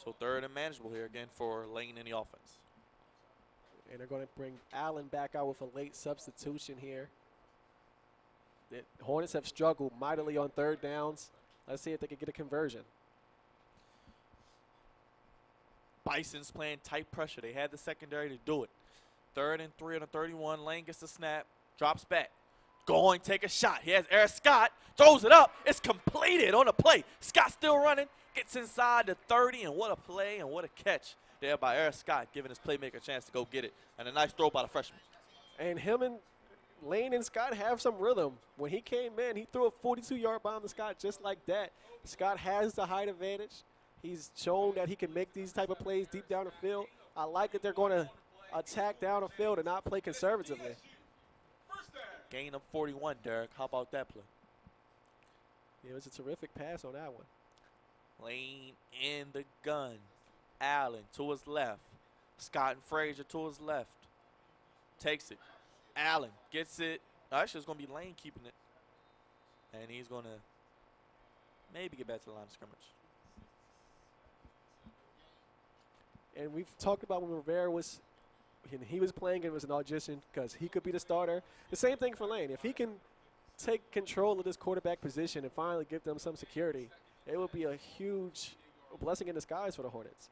So third and manageable here again for Lane in the offense. And they're going to bring Allen back out with a late substitution here. The Hornets have struggled mightily on third downs. Let's see if they can get a conversion. Bison's playing tight pressure. They had the secondary to do it. 3rd and 3 on the 31. Lane gets the snap, drops back. Going, take a shot. He has Eric Scott, throws it up. It's completed on the play. Scott still running, gets inside the 30, and what a play and what a catch there by Eric Scott, giving his playmaker a chance to go get it. And a nice throw by the freshman. And him and Lane and Scott have some rhythm. When he came in, he threw a 42-yard bomb to Scott just like that. Scott has the height advantage. He's shown that he can make these type of plays deep down the field. I like that they're going to attack down the field and not play conservatively. Gain of 41, Derek. How about that play? Yeah, it was a terrific pass on that one. Lane in the gun. Allen to his left. Scott and Frazier to his left. Takes it. Allen gets it. Actually, it's going to be Lane keeping it. And he's going to maybe get back to the line of scrimmage. And we've talked about when Rivera was, he was playing, it was an audition because he could be the starter. The same thing for Lane. If he can take control of this quarterback position and finally give them some security, it would be a huge blessing in disguise for the Hornets.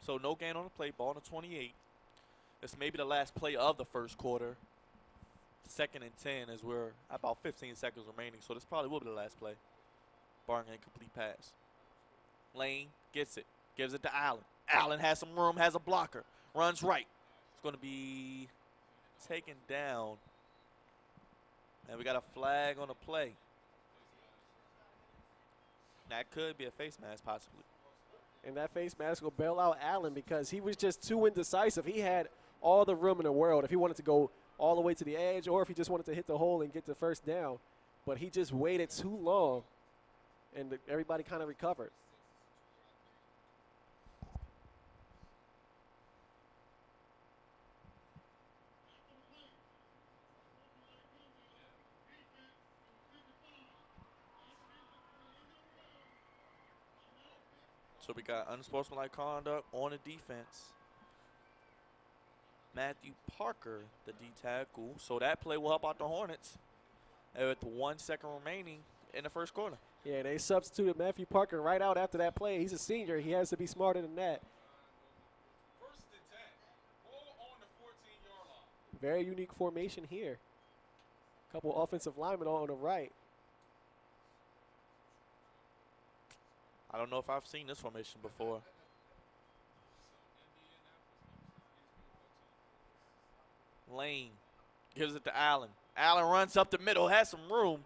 So no gain on the play, ball on the 28. This may be the last play of the first quarter. 2nd and 10 as we're about 15 seconds remaining, so this probably will be the last play, barring an incomplete pass. Lane gets it, gives it to Allen. Allen has some room, has a blocker, runs right. It's going to be taken down. And we got a flag on the play. That could be a face mask possibly. And that face mask will bail out Allen because he was just too indecisive. He had all the room in the world if he wanted to go all the way to the edge or if he just wanted to hit the hole and get the first down. But he just waited too long, and everybody kind of recovered. So we got unsportsmanlike conduct on the defense. Matthew Parker, the D tackle. So that play will help out the Hornets with 1 second remaining in the first quarter. Yeah, they substituted Matthew Parker right out after that play. He's a senior. He has to be smarter than that. 1st and 10. Ball on the 14-yard line. Very unique formation here. Couple offensive linemen on the right. I don't know if I've seen this formation before. Lane gives it to Allen. Allen runs up the middle, has some room.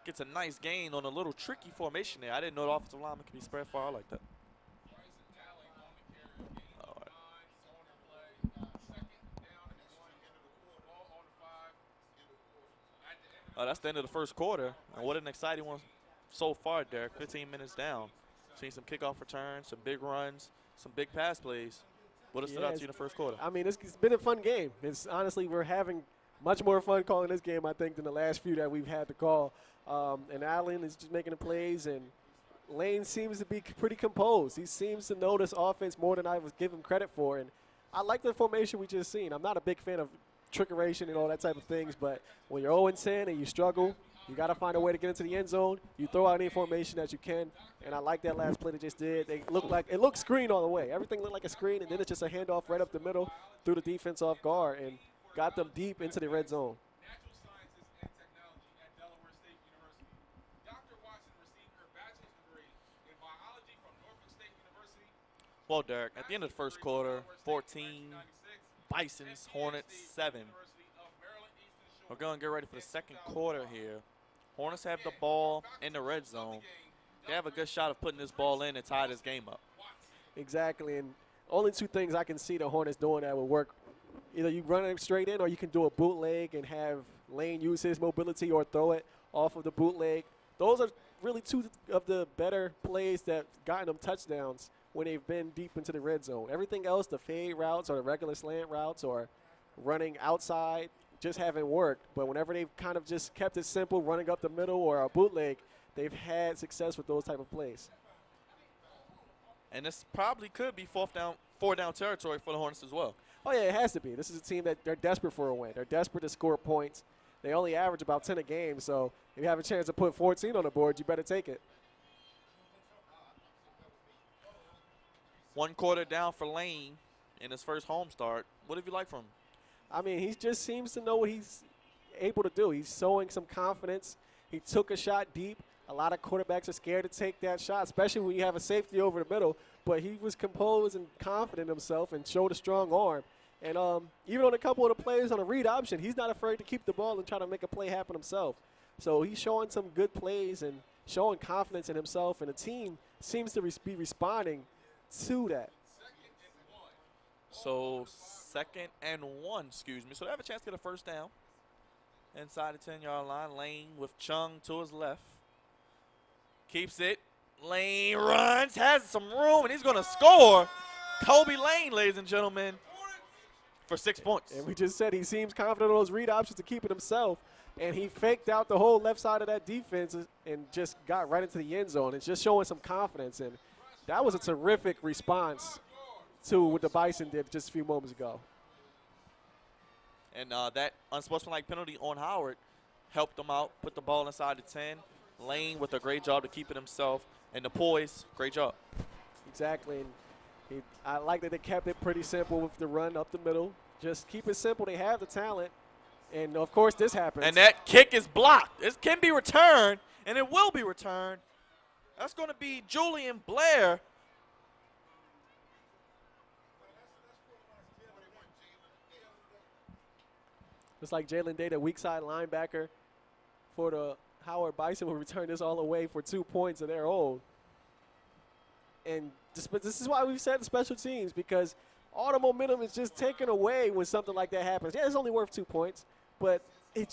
Gets a nice gain on a little tricky formation there. I didn't know the offensive lineman could be spread far like that. All right. That's the end of the first quarter. And what an exciting one so far, Derek. 15 minutes down. Seen some kickoff returns, some big runs, some big pass plays. What has stood out to you in the first quarter? I mean, it's been a fun game. It's honestly, we're having much more fun calling this game, I think, than the last few that we've had to call. And Allen is just making the plays, and Lane seems to be pretty composed. He seems to know this offense more than I was giving him credit for. And I like the formation we just seen. I'm not a big fan of trickeration and all that type of things, but when you're 0-10 and you struggle, you got to find a way to get into the end zone. You throw out any formation that you can, and I like that last play they just did. It looked screen all the way. Everything looked like a screen, and then it's just a handoff right up the middle through the defense off guard and got them deep into the red zone. Natural Sciences and Technology at Delaware State University. Dr. Watson received her bachelor's degree in biology from Norfolk State University. Well, Derek, at the end of the first quarter, 14, Bisons, Hornets, 7. We're going to get ready for the second quarter here. Hornets have the ball in the red zone. They have a good shot of putting this ball in and tie this game up. Exactly, and only two things I can see the Hornets doing that will work. Either you run it straight in or you can do a bootleg and have Lane use his mobility or throw it off of the bootleg. Those are really two of the better plays that gotten them touchdowns when they've been deep into the red zone. Everything else, the fade routes or the regular slant routes or running outside, just haven't worked. But whenever they've kind of just kept it simple, running up the middle or a bootleg, they've had success with those type of plays. And this probably could be four down territory for the Hornets as well. Oh, yeah, it has to be. This is a team that they're desperate for a win. They're desperate to score points. They only average about 10 a game, so if you have a chance to put 14 on the board, you better take it. 1 quarter down for Lane in his first home start. What have you liked from him? I mean, he just seems to know what he's able to do. He's showing some confidence. He took a shot deep. A lot of quarterbacks are scared to take that shot, especially when you have a safety over the middle. But he was composed and confident in himself and showed a strong arm. And even on a couple of the plays on a read option, he's not afraid to keep the ball and try to make a play happen himself. So he's showing some good plays and showing confidence in himself, and the team seems to be responding to that. So 2nd and 1, excuse me. So they have a chance to get a first down inside the 10-yard line. Lane with Chung to his left. Keeps it. Lane runs, has some room, and he's going to score. Kobe Lane, ladies and gentlemen, for 6 points. And we just said he seems confident on those read options to keep it himself. And he faked out the whole left side of that defense and just got right into the end zone. It's just showing some confidence. And that was a terrific response to what the Bison did just a few moments ago. And that unsportsmanlike penalty on Howard helped him out, put the ball inside the 10. Lane with a great job to keep it himself. And the poise, great job. Exactly. And I like that they kept it pretty simple with the run up the middle. Just keep it simple. They have the talent. And, of course, this happens. And that kick is blocked. It can be returned, and it will be returned. That's going to be Julian Blair. Just like Jalen Day, the weak side linebacker for the Howard Bison, will return this all the way for 2 points of their own. And this is why we've said the special teams, because all the momentum is just taken away when something like that happens. Yeah, it's only worth 2 points, but it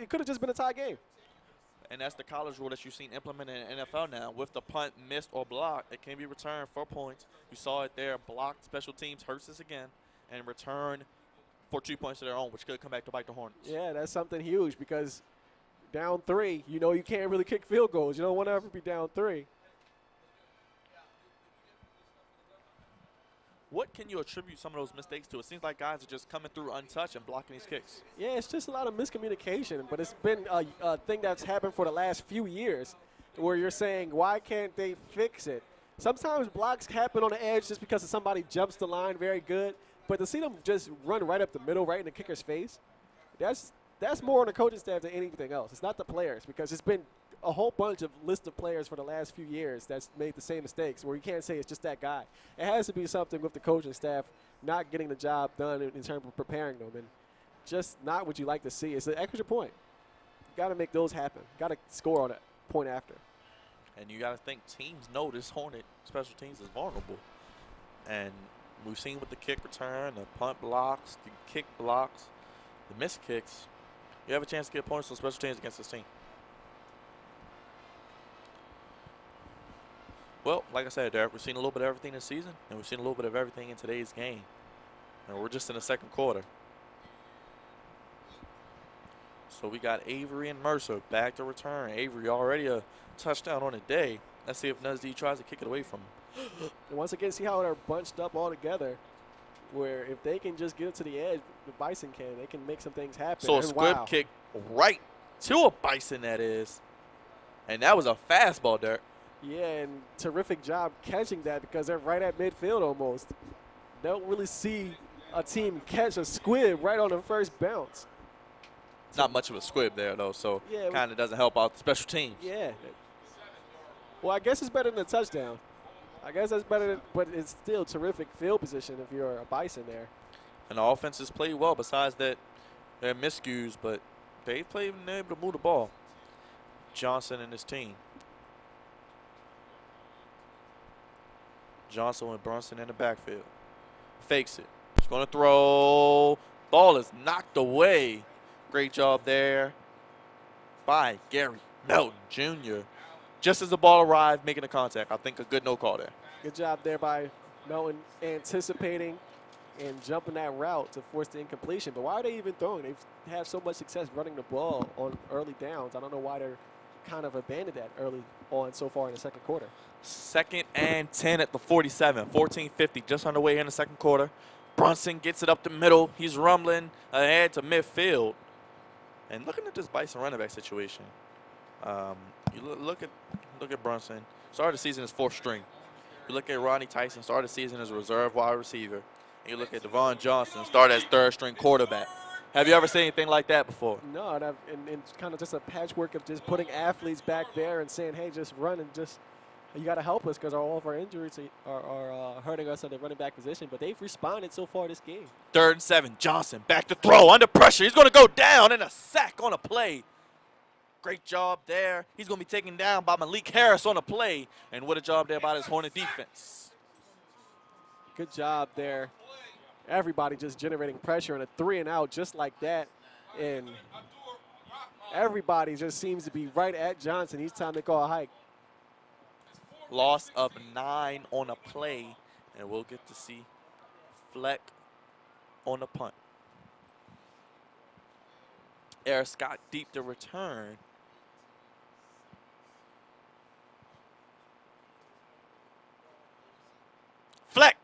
could have just been a tie game. And that's the college rule that you've seen implemented in the NFL now. With the punt missed or blocked, it can be returned for points. You saw it there. Blocked special teams hurts us again, and return for 2 points of their own, which could come back to bite the Hornets. Yeah, that's something huge, because down 3, you know you can't really kick field goals. You don't want to ever be down 3. What can you attribute some of those mistakes to? It seems like guys are just coming through untouched and blocking these kicks. Yeah, it's just a lot of miscommunication, but it's been a thing that's happened for the last few years where you're saying, why can't they fix it? Sometimes blocks happen on the edge just because somebody jumps the line very good, but to see them just run right up the middle, right in the kicker's face, that's more on the coaching staff than anything else. It's not the players, because it's been a whole bunch of list of players for the last few years that's made the same mistakes, where you can't say it's just that guy. It has to be something with the coaching staff not getting the job done in terms of preparing them, and just not what you like to see. It's an extra point. You got to make those happen. Got to score on it point after. And you got to think teams know this Hornet special teams is vulnerable. And we've seen with the kick return, the punt blocks, the kick blocks, the missed kicks, you have a chance to get points on special teams against this team. Well, like I said, Derek, we've seen a little bit of everything this season, and we've seen a little bit of everything in today's game. And we're just in the second quarter. So we got Avery and Mercer back to return. Avery already a touchdown on the day. Let's see if Nuzzy tries to kick it away from him. And once again, see how they're bunched up all together, where if they can just get it to the edge, the Bison they can make some things happen. So a squib kick right to a Bison, that is. And that was a fastball, Derek. Yeah, and terrific job catching that, because they're right at midfield almost. Don't really see a team catch a squib right on the first bounce. Not much of a squib there, though, so yeah, kind of doesn't help out the special teams. Yeah. Well, I guess it's better than a touchdown. I guess that's better, but it's still terrific field position if you're a Bison there. And the offense has played well besides that they're miscues, but they've played and able to move the ball. Johnson and his team. Johnson with Brunson in the backfield. Fakes it. He's going to throw. Ball is knocked away. Great job there by Gary Melton Jr. Just as the ball arrived, making a contact. I think a good no call there. Good job there by Melton, anticipating and jumping that route to force the incompletion. But why are they even throwing? They've had so much success running the ball on early downs. I don't know why they're kind of abandoned that early on so far in the second quarter. 2nd and 10 at the 47. 14:50 just underway here in the second quarter. Brunson gets it up the middle. He's rumbling ahead to midfield. And looking at this Bison running back situation, you look at Brunson. Started the season as 4th string. You look at Ronnie Tyson, started the season as a reserve wide receiver. And you look at Devon Johnson, started as 3rd string quarterback. Have you ever seen anything like that before? No, and it's kind of just a patchwork of just putting athletes back there and saying, hey, just run and just you got to help us because all of our injuries are hurting us at the running back position. But they've responded so far this game. 3rd and 7. Johnson back to throw under pressure. He's going to go down and a sack on a play. Great job there. He's going to be taken down by Malik Harris on a play. And what a job there by this Hornet defense. Good job there. Everybody just generating pressure and a 3 and out just like that. And everybody just seems to be right at Johnson. Each time they call a hike. Loss of 9 on a play. And we'll get to see Fleck on the punt. Eric Scott deep to return. Fleck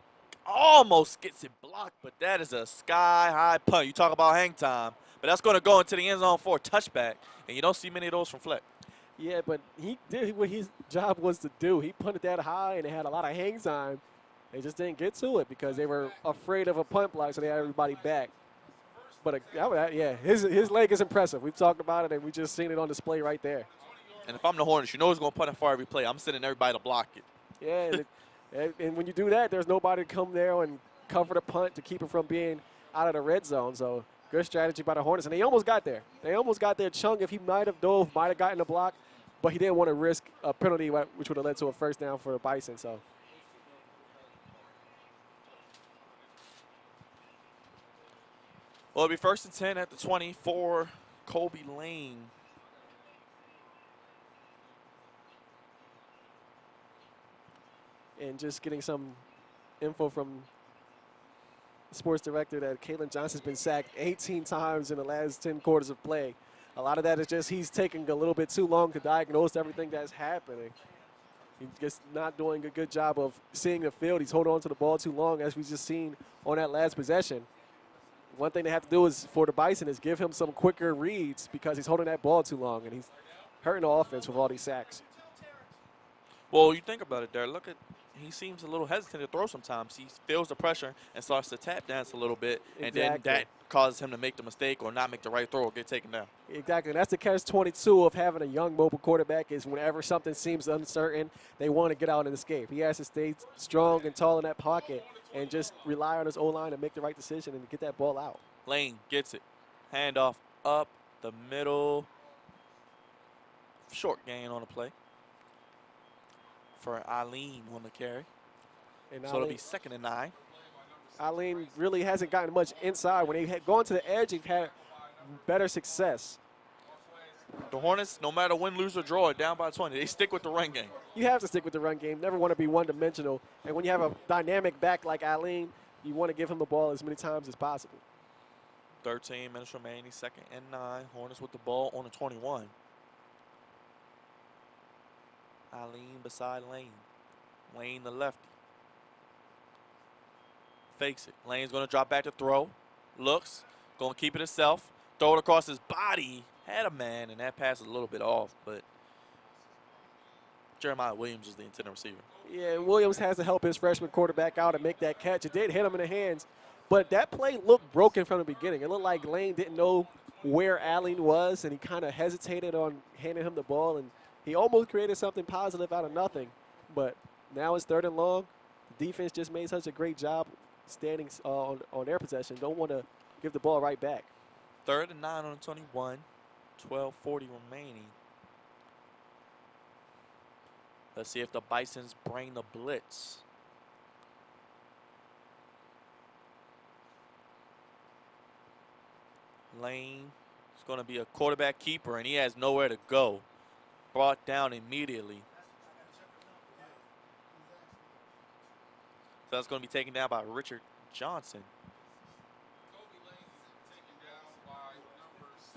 almost gets it blocked, but that is a sky-high punt. You talk about hang time, but that's going to go into the end zone for a touchback, and you don't see many of those from Fleck. Yeah, but he did what his job was to do. He punted that high, and they had a lot of hang time. They just didn't get to it because they were afraid of a punt block, so they had everybody back. But, yeah, his leg is impressive. We've talked about it, and we just seen it on display right there. And if I'm the Hornets, you know he's going to punt it for every play. I'm sending everybody to block it. Yeah, and when you do that, there's nobody to come there and cover the punt to keep it from being out of the red zone. So good strategy by the Hornets. And they almost got there. They almost got there. Chung, if he might have dove, might have gotten the block, but he didn't want to risk a penalty, which would have led to a first down for the Bison. So. Well, it'll be 1st and 10 at the 20 for Kobe Lane. And just getting some info from the sports director that Kalen Johnson's been sacked 18 times in the last 10 quarters of play. A lot of that is just he's taking a little bit too long to diagnose everything that's happening. He's just not doing a good job of seeing the field. He's holding on to the ball too long, as we just seen on that last possession. One thing they have to do is for the Bison is give him some quicker reads because he's holding that ball too long, and he's hurting the offense with all these sacks. Well, you think about it there. Look at, he seems a little hesitant to throw sometimes. He feels the pressure and starts to tap dance a little bit, and then that causes him to make the mistake or not make the right throw or get taken down. Exactly, and that's the catch-22 of having a young mobile quarterback is whenever something seems uncertain, they want to get out and escape. He has to stay strong and tall in that pocket and just rely on his O-line to make the right decision and get that ball out. Lane gets it. Handoff up the middle. Short gain on the play for Eileen on the carry. And so it'll be 2nd and 9. Eileen really hasn't gotten much inside. When they had gone to the edge, they've had better success. The Hornets, no matter win, lose, or draw, are down by 20. They stick with the run game. You have to stick with the run game. Never want to be one-dimensional. And when you have a dynamic back like Eileen, you want to give him the ball as many times as possible. 13 minutes remaining, 2nd and 9. Hornets with the ball on the 21. Eileen beside Lane. Lane the lefty. Fakes it. Lane's going to drop back to throw. Looks. Going to keep it himself. Throw it across his body. Had a man, and that pass is a little bit off, but Jeremiah Williams is the intended receiver. Yeah, Williams has to help his freshman quarterback out and make that catch. It did hit him in the hands, but that play looked broken from the beginning. It looked like Lane didn't know where Allen was, and he kind of hesitated on handing him the ball, and he almost created something positive out of nothing. But now it's 3rd and long. The defense just made such a great job standing on their possession. Don't want to give the ball right back. 3rd and 9 on the 21. 12:40 remaining. Let's see if the Bisons bring the blitz. Lane is going to be a quarterback keeper, and he has nowhere to go. Brought down immediately. So that's going to be taken down by Richard Johnson.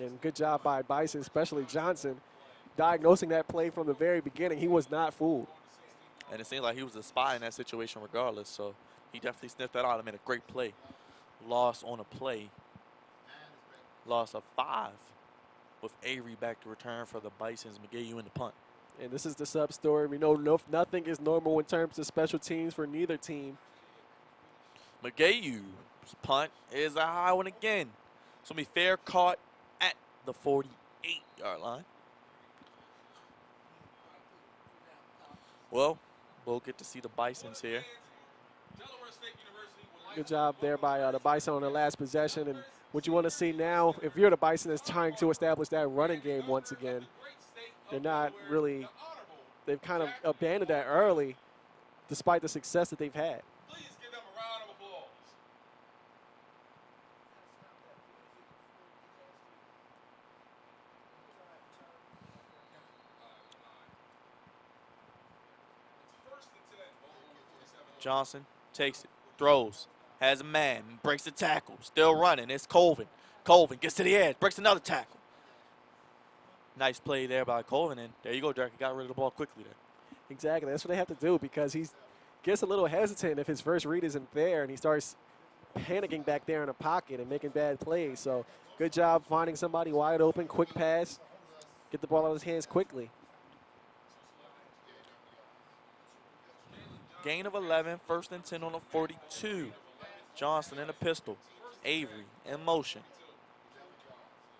And good job by Bison, especially Johnson. diagnosing that play from the very beginning. He was not fooled. And it seems like he was a spy in that situation regardless. So he definitely sniffed that out and made a great play. Loss on a play. Loss of 5 with Avery back to return for the Bisons. McGayu in the punt. And this is the sub story. We know nothing is normal in terms of special teams for neither team. McGayu's punt is a high one again. It's going to be fair caught at the 48-yard line. Well, we'll get to see the Bisons here. Good job there by the Bison on the last possession. And what you want to see now, if you're the Bison, is trying to establish that running game once again. They're not really, they've kind of abandoned that early despite the success that they've had. Please give them a round of applause. It's first and 10. Johnson takes it, throws, has a man, breaks the tackle, still running. It's Colvin. Colvin gets to the edge, breaks another tackle. Nice play there by Colvin, and there you go, Derek. He got rid of the ball quickly there. Exactly. That's what they have to do because he gets a little hesitant if his first read isn't there, and he starts panicking back there in the pocket and making bad plays. So good job finding somebody wide open, quick pass, get the ball out of his hands quickly. Gain of 11, first and 10 on the 42. Johnson in a pistol. Avery in motion.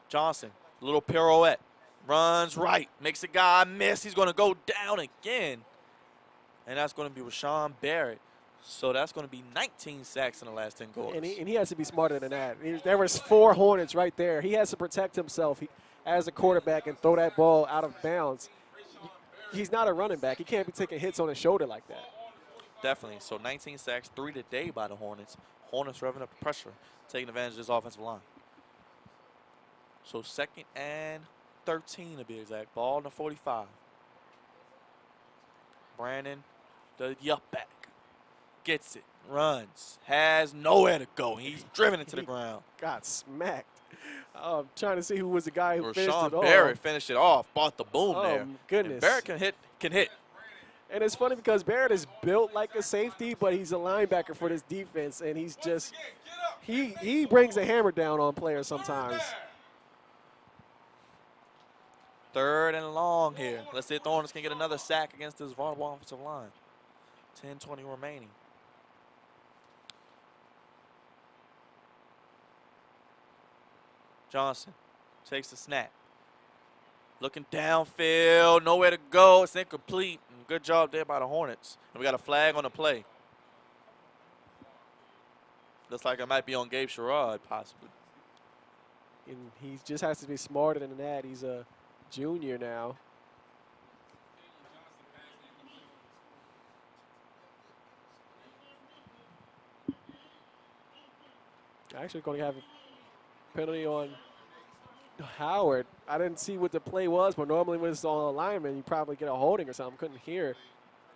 Johnson, little pirouette. Runs right, makes a guy miss. He's going to go down again. And that's going to be Rashawn Barrett. So that's going to be 19 sacks in the last 10 quarters. And he has to be smarter than that. There was 4 Hornets right there. He has to protect himself as a quarterback and throw that ball out of bounds. He's not a running back. He can't be taking hits on his shoulder like that. Definitely. So 19 sacks, 3 today by the Hornets. Hornets revving up the pressure, taking advantage of this offensive line. So 2nd and 13 to be exact. Ball in the 45. Brandon, the yup back. Gets it, runs, has nowhere to go. He's driven into the ground. Got smacked. I'm trying to see who was the guy who finished it off. Rashawn Barrett finished it off, bought the boom there. Oh, goodness. And Barrett can hit. And it's funny because Barrett is built like a safety, but he's a linebacker for this defense, and he's just he brings the hammer down on players sometimes. 3rd and long here. Let's see if the Hornets can get another sack against this vulnerable offensive line. 10-20 remaining. Johnson takes the snap. Looking downfield, nowhere to go. It's incomplete. And good job there by the Hornets. And we got a flag on the play. Looks like it might be on Gabe Sherrod, possibly. And he just has to be smarter than that. He's a junior now. Actually going to have a penalty on Howard. I didn't see what the play was, but normally when it's on a lineman, you probably get a holding or something. Couldn't hear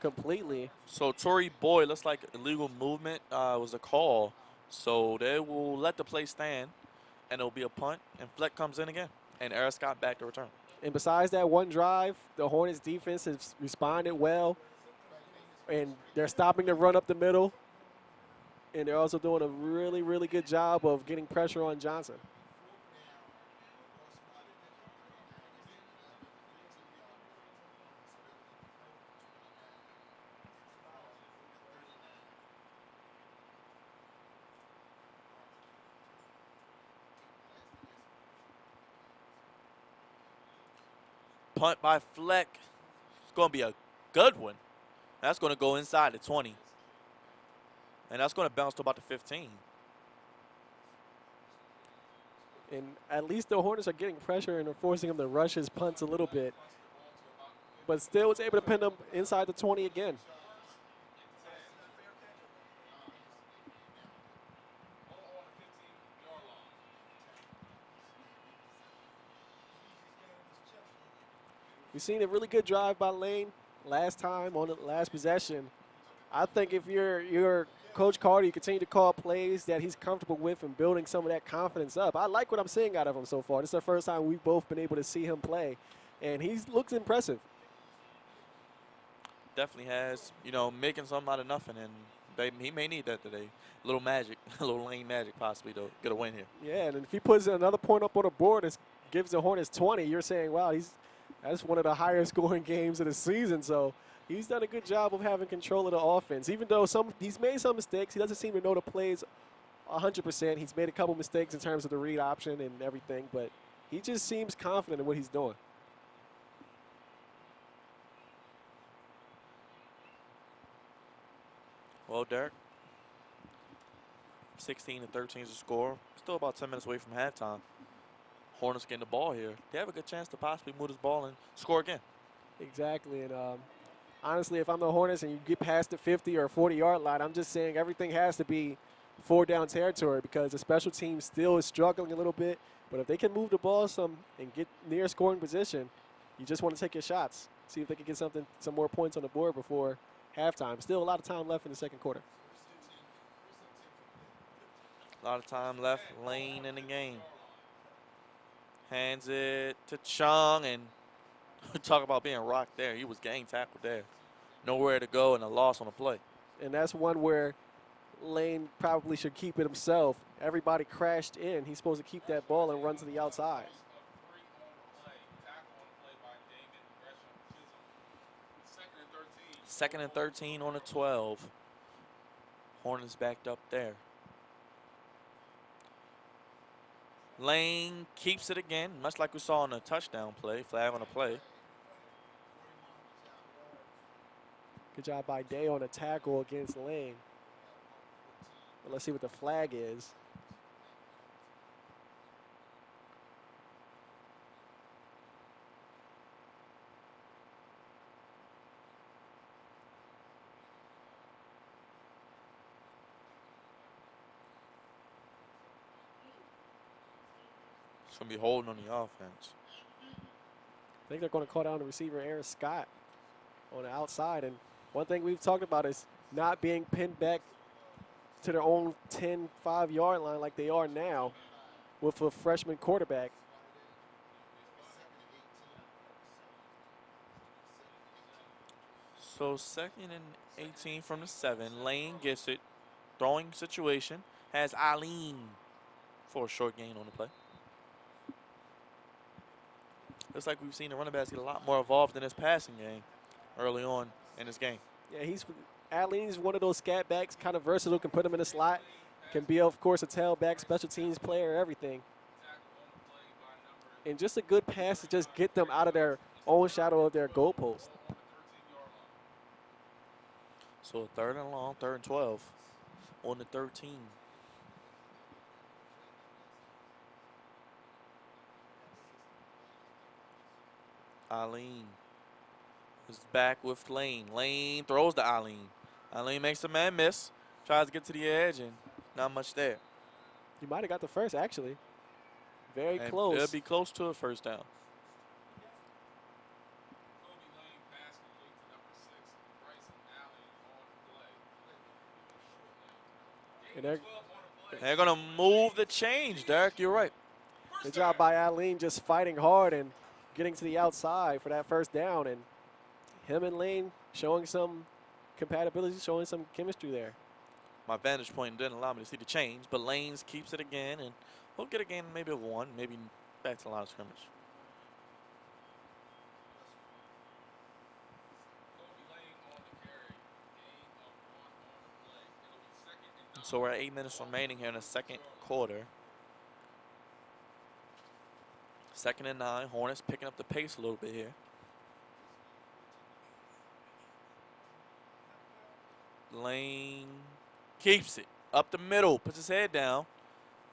completely. So Torrey Boyd, looks like illegal movement was a call. So they will let the play stand, and it'll be a punt, and Fleck comes in again, and Eric Scott back to return. And besides that one drive, the Hornets defense has responded well, and they're stopping the run up the middle, and they're also doing a really, really good job of getting pressure on Johnson. Punt by Fleck. It's going to be a good one. That's going to go inside the 20. And that's going to bounce to about the 15. And at least the Hornets are getting pressure and are forcing him to rush his punts a little bit. But still was able to pin them inside the 20 again. We've seen a really good drive by Lane last time on the last possession. I think if you're Coach Carter, you continue to call plays that he's comfortable with and building some of that confidence up. I like what I'm seeing out of him so far. This is the first time we've both been able to see him play. and he looks impressive. Definitely has, you know, making something out of nothing, and he may need that today. A little magic, a little lane magic possibly to get a win here. Yeah, and if he puts another point up on the board and gives the Hornets 20, you're saying, wow, that's one of the higher scoring games of the season. So he's done a good job of having control of the offense. Even though he's made some mistakes, he doesn't seem to know the plays 100%. He's made a couple mistakes in terms of the read option and everything, but he just seems confident in what he's doing. Well, Derek, 16-13 is the score. Still about 10 minutes away from halftime. Hornets getting the ball here. They have a good chance to possibly move this ball and score again. Exactly, and honestly, if I'm the Hornets and you get past the 50 or 40-yard line, I'm just saying everything has to be 4-down territory because the special team still is struggling a little bit. But if they can move the ball some and get near scoring position, you just want to take your shots. See if they can get some more points on the board before halftime. Still a lot of time left in the second quarter. A lot of time left. Lane in the game. Hands it to Chung, and talk about being rocked there. He was gang tackled there. Nowhere to go and a loss on the play. And that's one where Lane probably should keep it himself. Everybody crashed in. He's supposed to keep that ball and run to the outside. Second and 13 on the 12. Hornets backed up there. Lane keeps it again, much like we saw on the touchdown play, flag on the play. Good job by Day on a tackle against Lane. But let's see what the flag is. It's going to be holding on the offense. I think they're going to call down the receiver, Aaron Scott, on the outside. And one thing we've talked about is not being pinned back to their own 10, 5-yard line like they are now with a freshman quarterback. So 2nd and 18 from the 7. Lane gets it. Throwing situation. Has Eileen for a short gain on the play. Looks like we've seen the running backs get a lot more involved in this passing game early on in this game. Yeah, Alleen's one of those scat backs, kind of versatile, can put him in the slot, can be, of course, a tailback, special teams player, everything. And just a good pass to just get them out of their own shadow of their goalpost. So 3rd and long, 3rd and 12 on the 13. Eileen is back with Lane. Lane throws to Eileen. Eileen makes a man miss. Tries to get to the edge, and not much there. You might have got the first, actually. Very And close. it'll be close to a first down. And They're going to move the change, Derek. You're right. good job by Eileen just fighting hard and getting to the outside for that first down. And him and Lane showing some compatibility, showing some chemistry there. My vantage point didn't allow me to see the change, but Lanes keeps it again, and we'll get a gain maybe of 1, maybe back to the line of scrimmage. So we're at 8 minutes remaining here in the second quarter. 2nd and 9. Hornets picking up the pace a little bit here. Lane keeps it up the middle, puts his head down,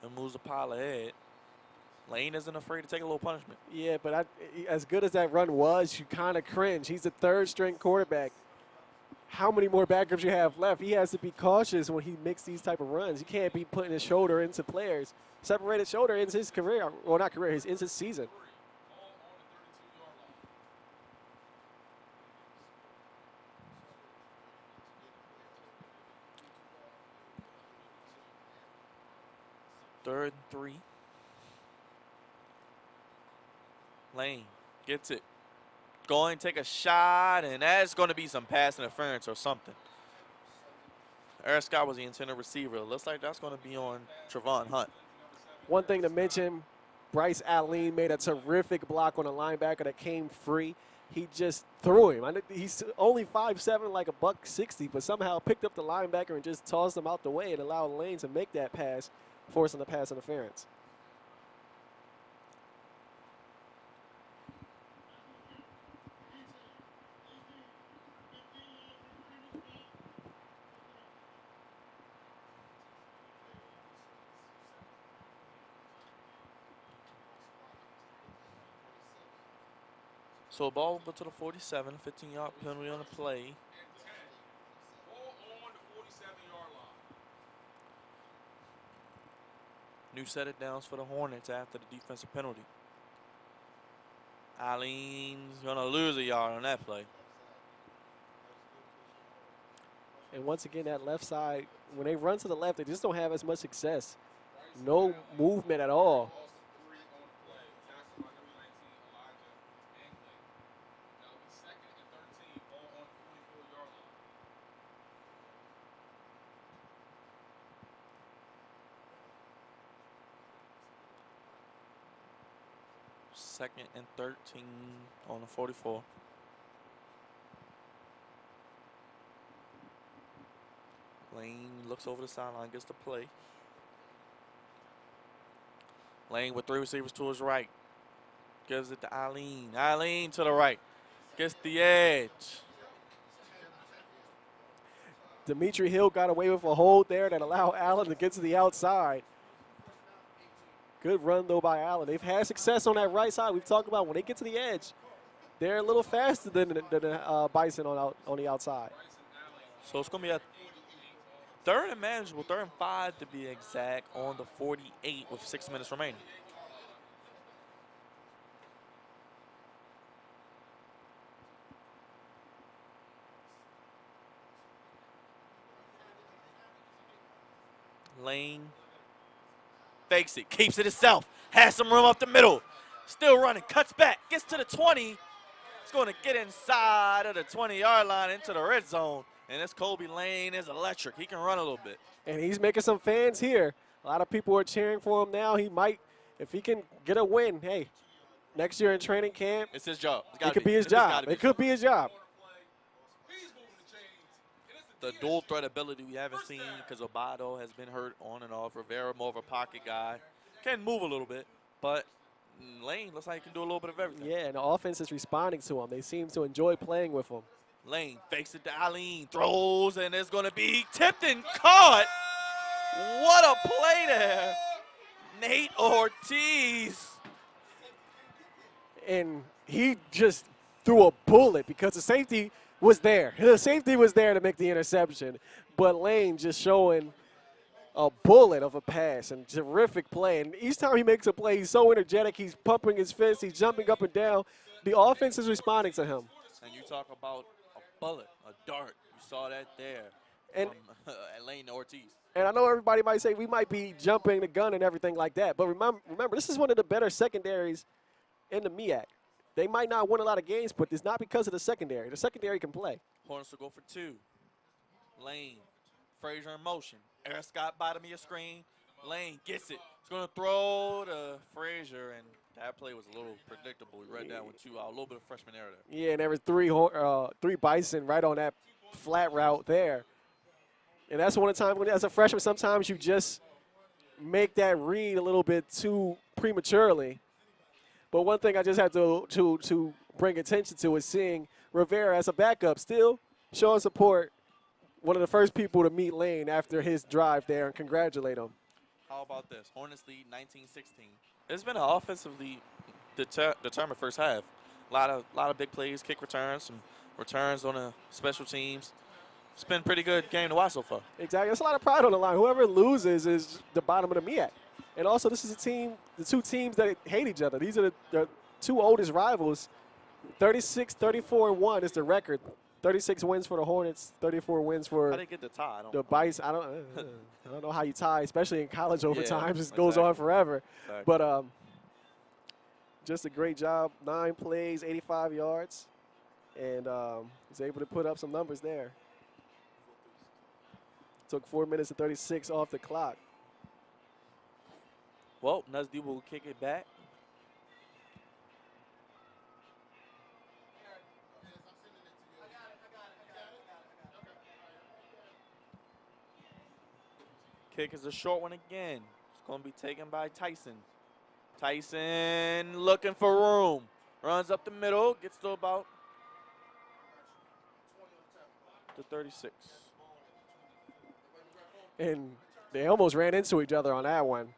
and moves the pile ahead. Lane isn't afraid to take a little punishment. Yeah, but as good as that run was, you kind of cringe. He's the 3rd-string quarterback. How many more backups you have left? He has to be cautious when he makes these type of runs. You can't be putting his shoulder into players. Separated shoulder ends his career. Well, not career, ends his season. Third and 3. Lane gets it. going to take a shot, and that's going to be some pass interference or something. Eric Scott was the intended receiver. It looks like that's going to be on Trevon Hunt. One thing to mention, Bryce Allen made a terrific block on a linebacker that came free. He just threw him. He's only 5'7", like a $160, but somehow picked up the linebacker and just tossed him out the way and allowed Lane to make that pass, forcing the pass interference. So a ball over to the 47, 15-yard penalty on the play. And 10. Ball on the 47-yard line. New set of downs for the Hornets after the defensive penalty. Allen's going to lose a yard on that play. And once again, that left side, when they run to the left, they just don't have as much success. No movement at all. Loss of 3 on the play. Tackle by number 19, Elijah Anglin. That'll be 2nd and 13. Ball on the 44-yard line. Second and 13 on the 44. Lane looks over the sideline, gets the play. Lane with 3 receivers to his right. Gives it to Eileen. Eileen to the right. Gets the edge. Dimitri Hill got away with a hold there that allowed Allen to get to the outside. Good run, though, by Allen. They've had success on that right side. We've talked about when they get to the edge, they're a little faster than Bison on the outside. So it's going to be a 3rd and manageable, 3rd and 5 to be exact, on the 48 with 6 minutes remaining. Lane fakes it, keeps it himself, has some room up the middle, still running, cuts back, gets to the 20. It's going to get inside of the 20-yard line into the red zone. And this Kobe Lane is electric. He can run a little bit. And he's making some fans here. A lot of people are cheering for him now. He might, if he can get a win, hey, next year in training camp, it's his job. It could be his job. It could be his job. The dual threat ability we haven't seen because Obado has been hurt on and off. Rivera, more of a pocket guy. Can move a little bit, but Lane looks like he can do a little bit of everything. Yeah, and the offense is responding to him. They seem to enjoy playing with him. Lane fakes it to Eileen, throws, and it's going to be tipped and caught. What a play there. Nate Ortiz. And he just threw a bullet because the safety was there. The safety was there to make the interception. But Lane just showing a bullet of a pass and terrific play. And each time he makes a play, he's so energetic. He's pumping his fist. He's jumping up and down. The offense is responding to him. And you talk about a bullet, a dart. You saw that there and from Lane Ortiz. And I know everybody might say we might be jumping the gun and everything like that. But remember, this is one of the better secondaries in the MEAC. They might not win a lot of games, but it's not because of the secondary. The secondary can play. Hornets will go for 2. Lane, Frazier in motion. Eric Scott bottom of your screen. Lane gets it. He's going to throw to Frazier, and that play was a little predictable. We read that one 2 out. A little bit of freshman error there. Yeah, and there was three Bison right on that flat route there. And that's one of the times when, as a freshman, sometimes you just make that read a little bit too prematurely. But one thing I just have to bring attention to is seeing Rivera as a backup still showing support. One of the first people to meet Lane after his drive there and congratulate him. How about this? Hornets lead 19-16. It's been an offensively determined first half. A lot of big plays, kick returns, some returns on the special teams. It's been a pretty good game to watch so far. Exactly. There's a lot of pride on the line. Whoever loses is the bottom of the MEAC. And also, this is the two teams that hate each other. These are the 2 oldest rivals. 36-34-1 is the record. 36 wins for the Hornets, 34 wins for How they get the tie? the Bison. I don't know how you tie, especially in college overtime. Yeah, It goes on forever. Exactly. But just a great job. 9 plays, 85 yards. and was able to put up some numbers there. Took 4 minutes and 36 off the clock. Well, Nusdy will kick it back. Kick is a short one again. It's going to be taken by Tyson. Tyson looking for room. Runs up the middle, gets to about the 36. And they almost ran into each other on that one.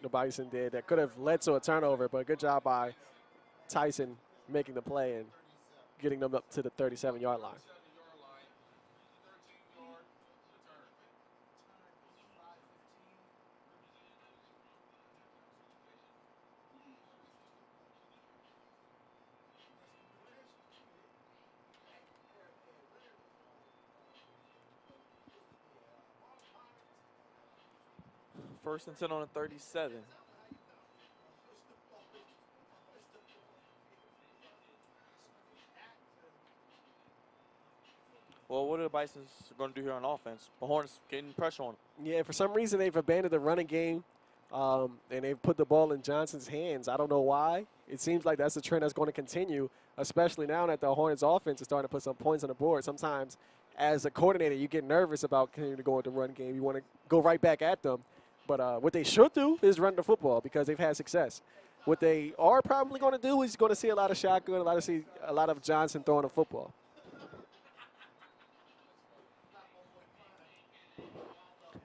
The Bison did. That could have led to a turnover, but good job by Tyson making the play and getting them up to the 37-yard line. First and 10 on the 37. Well, what are the Bisons going to do here on offense? The Hornets getting pressure on them. Yeah, for some reason they've abandoned the running game, and they've put the ball in Johnson's hands. I don't know why. It seems like that's a trend that's going to continue, especially now that the Hornets offense is starting to put some points on the board. Sometimes as a coordinator, you get nervous about continuing to go with the run game. You want to go right back at them. But what they should do is run the football because they've had success. What they are probably going to do is going to see a lot of shotgun, a lot of Johnson throwing the football.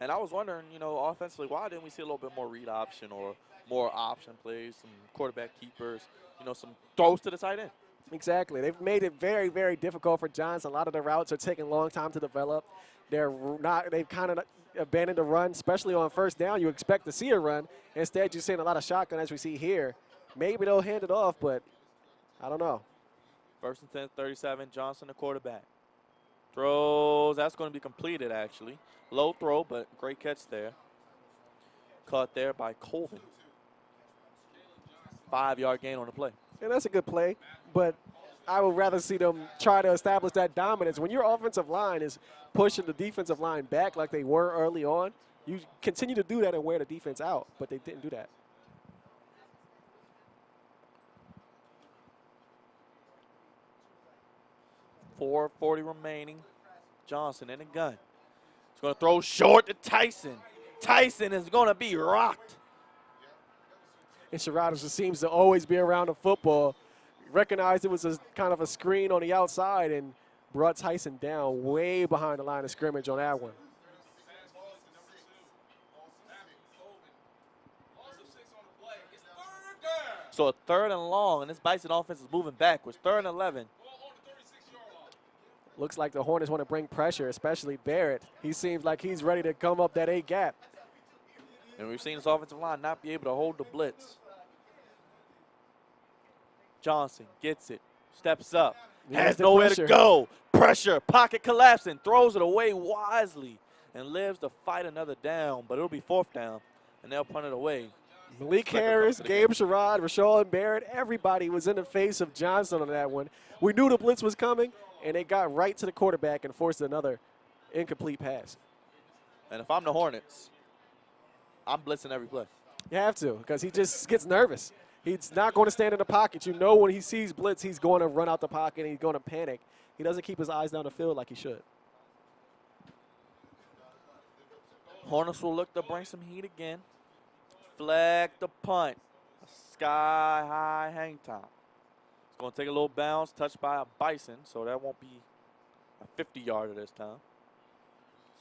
And I was wondering, you know, offensively, why didn't we see a little bit more read option or more option plays, some quarterback keepers, you know, some throws to the tight end? Exactly. They've made it very, very difficult for Johnson. A lot of the routes are taking a long time to develop. They've kind of abandoned the run, especially on first down. You expect to see a run. Instead, you're seeing a lot of shotgun as we see here. Maybe they'll hand it off, but I don't know. First and 10, 37, Johnson, the quarterback. Throws, that's going to be completed, actually. Low throw, but great catch there. Caught there by Colvin. 5-yard gain on the play. And that's a good play, but I would rather see them try to establish that dominance. When your offensive line is pushing the defensive line back like they were early on, you continue to do that and wear the defense out, but they didn't do that. .440 remaining. Johnson in the gun. He's going to throw short to Tyson. Tyson is going to be rocked. And Sherrod just seems to always be around the football. Recognized it was a kind of a screen on the outside and brought Tyson down way behind the line of scrimmage on that one. So a 3rd and long, and this Bison offense is moving backwards. 3rd and 11. Looks like the Hornets want to bring pressure, especially Barrett. He seems like he's ready to come up that A gap. And we've seen this offensive line not be able to hold the blitz. Johnson gets it, steps up, has nowhere to go. Pressure, pocket collapsing, throws it away wisely, and lives to fight another down. But it'll be 4th down, and they'll punt it away. Malik Harris, Gabe Sherrod, Rashawn Barrett, everybody was in the face of Johnson on that one. We knew the blitz was coming, and they got right to the quarterback and forced another incomplete pass. And if I'm the Hornets, I'm blitzing every play. You have to, because he just gets nervous. He's not going to stand in the pocket. You know when he sees blitz, he's going to run out the pocket and he's going to panic. He doesn't keep his eyes down the field like he should. Hornets will look to bring some heat again. Flag the punt. Sky-high hang time. It's going to take a little bounce, touched by a Bison, so that won't be a 50-yarder this time.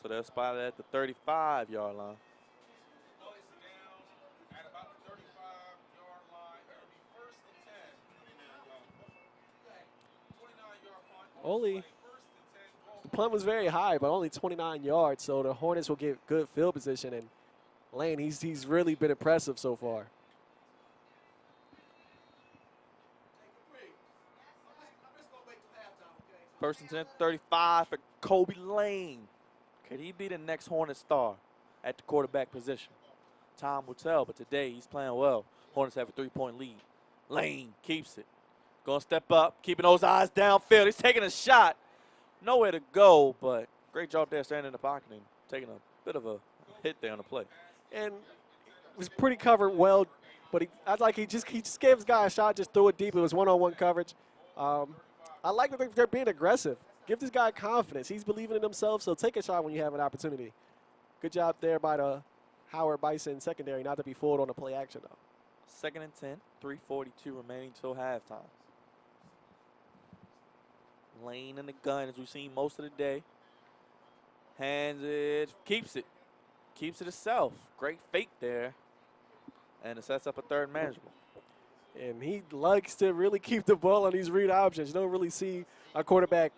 So they're spotted at the 35-yard line. The punt was very high, but only 29 yards, so the Hornets will get good field position. And Lane, he's really been impressive so far. First and 10, 35 for Kobe Lane. Could he be the next Hornet star at the quarterback position? Time will tell, but today he's playing well. Hornets have a 3-point lead. Lane keeps it. Going to step up, keeping those eyes downfield. He's taking a shot. Nowhere to go, but great job there standing in the pocket and taking a bit of a hit there on the play. And it was pretty covered well, but he just gave his guy a shot, just threw it deep. It was one-on-one coverage. I like that they're being aggressive. Give this guy confidence. He's believing in himself, so take a shot when you have an opportunity. Good job there by the Howard Bison secondary not to be fooled on the play action, though. 2nd and 10, 3:42 remaining till halftime. Lane in the gun, as we've seen most of the day. Hands it, keeps it itself. Great fake there. And it sets up a third manageable. And he likes to really keep the ball on these read options. You don't really see a quarterback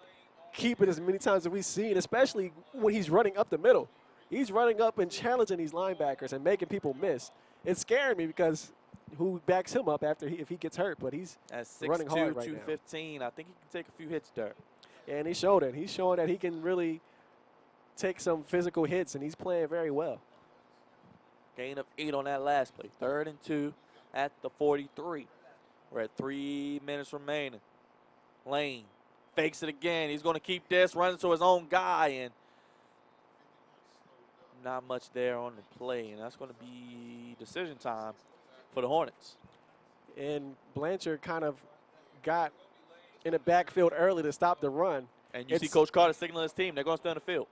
keep it as many times as we've seen, especially when he's running up the middle. He's running up and challenging these linebackers and making people miss. It's scaring me because who backs him up after if he gets hurt, but he's at 6'2", running hard right 215. I think he can take a few hits there. And he showed it. He's showing that he can really take some physical hits, and he's playing very well. Gain of 8 on that last play. 3rd and 2 at the 43. We're at 3 minutes remaining. Lane fakes it again. He's going to keep this, runs to his own guy, and not much there on the play, and that's going to be decision time for the Hornets. And Blanchard kind of got in the backfield early to stop the run. And you see Coach Carter signaling his team. They're going to stay on the field.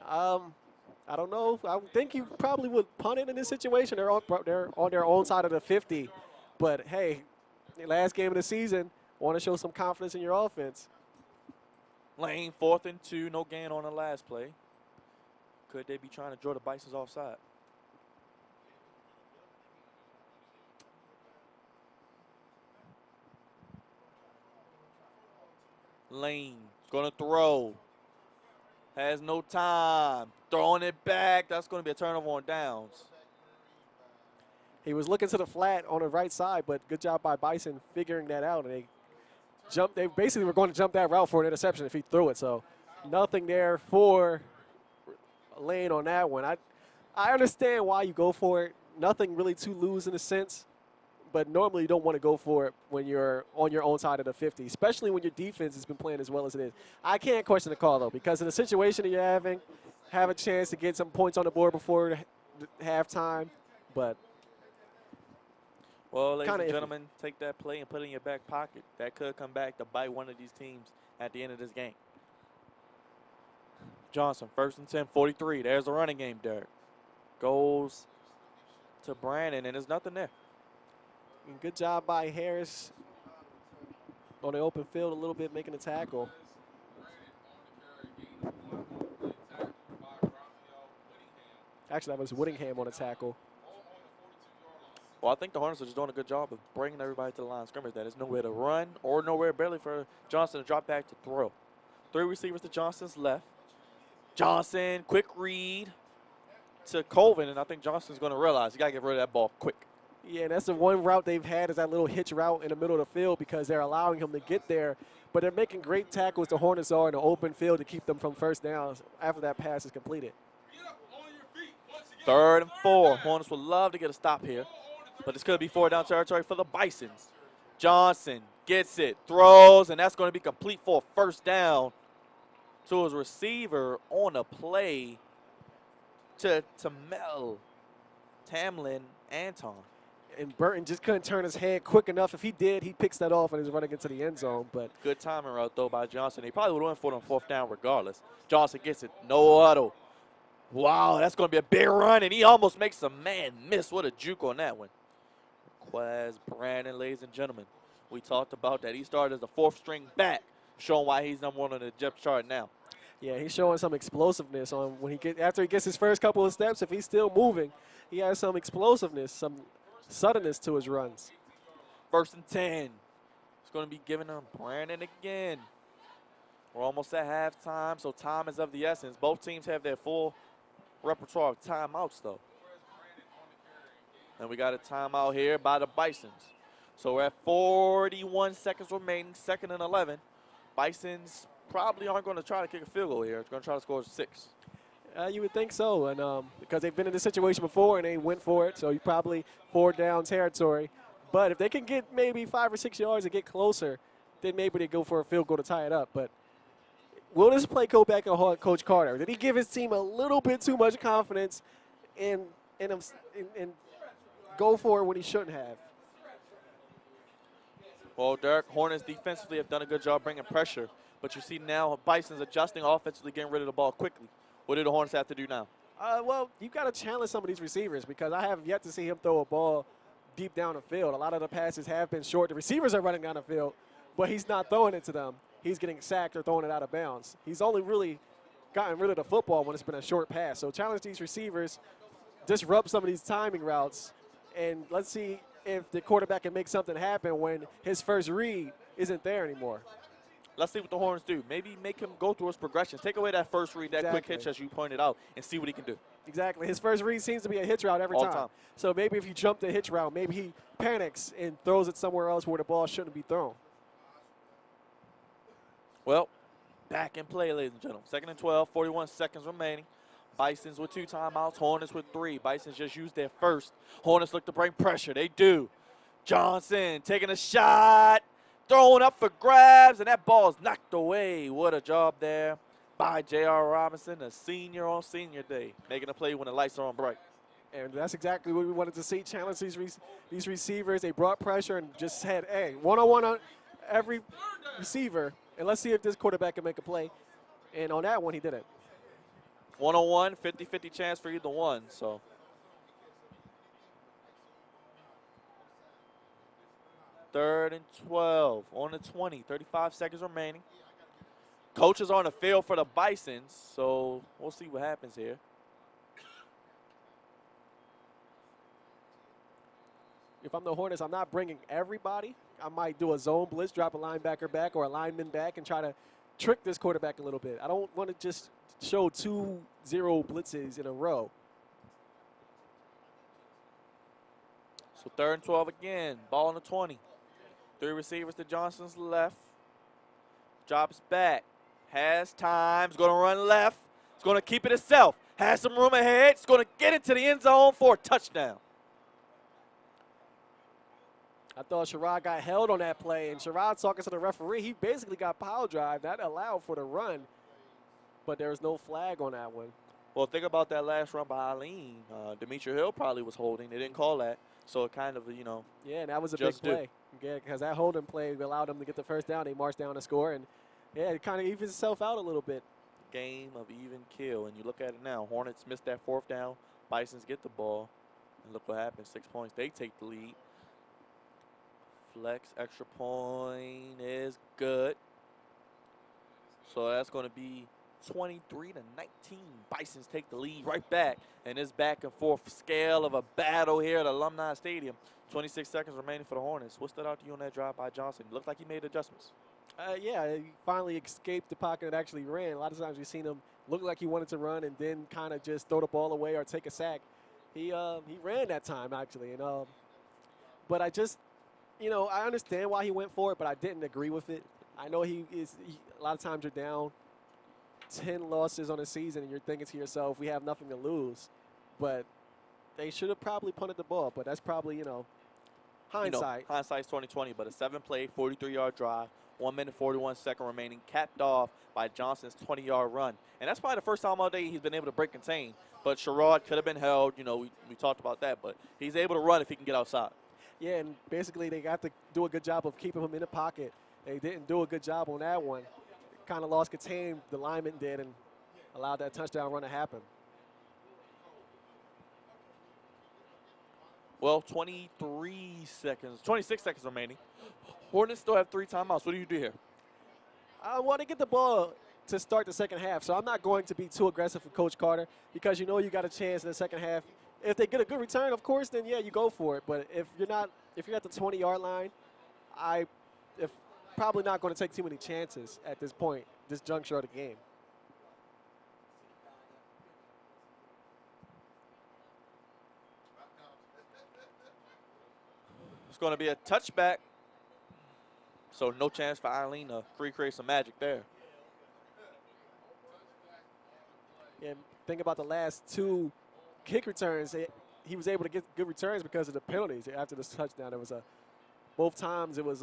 I don't know. I think he probably would punt it in this situation. They're on their own side of the 50. But, hey, last game of the season, want to show some confidence in your offense. Lane, 4th and 2, no gain on the last play. Could they be trying to draw the Bisons offside? Lane going to throw. Has no time. Throwing it back. That's going to be a turnover on downs. He was looking to the flat on the right side, but good job by Bison figuring that out. And they basically were going to jump that route for an interception if he threw it. So nothing there for Lane on that one. I understand why you go for it. Nothing really to lose in a sense, but normally you don't want to go for it when you're on your own side of the 50, especially when your defense has been playing as well as it is. I can't question the call, though, because in the situation that you're having, have a chance to get some points on the board before halftime, but well, ladies and gentlemen, take that play and put it in your back pocket. That could come back to bite one of these teams at the end of this game. Johnson, 1st and 10, 43. There's the running game, Derek. Goes to Brandon, and there's nothing there. And good job by Harris on the open field a little bit, making a tackle. Actually, that was Whittingham on a tackle. Well, I think the Hornets are just doing a good job of bringing everybody to the line of scrimmage. There's nowhere to run or nowhere barely for Johnson to drop back to throw. 3 receivers to Johnson's left. Johnson, quick read to Colvin, and I think Johnson's going to realize you got to get rid of that ball quick. Yeah, that's the one route they've had is that little hitch route in the middle of the field because they're allowing him to get there. But they're making great tackles, the Hornets are, in the open field to keep them from first downs after that pass is completed. 3rd and 4. Hornets would love to get a stop here, but this could be 4-down territory for the Bisons. Johnson gets it, throws, and that's going to be complete for a first down to his receiver on a play to Mel, Tamlin, Anton. And Burton just couldn't turn his head quick enough. If he did, he picks that off and is running into the end zone. But good timing route, though, by Johnson. He probably would have went for it on 4th down regardless. Johnson gets it, no huddle. Wow, that's going to be a big run, and he almost makes a man miss. What a juke on that one. Quaz Brandon, ladies and gentlemen. We talked about that. He started as a 4th-string back, showing why he's number 1 on the depth chart now. Yeah, he's showing some explosiveness on when after he gets his first couple of steps. If he's still moving, he has some explosiveness, some suddenness to his runs. 1st and 10. It's going to be given to Brandon again. We're almost at halftime, so time is of the essence. Both teams have their full repertoire of timeouts, though. And we got a timeout here by the Bisons. So we're at 41 seconds remaining, 2nd and 11. Bisons probably aren't going to try to kick a field goal here. They're going to try to score 6. You would think so, and because they've been in this situation before and they went for it, so you probably 4-down territory. But if they can get maybe 5 or 6 yards and get closer, then maybe they go for a field goal to tie it up. But will this play go back on Coach Carter? Did he give his team a little bit too much confidence and go for it when he shouldn't have? Well, Derek, Hornets defensively have done a good job bringing pressure. But you see now Bison's adjusting offensively, getting rid of the ball quickly. What do the Hornets have to do now? Well, you've got to challenge some of these receivers because I have yet to see him throw a ball deep down the field. A lot of the passes have been short. The receivers are running down the field, but he's not throwing it to them. He's getting sacked or throwing it out of bounds. He's only really gotten rid of the football when it's been a short pass. So challenge these receivers, disrupt some of these timing routes, and let's see if the quarterback can make something happen when his first read isn't there anymore. Let's see what the Hornets do. Maybe make him go through his progressions. Take away that first read, that quick hitch, as you pointed out, and see what he can do. Exactly. His first read seems to be a hitch route every All time. time. So maybe if you jump the hitch route, maybe he panics and throws it somewhere else where the ball shouldn't be thrown. Well, back in play, ladies and gentlemen. 2nd and 12, 41 seconds remaining. Bisons with 2 timeouts, Hornets with 3. Bisons just used their first. Hornets look to bring pressure. They do. Johnson taking a shot, throwing up for grabs, and that ball is knocked away. What a job there by J.R. Robinson, a senior on senior day, making a play when the lights are on bright. And that's exactly what we wanted to see. Challenge these receivers. They brought pressure and just had, hey, one-on-one on every receiver. And let's see if this quarterback can make a play. And on that one, he did it. 1-on-1, 50-50 chance for either one. So 3rd and 12 on the 20, 35 seconds remaining. Coaches are on the field for the Bisons, so we'll see what happens here. If I'm the Hornets, I'm not bringing everybody. I might do a zone blitz, drop a linebacker back or a lineman back and try to trick this quarterback a little bit. I don't want to just show 2-0 blitzes in a row. So 3rd and 12 again, ball on the 20. 3 receivers to Johnson's left. Drops back, has time, is going to run left. It's going to keep it itself. Has some room ahead. It's going to get into the end zone for a touchdown. I thought Sherrod got held on that play, and Sherrod talking to the referee. He basically got power drive. That allowed for the run, but there was no flag on that one. Well, think about that last run by Eileen. Demetri Hill probably was holding. They didn't call that, so it kind of, Yeah, and that was a big Just do. play. Yeah, because that holding play allowed them to get the first down. They marched down to score, and, yeah, it kind of evens itself out a little bit. game of even kill. And you look at it now. Hornets missed that 4th down. Bisons get the ball. And look what happens. 6 points. They take the lead. Flex extra point is good. So that's going to be 23-19. Bisons take the lead right back. And this back and forth scale of a battle here at Alumni Stadium. 26 seconds remaining for the Hornets. What stood out to you on that drive by Johnson? Looked like he made adjustments. Yeah, he finally escaped the pocket and actually ran. A lot of times we've seen him look like he wanted to run and then kind of just throw the ball away or take a sack. He ran that time, actually. And but I just, I understand why he went for it, but I didn't agree with it. I know a lot of times you're down 10 losses on a season and you're thinking to yourself, we have nothing to lose. But they should have probably punted the ball, but that's probably, hindsight. Hindsight's 20/20, but a 7-play, 43-yard drive, 1 minute 41 second remaining, capped off by Johnson's 20-yard run. And that's probably the first time all day he's been able to break contain. But Sherrod could have been held. We talked about that, but he's able to run if he can get outside. Yeah, and basically they got to do a good job of keeping him in the pocket. They didn't do a good job on that one. Kind of lost contain, the lineman did, and allowed that touchdown run to happen. Well, 26 seconds remaining. Hornets still have 3 timeouts. What do you do here? I want to get the ball to start the second half, so I'm not going to be too aggressive for Coach Carter because you got a chance in the second half. If they get a good return, of course, then yeah, you go for it. But if you're at the 20-yard line, probably not going to take too many chances at this point, this juncture of the game. It's going to be a touchback. So no chance for Eileen to recreate some magic there. And think about the last 2 kick returns. He was able to get good returns because of the penalties. After this touchdown, there was a Both times it was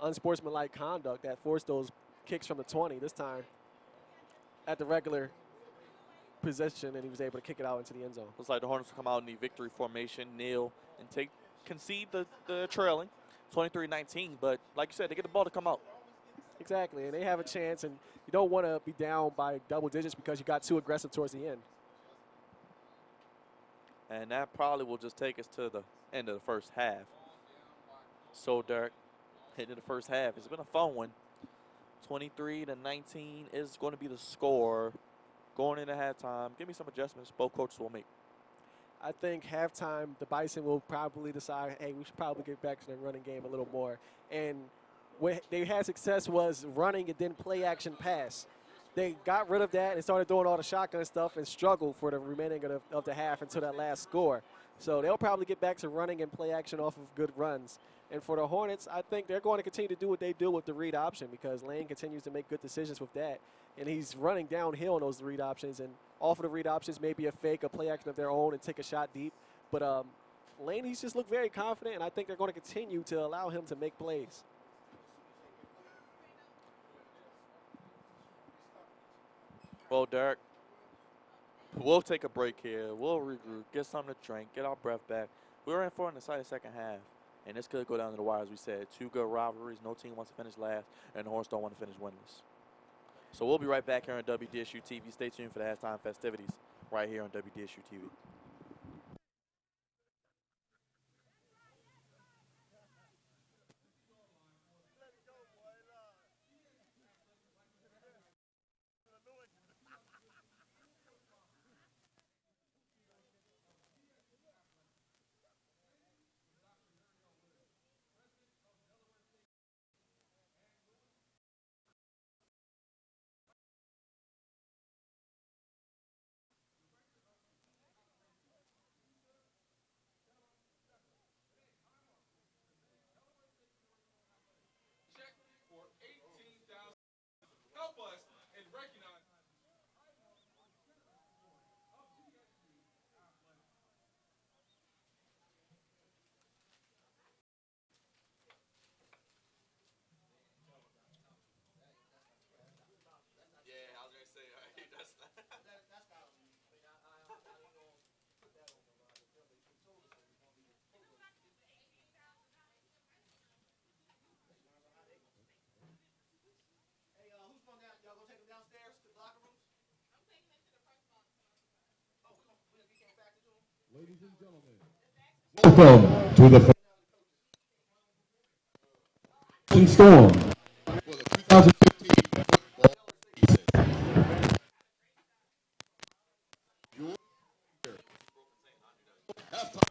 unsportsmanlike conduct that forced those kicks from the 20. This time at the regular possession, and he was able to kick it out into the end zone. Looks like the Hornets will come out in the victory formation, kneel, and concede the trailing, 23-19. But like you said, they get the ball to come out. Exactly, and they have a chance, and you don't want to be down by double digits because you got too aggressive towards the end. And that probably will just take us to the end of the first half. So, Derek, heading to the first half, it's been a fun one. 23-19 is going to be the score going into halftime. Give me some adjustments both coaches will make. I think halftime, the Bison will probably decide, hey, we should probably get back to the running game a little more. And what they had success was running and then play action pass. They got rid of that and started doing all the shotgun stuff and struggled for the remaining of the half until that last score. So they'll probably get back to running and play action off of good runs. And for the Hornets, I think they're going to continue to do what they do with the read option because Lane continues to make good decisions with that. And he's running downhill on those read options. And off of the read options, maybe a fake, a play action of their own, and take a shot deep. But Lane, he's just looked very confident, and I think they're going to continue to allow him to make plays. Well, Derek, we'll take a break here. We'll regroup, get something to drink, get our breath back. We're in for an exciting second half, and this could go down to the wire, as we said. Two good rivalries. No team wants to finish last, and the Hornets don't want to finish winless. So we'll be right back here on WDSU-TV. Stay tuned for the halftime festivities right here on WDSU-TV. Check for 18,000. Help us and recognize. Yeah, I was gonna say, that's not. Ladies and gentlemen, welcome to the Bison Storm for the 2015 football season. Your halftime.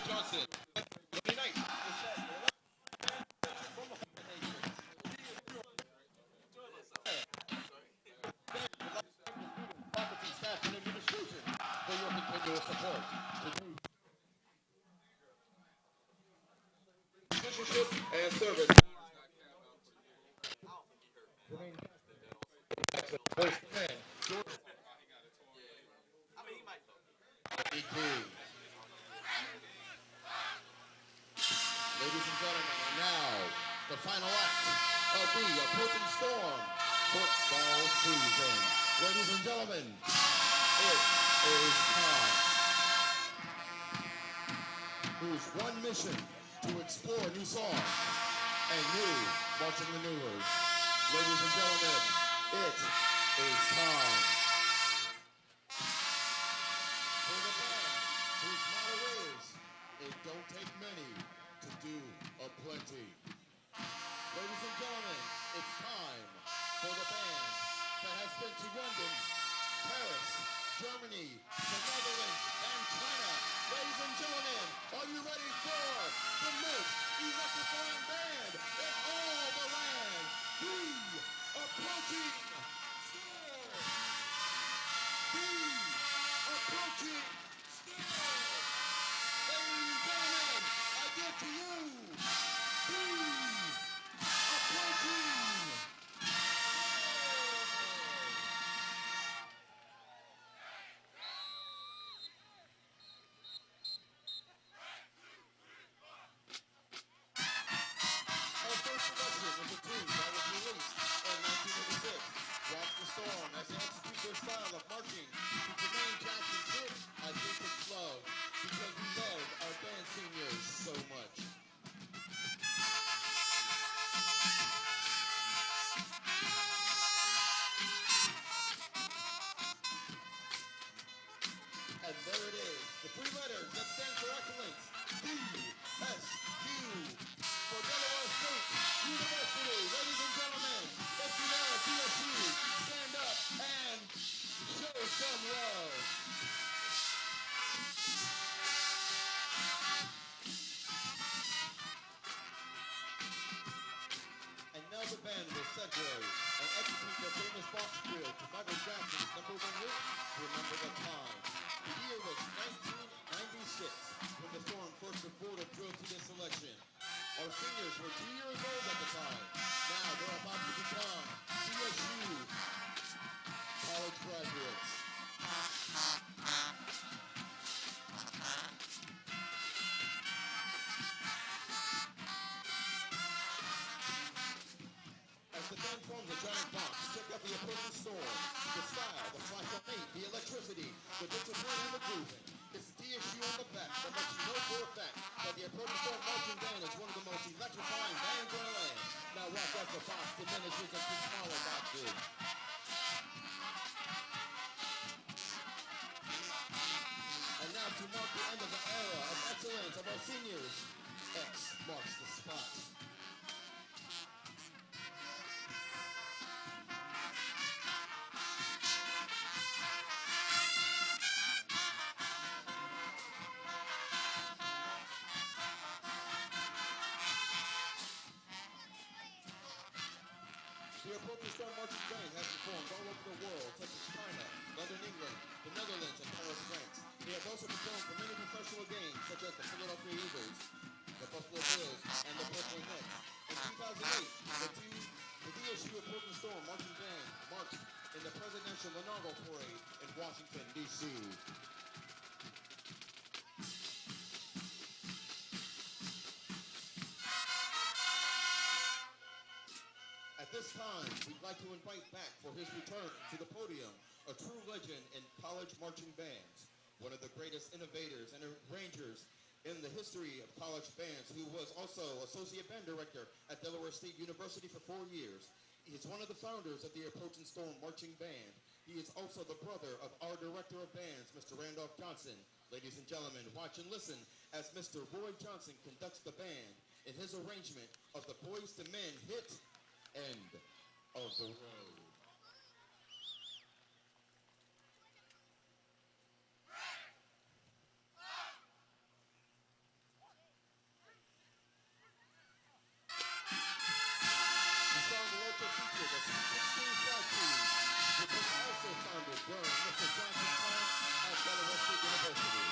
Johnson. Faculty, staff, and administration for your continuous support. Citizenship and service. First man, George E.P. Ladies and gentlemen, and now the final act of the approaching Storm football season. Ladies and gentlemen, it is time. Whose one mission to explore new songs and new marching maneuvers. Ladies and gentlemen, it is time. For the band whose motto is, it don't take many to do a plenty. Ladies and gentlemen, it's time for the band that has been to London, Paris, Germany, the Netherlands, and China. Ladies and gentlemen, are you ready for the most electrifying band in all the land. The approaching storm. The approaching storm. Ladies and gentlemen, I give to you the approaching storm. Our first selection is a tune that was released in 1986. Watch the Storm as they execute their style of marching to Jermaine Jackson's hit, I Think It's Love, because we love our band seniors so much. And there it is, the three letters that stand for excellence, DSU, for Delaware State University. Ladies and gentlemen, if you know DSU, stand up and show some love. And now the band will segue and execute their famous box drill to Michael Jackson's #1 hit, Remember the Time. The year was 1996 when the Storm first recorded drill to this selection. Our seniors were 2 years old at the time. Now they're about to become DSU college graduates. As the band forms a giant box, check out the approaching storm, the style, the flash of paint, the electricity, the discipline and the grooving. It's the DSU on the back that lets you know for a fact that the approaching storm marching band is one of the most electrifying bands on the land. Now watch as the box diminishes into smaller boxes. And now to mark the end of the era of excellence of our seniors, X marks the spot. The appropriate Storm Marching Band has performed all over the world, such as China, London, England, the Netherlands, and Paris, France. They have also performed for many professional games, such as the Philadelphia Eagles, the Buffalo Bills, and the Brooklyn Nets. In 2008, the DSU Appropriate Storm Marching Band marched in the Presidential Inaugural Parade in Washington, D.C. At this time, we'd like to invite back for his return to the podium, a true legend in college marching bands, one of the greatest innovators and arrangers in the history of college bands, who was also Associate Band Director at Delaware State University for 4 years. He is one of the founders of the Approaching Storm Marching Band. He is also the brother of our Director of Bands, Mr. Randolph Johnson. Ladies and gentlemen, watch and listen as Mr. Roy Johnson conducts the band in his arrangement of the Boys to Men hit, End of the Road. The song will also feature the Sweet 16 South Team, which was also founded during Mr. Johnson's time at Delaware State University.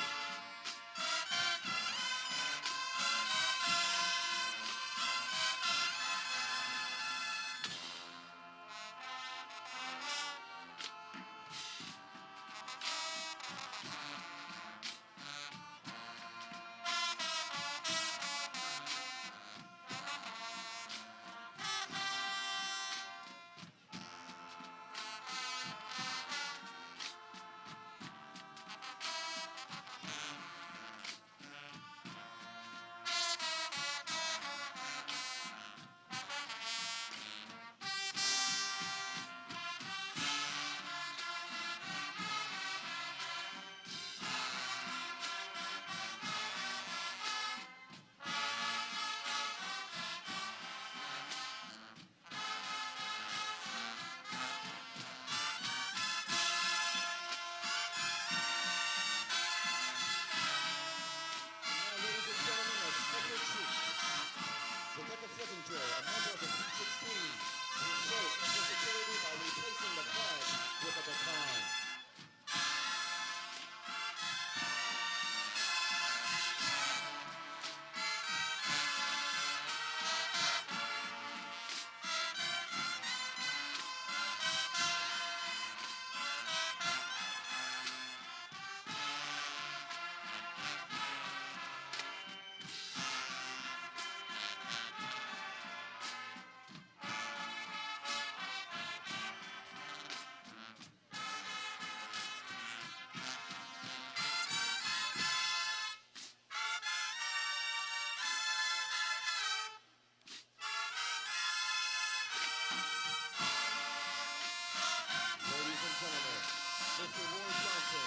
Mr. Roy Johnson,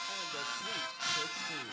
and the Sweet 16.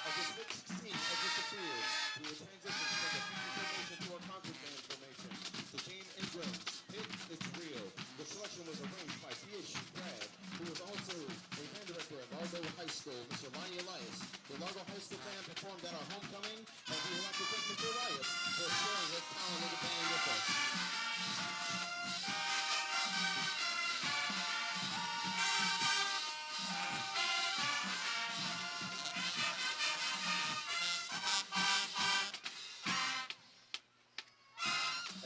As the Sweet 16 exits the field, we will transition from the feature formation to our concert band formation. The team emblems, it's real. The selection was arranged by PhD grad, who was also a band director at Largo High School, Mr. Lonnie Elias. The Largo High School band performed at our homecoming, and we would like to thank Mr. Elias for sharing his talent in the band with us.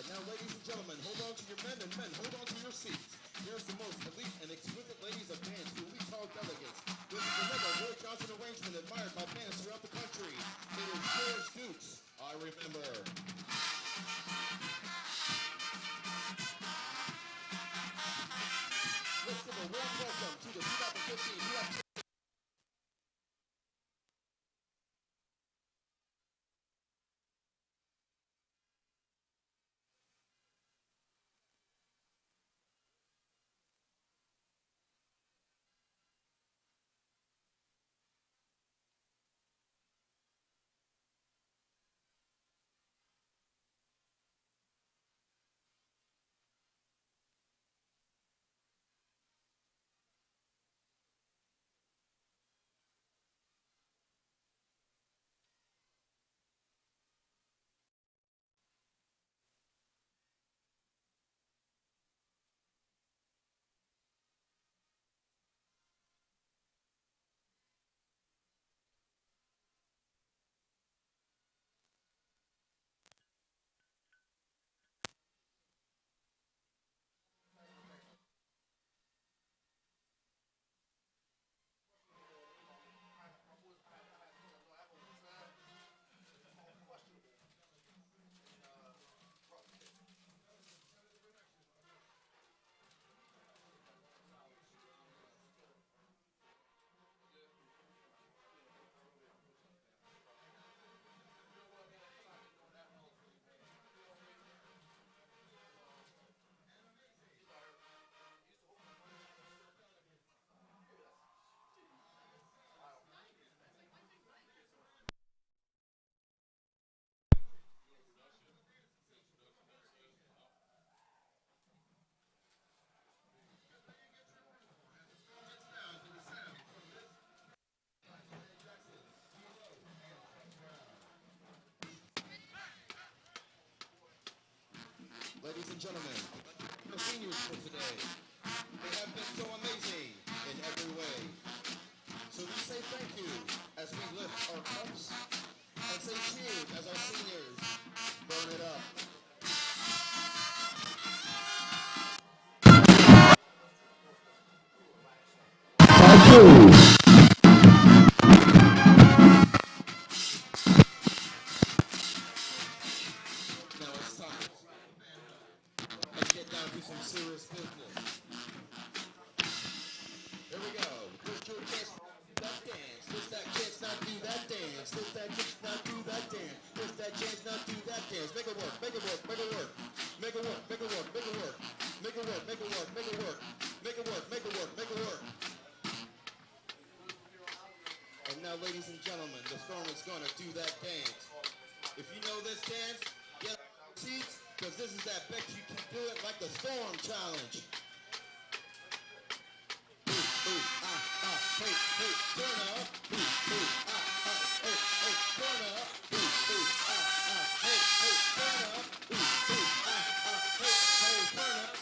And now, ladies and gentlemen, hold on to your men, and men, hold on to your seats. Here's the most elite and exquisite ladies of dance to elite tall delegates. This is another Roy Johnson arrangement admired by fans throughout the country. It is George Dukes, I Remember. Let's give a warm welcome to the 2015 UFC. Ladies and gentlemen, the seniors for today. They have been so amazing in every way. So we say thank you as we lift our cups and say cheers as our seniors burn it up. Now it's time. Let's get down to some serious business. Here we go. Put your chest that dance. Twist that chest, not do that dance. Twist that chest, not do that dance. Twist that chest, not do that dance. Make it work, make it work, make it work. Make it work, make it work, make it work. Make it work, make it work, make it work. Make it work, make it work, make it work. And now, ladies and gentlemen, the Storm is gonna do that dance. If you know this dance, get up your seats, because this is that bet you can do it like the Storm Challenge. Ooh, ooh, hey, hey, turn up. Ooh, ooh, hey, hey, turn up. Ooh, ooh, hey, hey, turn up. Ooh, ooh, hey, hey, turn up.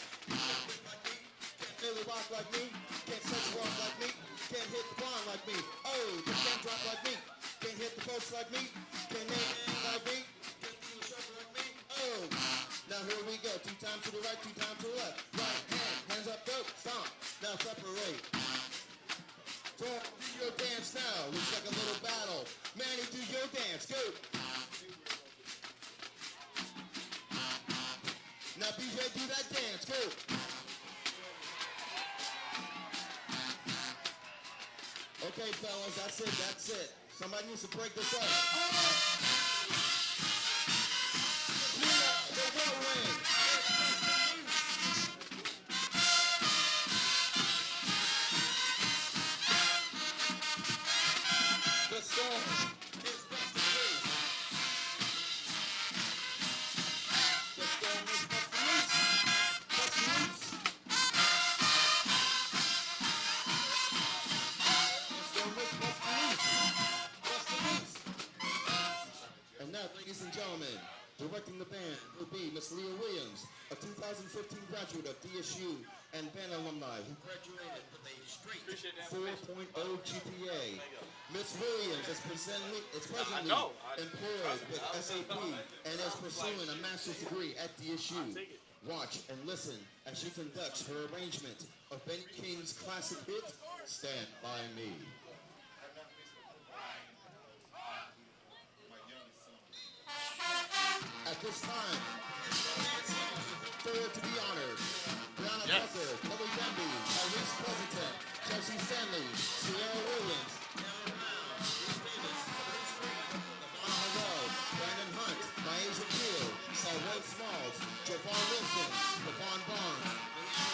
Can't really rock like me. Can't sex walk like me. Can't hit the barn like me. Oh, you can't drop like me. Can't hit the folks like me. Can't hit like me. Can't do the shuffle like me. Oh, now here we go. 2 times to the right, 2 times to the left. Right hand, hands up, go, stomp. Now separate. Do your dance now. Looks like a little battle. Manny, do your dance. Go. Now Now, BJ, do that dance. Go. Okay, fellas, that's it. That's it. Somebody needs to break this up. The whirlwind. The storm is busting loose. The storm is busting loose. Busting loose. The storm is busting loose. Busting loose. And now, ladies and gentlemen, directing the band will be Miss Leah Williams, a 2015 graduate of DSU and band alumni who graduated with a straight 4.0 GPA. Miss Williams is presently employed with SAP and is pursuing a master's degree at DSU. Watch and listen as she conducts her arrangement of Ben King's classic hit, Stand By Me. At this time, third to be honored, Brianna Tucker, Kelly Denby, Tyrese Pleasanton, Chelsea Stanley, Sierra Williams, Aaron Brown, Bruce Davis, Bruce Green, Lavon Harrell, Brandon Hunt, Niaja Gill, Salwell Smalls, Javon Wilson, Devon Barnes,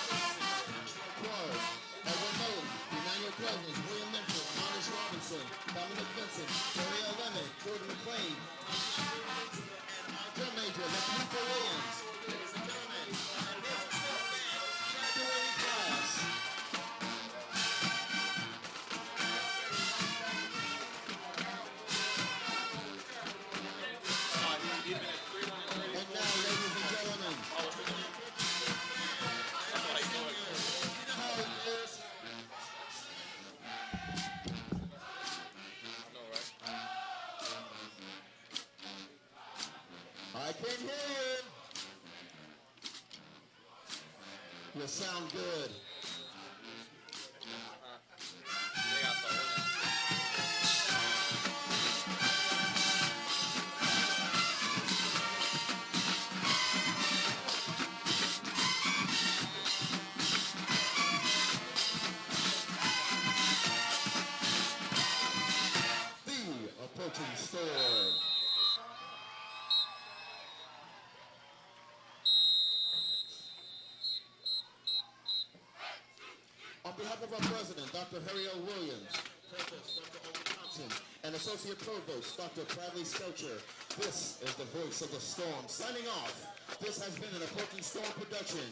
Leanne Wilson, Clark, Edwin Moten, Emmanuel Cousins, William Memphis, Monis Robinson, Dominic Vincent, Ariel Lemon, Jordan McClain, drum major, Lakeitha Williams. Ladies and gentlemen, graduating class. And now, ladies and gentlemen, how is I can hear you. You sound good. The approaching storm. On behalf of our president, Dr. Harry L. Williams, Provost, Dr. Owen Thompson, and Associate Provost, Dr. Bradley Stelcher, this is the voice of the storm. Signing off, this has been an Approaching Storm production.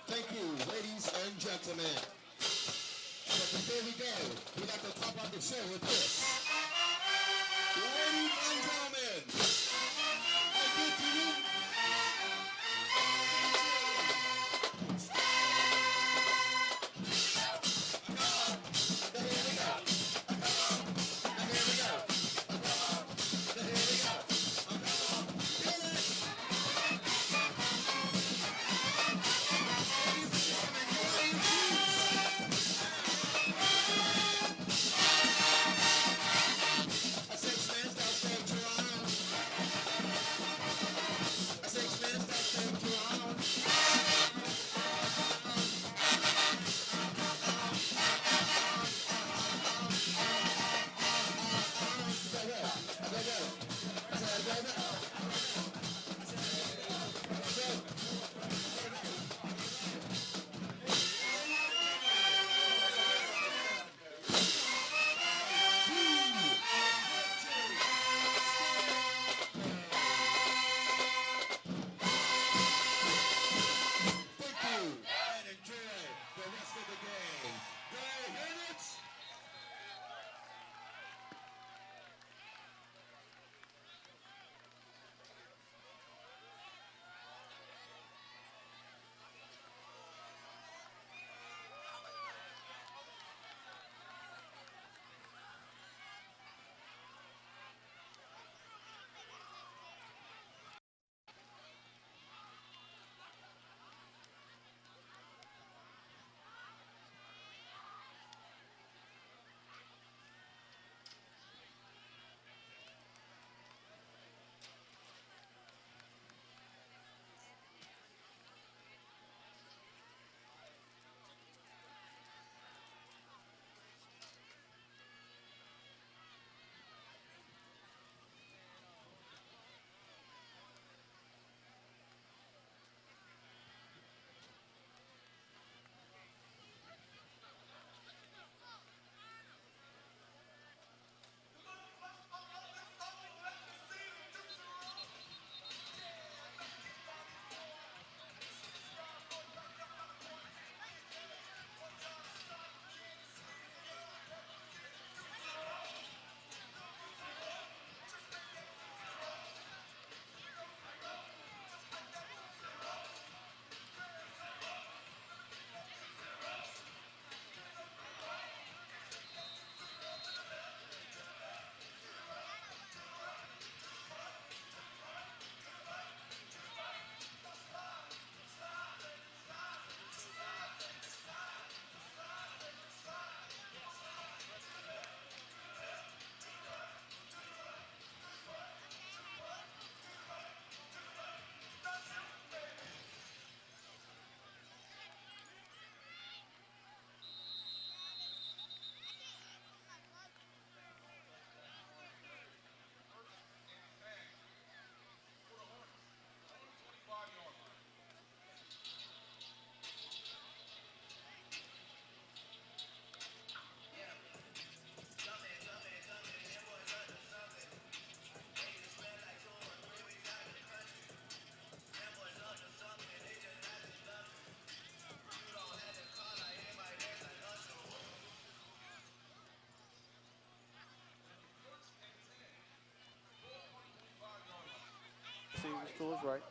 Thank you, ladies and gentlemen. But before we go, we'd like to top out the show with this. Ladies and gentlemen, I give to you off to his right.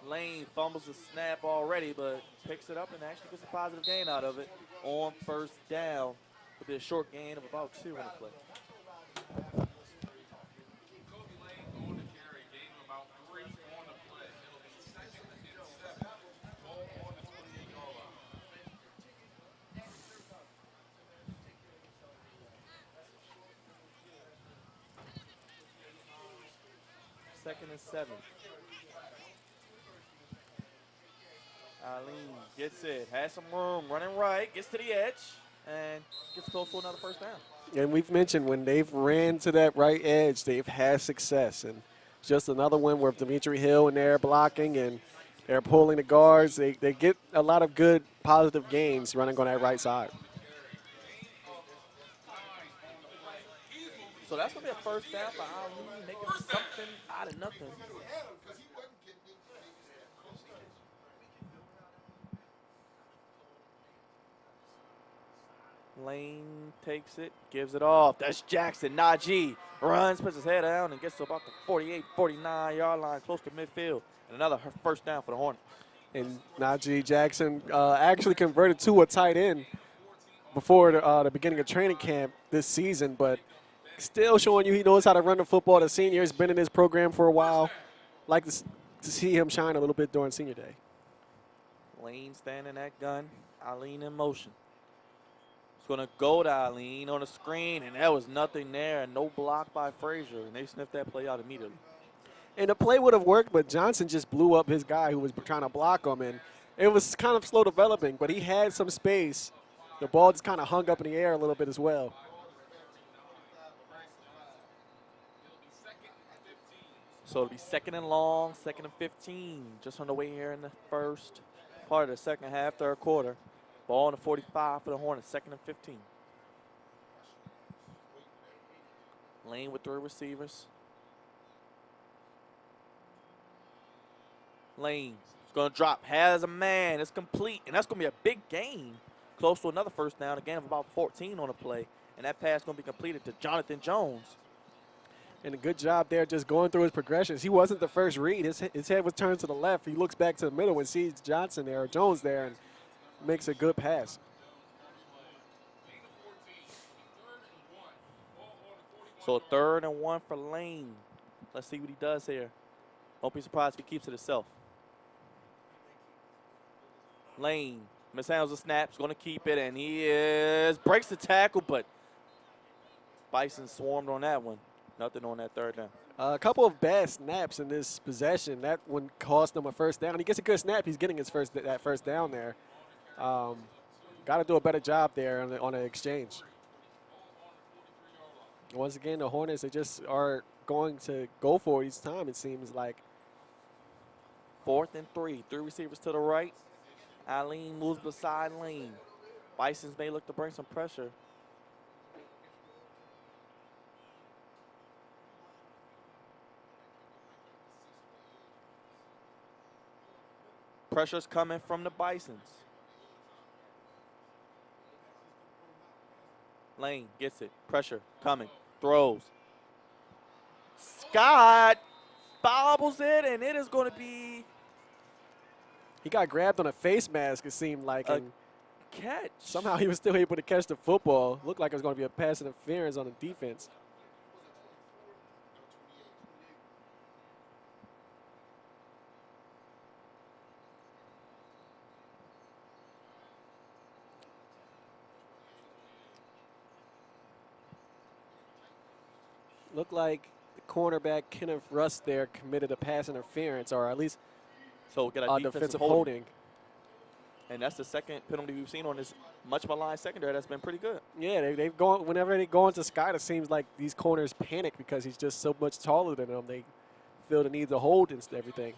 Lane fumbles the snap already, but picks it up and actually gets a positive gain out of it on first down. It'll be a short gain of about 2 on the play. Kobe Lane on the carry, gain of about 3 on the play. It'll be 2nd and 7. Ball on the 28-yard line. Second and 7. Eileen gets it, has some room, running right, gets to the edge, and gets close to another first down. And we've mentioned when they've ran to that right edge, they've had success. And just another one where Dimitri Hill and they're blocking and they're pulling the guards. They get a lot of good positive gains running on that right side. So that's going to be a first down for Eileen, making something out of nothing. Lane takes it, gives it off. That's Jackson. Najee runs, puts his head down, and gets to about the 48, 49-yard line, close to midfield. And another first down for the Hornets. And Najee Jackson actually converted to a tight end before the beginning of training camp this season, but still showing you he knows how to run the football. The senior has been in this program for a while. Like to see him shine a little bit during senior day. Lane standing at gun, Eileen in motion. Going to go to Eileen on the screen, and there was nothing there, and no block by Frazier, and they sniffed that play out immediately. And the play would have worked, but Johnson just blew up his guy who was trying to block him, and it was kind of slow developing, but he had some space. The ball just kind of hung up in the air a little bit as well. So it'll be 2nd and long, 2nd and 15, just on the way here in the first part of the second half, third quarter. Ball on the 45 for the Hornets, 2nd and 15. Lane with 3 receivers. Lane is going to drop, has a man, it's complete, and that's going to be a big gain. Close to another first down, a gain of about 14 on the play, and that pass going to be completed to Jonathan Jones. And a good job there just going through his progressions. He wasn't the first read. His head was turned to the left. He looks back to the middle and sees Johnson there, or Jones there, and makes a good pass. So 3rd and 1 for Lane. Let's see what he does here. Don't be surprised if he keeps it himself. Lane mishandles the snaps, going to keep it, and he breaks the tackle, but Bison swarmed on that one. Nothing on that 3rd down. A couple of bad snaps in this possession. That one cost him a first down. He gets a good snap. He's getting his that first down there. Got to do a better job there on the exchange. Once again, the Hornets, they just are going to go for it each time, it seems like. 4th and 3. 3 receivers to the right. Eileen moves beside Lane. Bisons may look to bring some pressure. Pressure's coming from the Bisons. Lane gets it. Pressure coming. Throws. Scott bobbles it, and it is going to be He got grabbed on a face mask, it seemed like. a And catch. somehow he was still able to catch the football. Looked like it was going to be a pass interference on the defense. Looked like the cornerback Kenneth Russ there committed a pass interference, or at least So we got a a defensive holding. And that's the second penalty we've seen on this much maligned secondary that's been pretty good. Yeah, they've gone, whenever they go into Scott, it seems like these corners panic because he's just so much taller than them. They feel the need to hold and everything.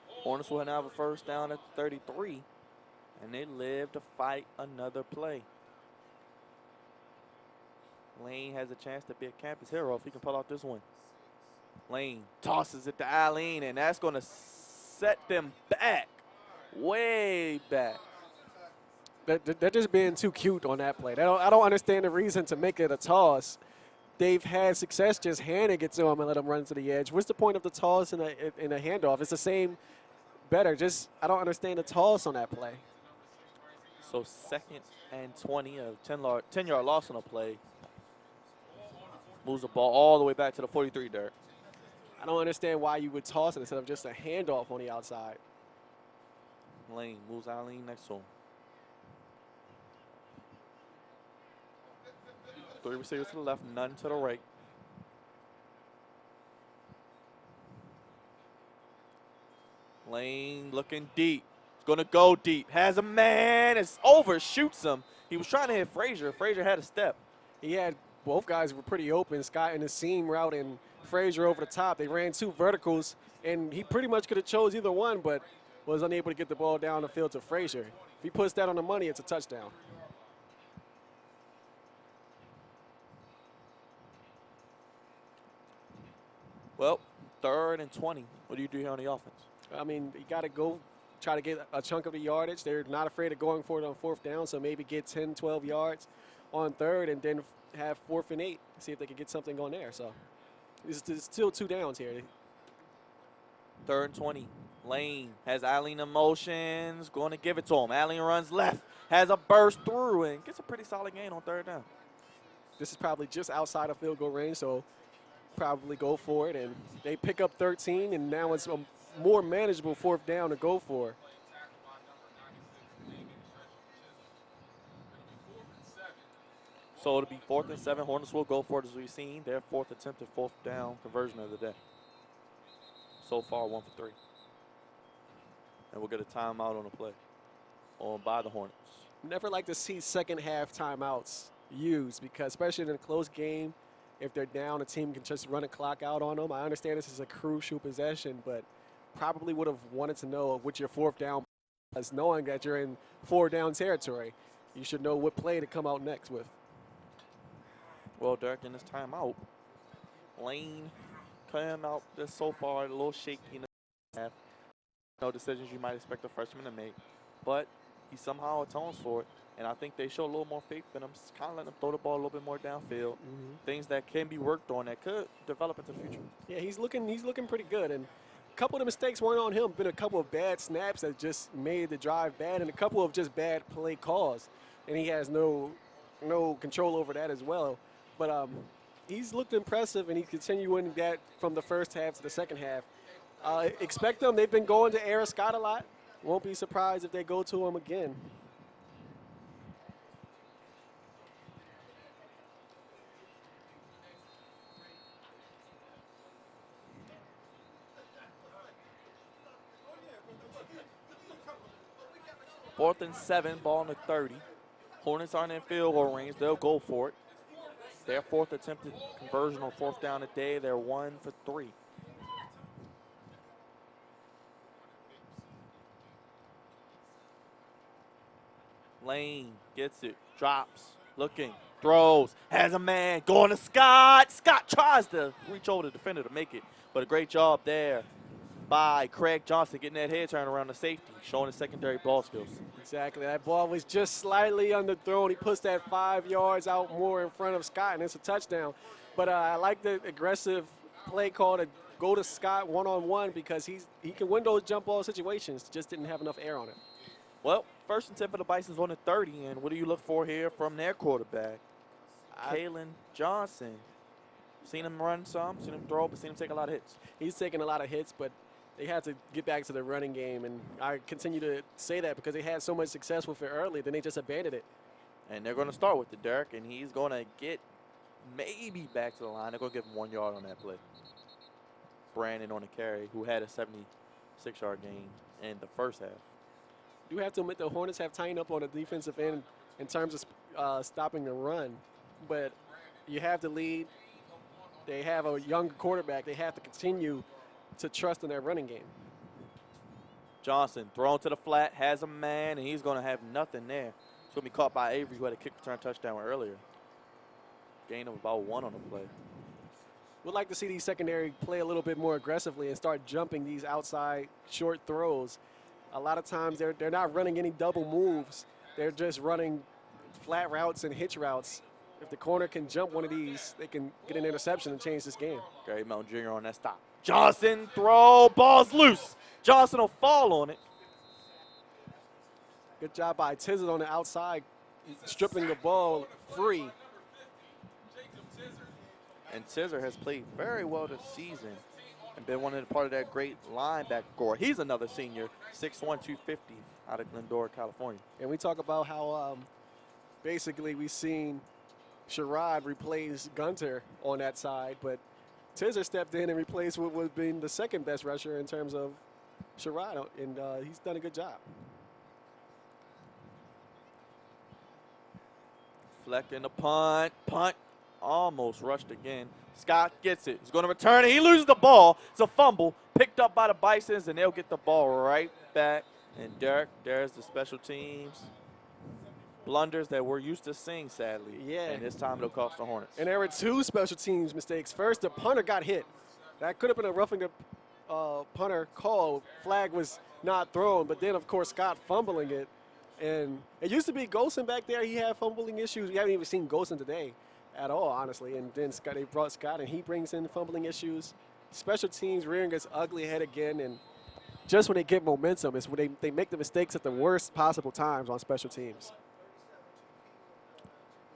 Hornets will now have a first down at 33, and they live to fight another play. Lane has a chance to be a campus hero if he can pull out this one. Lane tosses it to Eileen, and that's going to set them back, way back. They're just being too cute on that play. I don't understand the reason to make it a toss. they've had success just handing it to him and let him run to the edge. What's the point of the toss and a handoff? It's the same, better. Just I don't understand the toss on that play. So 2nd and 20, a 10-yard loss on a play. Moves the ball all the way back to the 43, Derek. I don't understand why you would toss it instead of just a handoff on the outside. Lane moves Eileen next to him. 3 receivers to the left, none to the right. Lane looking deep. Going to go deep. Has a man. It's over. Shoots him. He was trying to hit Frazier. Frazier had a step. He had both guys were pretty open. Scott in the seam route and Frazier over the top. They ran 2 verticals, and he pretty much could have chose either one, but was unable to get the ball down the field to Frazier. If he puts that on the money, it's a touchdown. Well, 3rd and 20. What do you do here on the offense? I mean, you got to go try to get a chunk of the yardage. They're not afraid of going for it on 4th down, so maybe get 10, 12 yards on 3rd and then have 4th and 8, see if they can get something on there. So there's still 2 downs here. 3rd and 20. Lane has Eileen in motions, going to give it to him. Eileen runs left, has a burst through, and gets a pretty solid gain on 3rd down. This is probably just outside of field goal range, so probably go for it. And they pick up 13, and now it's a more manageable 4th down to go for. So it'll be 4th and 7. Hornets will go for it, as we've seen. Their 4th attempted 4th down conversion of the day. So far, 1 for 3. And we'll get a timeout on the play by the Hornets. Never like to see second half timeouts used because, especially in a close game, if they're down, a team can just run a clock out on them. I understand this is a crucial possession, but probably would have wanted to know what your 4th down is, knowing that you're in 4 down territory. You should know what play to come out next with. Well, Derek, in this timeout, Lane came out this so far a little shaky in the half. No decisions you might expect a freshman to make, but he somehow atones for it. And I think they show a little more faith in him, kind of letting him throw the ball a little bit more downfield. Things that can be worked on that could develop into the future. Yeah, he's looking pretty good. And a couple of the mistakes weren't on him. Been a couple of bad snaps that just made the drive bad, and a couple of just bad play calls. And he has no control over that as well. But he's looked impressive, and he's continuing that from the first half to the second half. Expect them. They've been going to Era Scott a lot. Won't be surprised if they go to him again. Fourth and 7, ball on the 30. Hornets aren't in field goal range. They'll go for it. Their 4th attempted conversion on 4th down today. They're 1 for 3. Lane gets it, drops, looking, throws, has a man, going to Scott. Scott tries to reach over the defender to make it, but a great job there by Craig Johnson getting that head turn around the safety, showing his secondary ball skills. Exactly. That ball was just slightly underthrown. He puts that 5 yards out more in front of Scott, and it's a touchdown. But I like the aggressive play call to go to Scott one-on-one because he can win those jump ball situations, just didn't have enough air on it. Well, 1st and 10 for the Bisons on the 30, and what do you look for here from their quarterback? Kalen Johnson. Seen him run some, seen him throw, but seen him take a lot of hits. He's taking a lot of hits, but they have to get back to the running game, and I continue to say that because they had so much success with it early, then they just abandoned it. And they're going to start with the Derek, and he's going to get maybe back to the line. They're going to give him 1 yard on that play. Brandon on the carry, who had a 76-yard gain in the first half. You have to admit the Hornets have tightened up on the defensive end in terms of stopping the run, but you have to lead. They have a younger quarterback. They have to continue to trust in their running game. Johnson thrown to the flat, has a man, and he's going to have nothing there. He's going to be caught by Avery, who had a kick return touchdown earlier. Gain of about 1 on the play. We'd like to see these secondary play a little bit more aggressively and start jumping these outside short throws. A lot of times they're not running any double moves. They're just running flat routes and hitch routes. if the corner can jump one of these, they can get an interception and change this game. Gary Melton Jr. on that stop. Johnson throw, ball's loose. Johnson will fall on it. Good job by Tizzard on the outside, stripping the ball free. And Tizzard has played very well this season and been one of the part of that great linebacker core. He's another senior, 6'1", 250, out of Glendora, California. And we talk about how basically we've seen Sherrod replace Gunter on that side, but Tizzard stepped in and replaced what was being the second best rusher in terms of Sherrod, and he's done a good job. Fleck in the punt. Punt almost rushed again. Scott gets it. He's going to return it. He loses the ball. It's a fumble picked up by the Bisons, and they'll get the ball right back. And Derek, there's the special teams blunders that we're used to seeing, sadly. Yeah. And this time it'll cost the Hornets. And there were two special teams mistakes. First, the punter got hit. That could have been a roughing the punter call. Flag was not thrown, but then, of course, Scott fumbling it. And it used to be Golson back there. He had fumbling issues. We haven't even seen Golson today at all, honestly. And then they brought Scott, and he brings in fumbling issues. Special teams rearing its ugly head again. And just when they get momentum is when they make the mistakes at the worst possible times on special teams.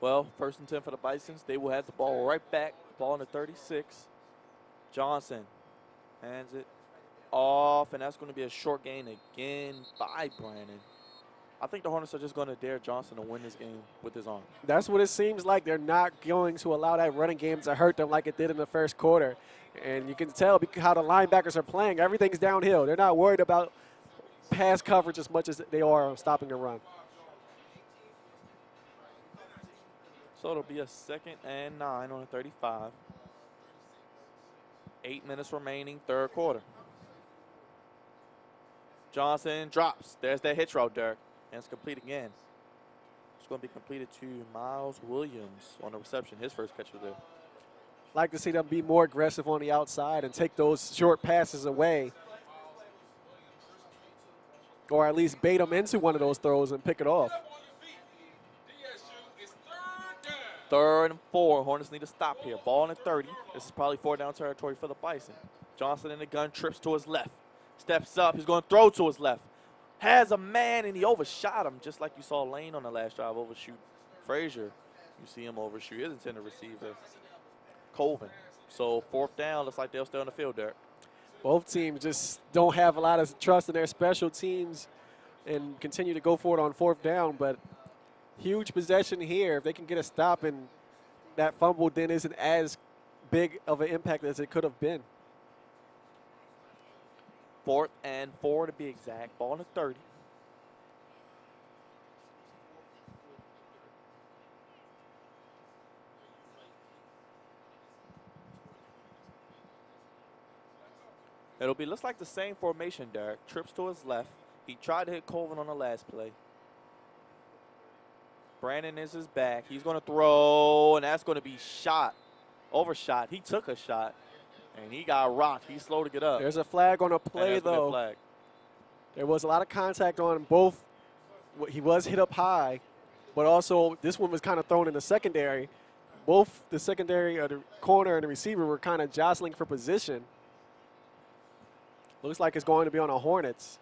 Well, 1st and 10 for the Bisons. They will have the ball right back. Ball in the 36. Johnson hands it off, and that's going to be a short gain again by Brandon. I think the Hornets are just going to dare Johnson to win this game with his arm. That's what it seems like. They're not going to allow that running game to hurt them like it did in the first quarter. And you can tell how the linebackers are playing. Everything's downhill. They're not worried about pass coverage as much as they are on stopping the run. So it'll be a 2nd and 9 on the 35. 8 minutes remaining, 3rd quarter. Johnson drops. There's that hitch route, Derek. And it's complete again. It's going to be completed to Miles Williams on the reception. His first catch was there. Like to see them be more aggressive on the outside and take those short passes away. Or at least bait them into one of those throws and pick it off. 3rd and 4. Hornets need to stop here. Ball in the 30. This is probably 4-down territory for the Bison. Johnson in the gun, trips to his left. Steps up. He's going to throw to his left. Has a man, and he overshot him, just like you saw Lane on the last drive overshoot Frazier. You see him overshoot his intended receiver, Colvin. So 4th down, looks like they'll stay on the field, Derek. Both teams just don't have a lot of trust in their special teams and continue to go for it on 4th down, but huge possession here. If they can get a stop and that fumble then isn't as big of an impact as it could have been. 4th and 4 to be exact. Ball in the 30. It'll be, looks like the same formation, Derek. Trips to his left. He tried to hit Colvin on the last play. Brandon is his back. He's going to throw, and that's going to be shot. Overshot. He took a shot, and he got rocked. He's slow to get up. There's a flag on a play, though. Flag. There was a lot of contact on both. He was hit up high, but also this one was kind of thrown in the secondary. Both the secondary, or the corner and the receiver were kind of jostling for position. Looks like it's going to be on the Hornets.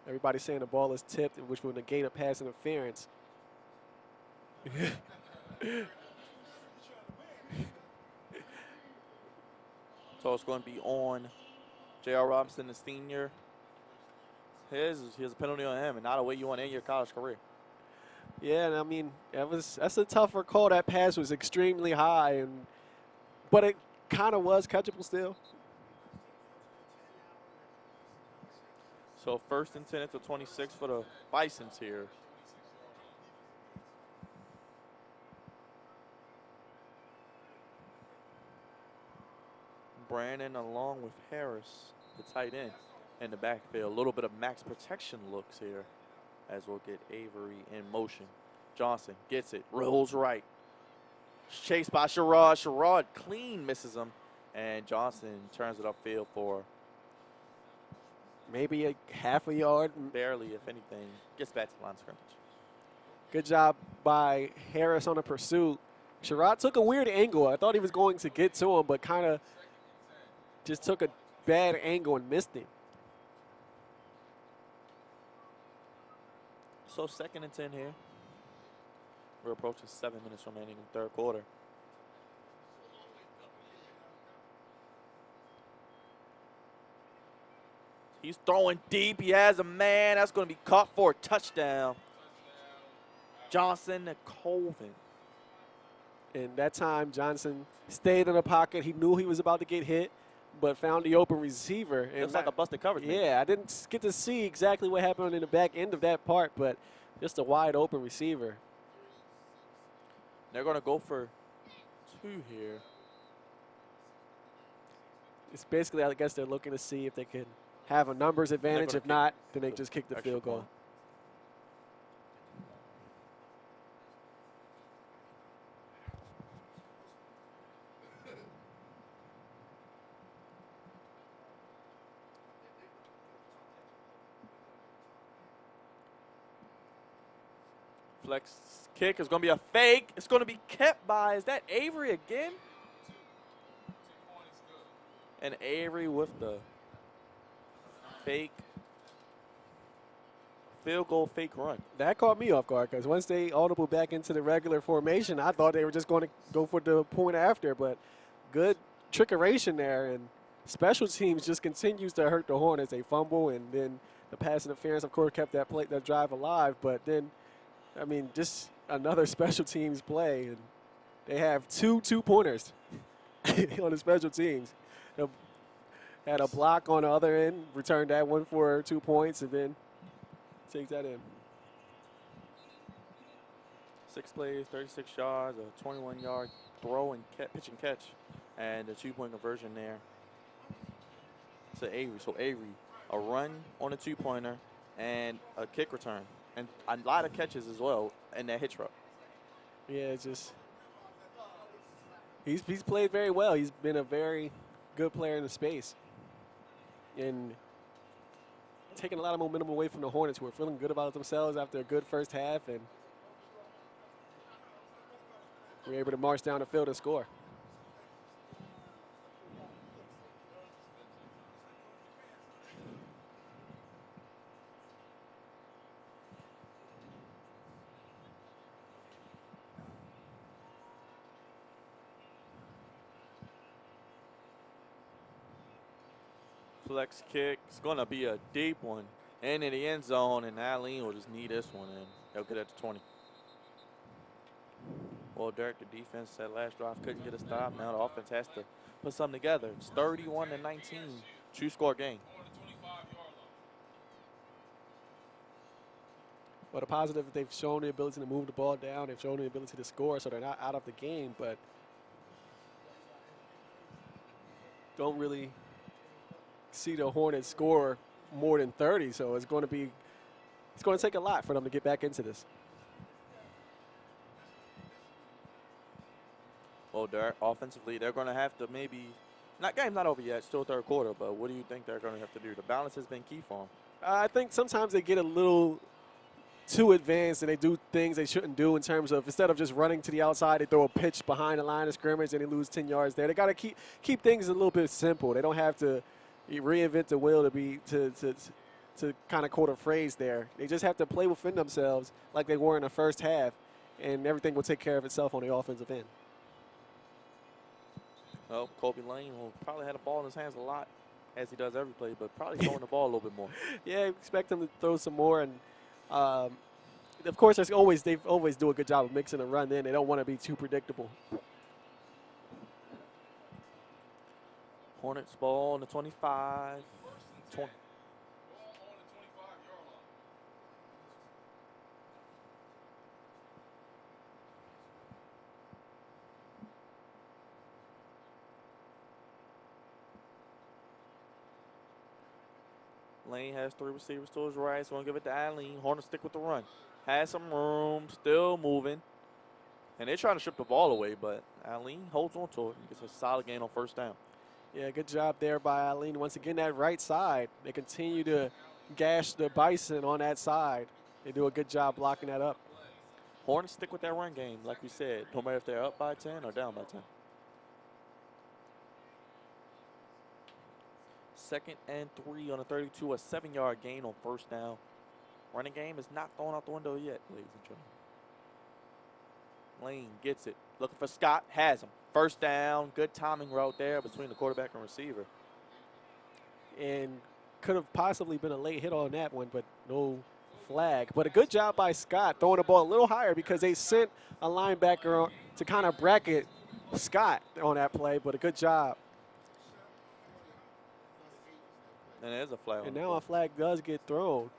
Everybody's saying the ball is tipped, which will negate a pass interference. So it's going to be on J.R. Robinson, the senior. Here's a penalty on him, and not a way you want to end your college career. Yeah, and I mean, that's a tougher call. That pass was extremely high, but it kind of was catchable still. So 1st and 10 at the 26 for the Bisons here. Brandon along with Harris, the tight end, in the backfield. A little bit of max protection looks here as we'll get Avery in motion. Johnson gets it, rolls right. Chased by Sherrod. Sherrod clean misses him, and Johnson turns it upfield for maybe a half a yard. Barely, if anything. Gets back to the line of scrimmage. Good job by Harris on the pursuit. Sherrod took a weird angle. I thought he was going to get to him, but kind of just took a bad angle and missed him. So 2nd and 10 here. We're approaching 7 minutes remaining in the 3rd quarter. He's throwing deep. He has a man. That's going to be caught for a touchdown. Johnson to Colvin. And that time, Johnson stayed in the pocket. He knew he was about to get hit, but found the open receiver. And Looks like a busted coverage. Yeah, I didn't get to see exactly what happened in the back end of that part, but just a wide open receiver. They're going to go for 2 here. It's basically, I guess they're looking to see if they can have a numbers advantage. If not, then they just kick the field goal. Point. Flex kick is going to be a fake. It's going to be kept by, is that Avery again? And Avery with the fake field goal, fake run. That caught me off guard because once they audible back into the regular formation, I thought they were just going to go for the point after, but good trickeration there, and special teams just continues to hurt the Hornets. They fumble, and then the pass interference, of course, kept that drive alive, but then I mean, just another special teams play, and they have two two-pointers on the special teams. They had a block on the other end, returned that one for 2 points, and then take that in. 6 plays, 36 yards, a 21-yard throw and pitch and catch, and a 2-point conversion there to Avery. So Avery, a run on a 2-pointer and a kick return. And a lot of catches as well in that hitch route. Yeah, it's just he's played very well. He's been a very good player in the space. And taking a lot of momentum away from the Hornets, who are feeling good about themselves after a good first half. And we're able to march down the field and score. Flex kick. It's going to be a deep one. And in the end zone, and Allen will just need this one, and they'll get it to 20. Well, Derek, the defense that last drive couldn't get a stop. Now the offense has to put something together. It's 31-19, 2-score game. But a positive, they've shown the ability to move the ball down. They've shown the ability to score, so they're not out of the game, but don't really see the Hornets score more than 30, so it's going to take a lot for them to get back into this. Well, offensively, they're going to have to maybe game's not over yet, still 3rd quarter, but what do you think they're going to have to do? The balance has been key for them. I think sometimes they get a little too advanced and they do things they shouldn't do in terms of, instead of just running to the outside, they throw a pitch behind the line of scrimmage and they lose 10 yards there. They got to keep things a little bit simple. They don't have to reinvent the wheel to kind of quote a phrase there. They just have to play within themselves like they were in the first half, and everything will take care of itself on the offensive end. Well, Kobe Lane will probably have the ball in his hands a lot, as he does every play, but probably throwing the ball a little bit more. Yeah, expect him to throw some more, and of course, they always do a good job of mixing a run in. They don't want to be too predictable. Hornets ball on the 25, 20. Lane has 3 receivers to his right, so going to give it to Allen. Hornets stick with the run. Has some room, still moving. And they're trying to strip the ball away, but Allen holds on to it and gets a solid gain on 1st down. Yeah, good job there by Eileen. Once again, that right side, they continue to gash the Bison on that side. They do a good job blocking that up. Hornets stick with that run game, like we said, no matter if they're up by 10 or down by 10. 2nd and 3 on a 32, a 7-yard gain on first down. Running game is not thrown out the window yet, ladies and gentlemen. Lane gets it. Looking for Scott. Has him. First down. Good timing route there between the quarterback and receiver. And could have possibly been a late hit on that one, but no flag. But a good job by Scott throwing the ball a little higher because they sent a linebacker to kind of bracket Scott on that play, but a good job. And there's a flag. And now a flag does get thrown.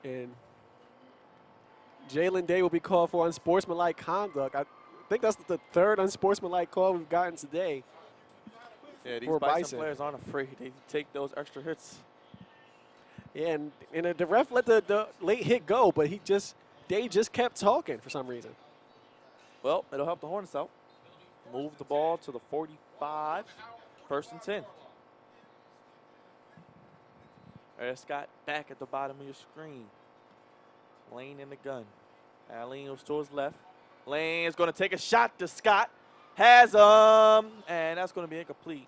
And Jalen Day will be called for unsportsmanlike conduct. I think that's the third unsportsmanlike call we've gotten today. Yeah, these for Bison players aren't afraid. They take those extra hits. Yeah, and the ref let the late hit go, but Day just kept talking for some reason. Well, it'll help the Hornets out. Move the ball to the 45, 1st and 10. There's Scott back at the bottom of your screen. Lane in the gun. Allen was to his left. Lane is going to take a shot to Scott. Has him, and that's going to be incomplete.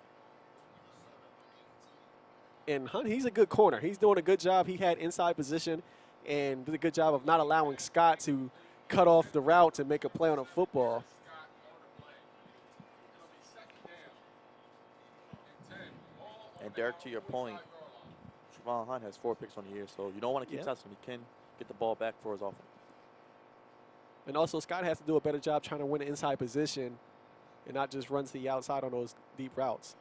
And Hunt, he's a good corner. He's doing a good job. He had inside position and did a good job of not allowing Scott to cut off the route and make a play on a football. And Derek, to your point, Trevon Hunt has 4 picks on the year, so you don't want to keep touching him. He can get the ball back for his offense. And also, Scott has to do a better job trying to win an inside position and not just run to the outside on those deep routes.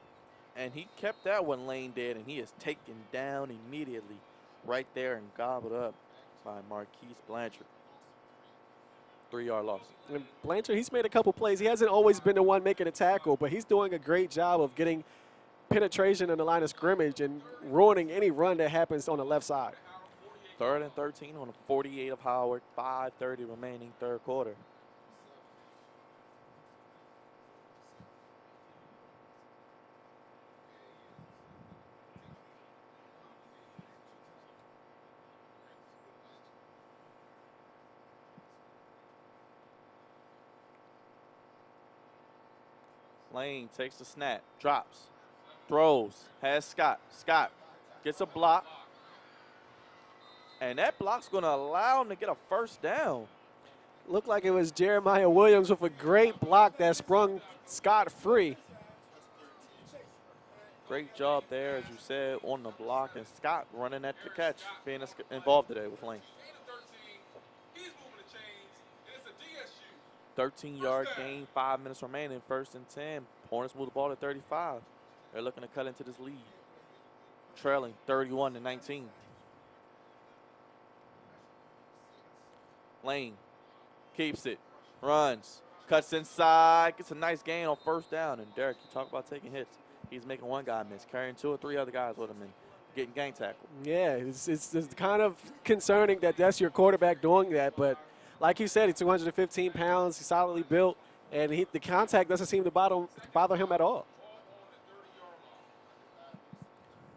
And he kept that one Lane did, and he is taken down immediately right there and gobbled up by Marquise Blanchard. 3-yard loss. And Blanchard, he's made a couple plays. He hasn't always been the one making a tackle, but he's doing a great job of getting penetration in the line of scrimmage and ruining any run that happens on the left side. 3rd and 13 on the 48 of Howard. 5:30 remaining, 3rd quarter. Lane takes the snap, drops, throws, has Scott. Scott gets a block. And that block's going to allow him to get a 1st down. Looked like it was Jeremiah Williams with a great block that sprung Scott free. Great job there, as you said, on the block. And Scott running at the catch, being involved today with Lane. 13-yard gain, 5 minutes remaining, 1st and 10. Hornets move the ball to 35. They're looking to cut into this lead. Trailing 31-19. Lane keeps it, runs, cuts inside, gets a nice gain on 1st down. And Derek, you talk about taking hits. He's making one guy miss, carrying 2 or 3 other guys with him and getting gang tackled. Yeah, it's kind of concerning that that's your quarterback doing that, but like you said, he's 215 pounds, he's solidly built, and the contact doesn't seem to bother him at all.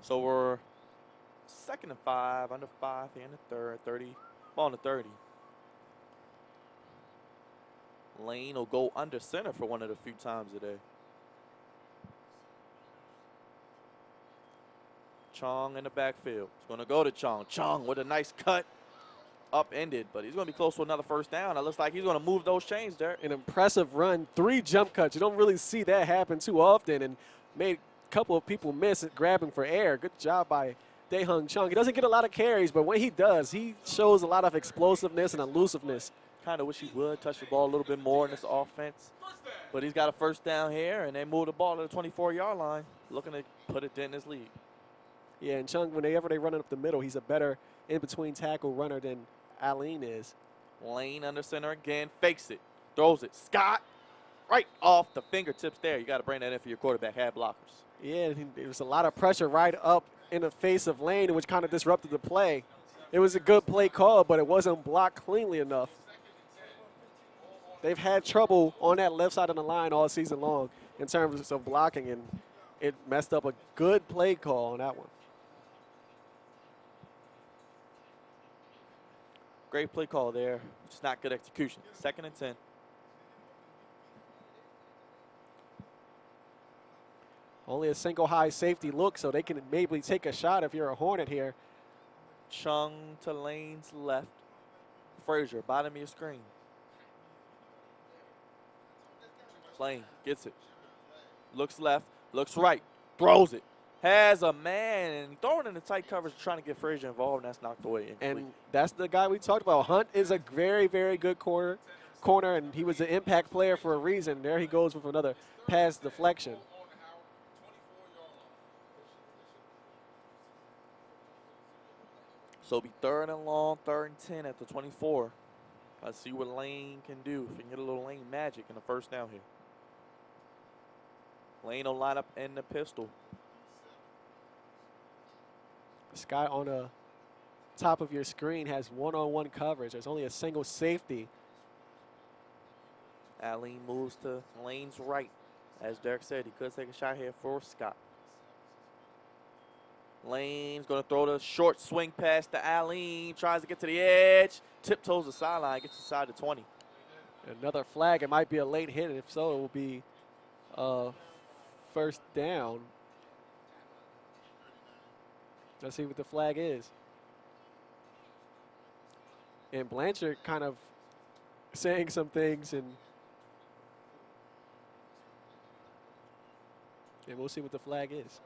So we're 2nd and 5, under 5 here in the 3rd, 30, ball in the 30. Lane will go under center for one of the few times today. Chong in the backfield. He's going to go to Chong. Chong with a nice cut. Upended, but he's going to be close to another 1st down. It looks like he's going to move those chains there. An impressive run, 3 jump cuts. You don't really see that happen too often, and made a couple of people miss it, grabbing for air. Good job by Dae-Hung Chung. He doesn't get a lot of carries, but when he does, he shows a lot of explosiveness and elusiveness. Kind of wish he would touch the ball a little bit more in this offense. But he's got a 1st down here, and they move the ball to the 24-yard line, looking to put it in his lead. Yeah, and Chung, whenever they run it up the middle, he's a better in-between tackle runner than Allen is. Lane under center again, fakes it, throws it. Scott right off the fingertips there. You got to bring that in for your quarterback, had blockers. Yeah, there was a lot of pressure right up in the face of Lane, which kind of disrupted the play. It was a good play call, but it wasn't blocked cleanly enough. They've had trouble on that left side of the line all season long in terms of blocking, and it messed up a good play call on that one. Great play call there. Just not good execution. 2nd and 10. Only a single high safety look, so they can maybe take a shot if you're a Hornet here. Chung to Lane's left. Frazier, bottom of your screen. Lane gets it. Looks left, looks right, throws it. Has a man, and throwing in the tight coverage, trying to get Frazier involved, and that's knocked away. And that's the guy we talked about. Hunt is a very, very good corner, and he was an impact player for a reason. There he goes with another pass deflection. So it'll be 3rd and long, 3rd and 10 at the 24. Let's see what Lane can do. If he can get a little Lane magic in the first down here. Lane will line up in the pistol. This guy on the top of your screen has one-on-one coverage. There's only a single safety. Allen moves to Lane's right. As Derek said, he could take a shot here for Scott. Lane's going to throw the short swing pass to Allen. Tries to get to the edge. Tiptoes the sideline. Gets inside the 20. Another flag. It might be a late hit. If so, it will be first down. Let's see what the flag is. And Blanchard kind of saying some things, and we'll see what the flag is.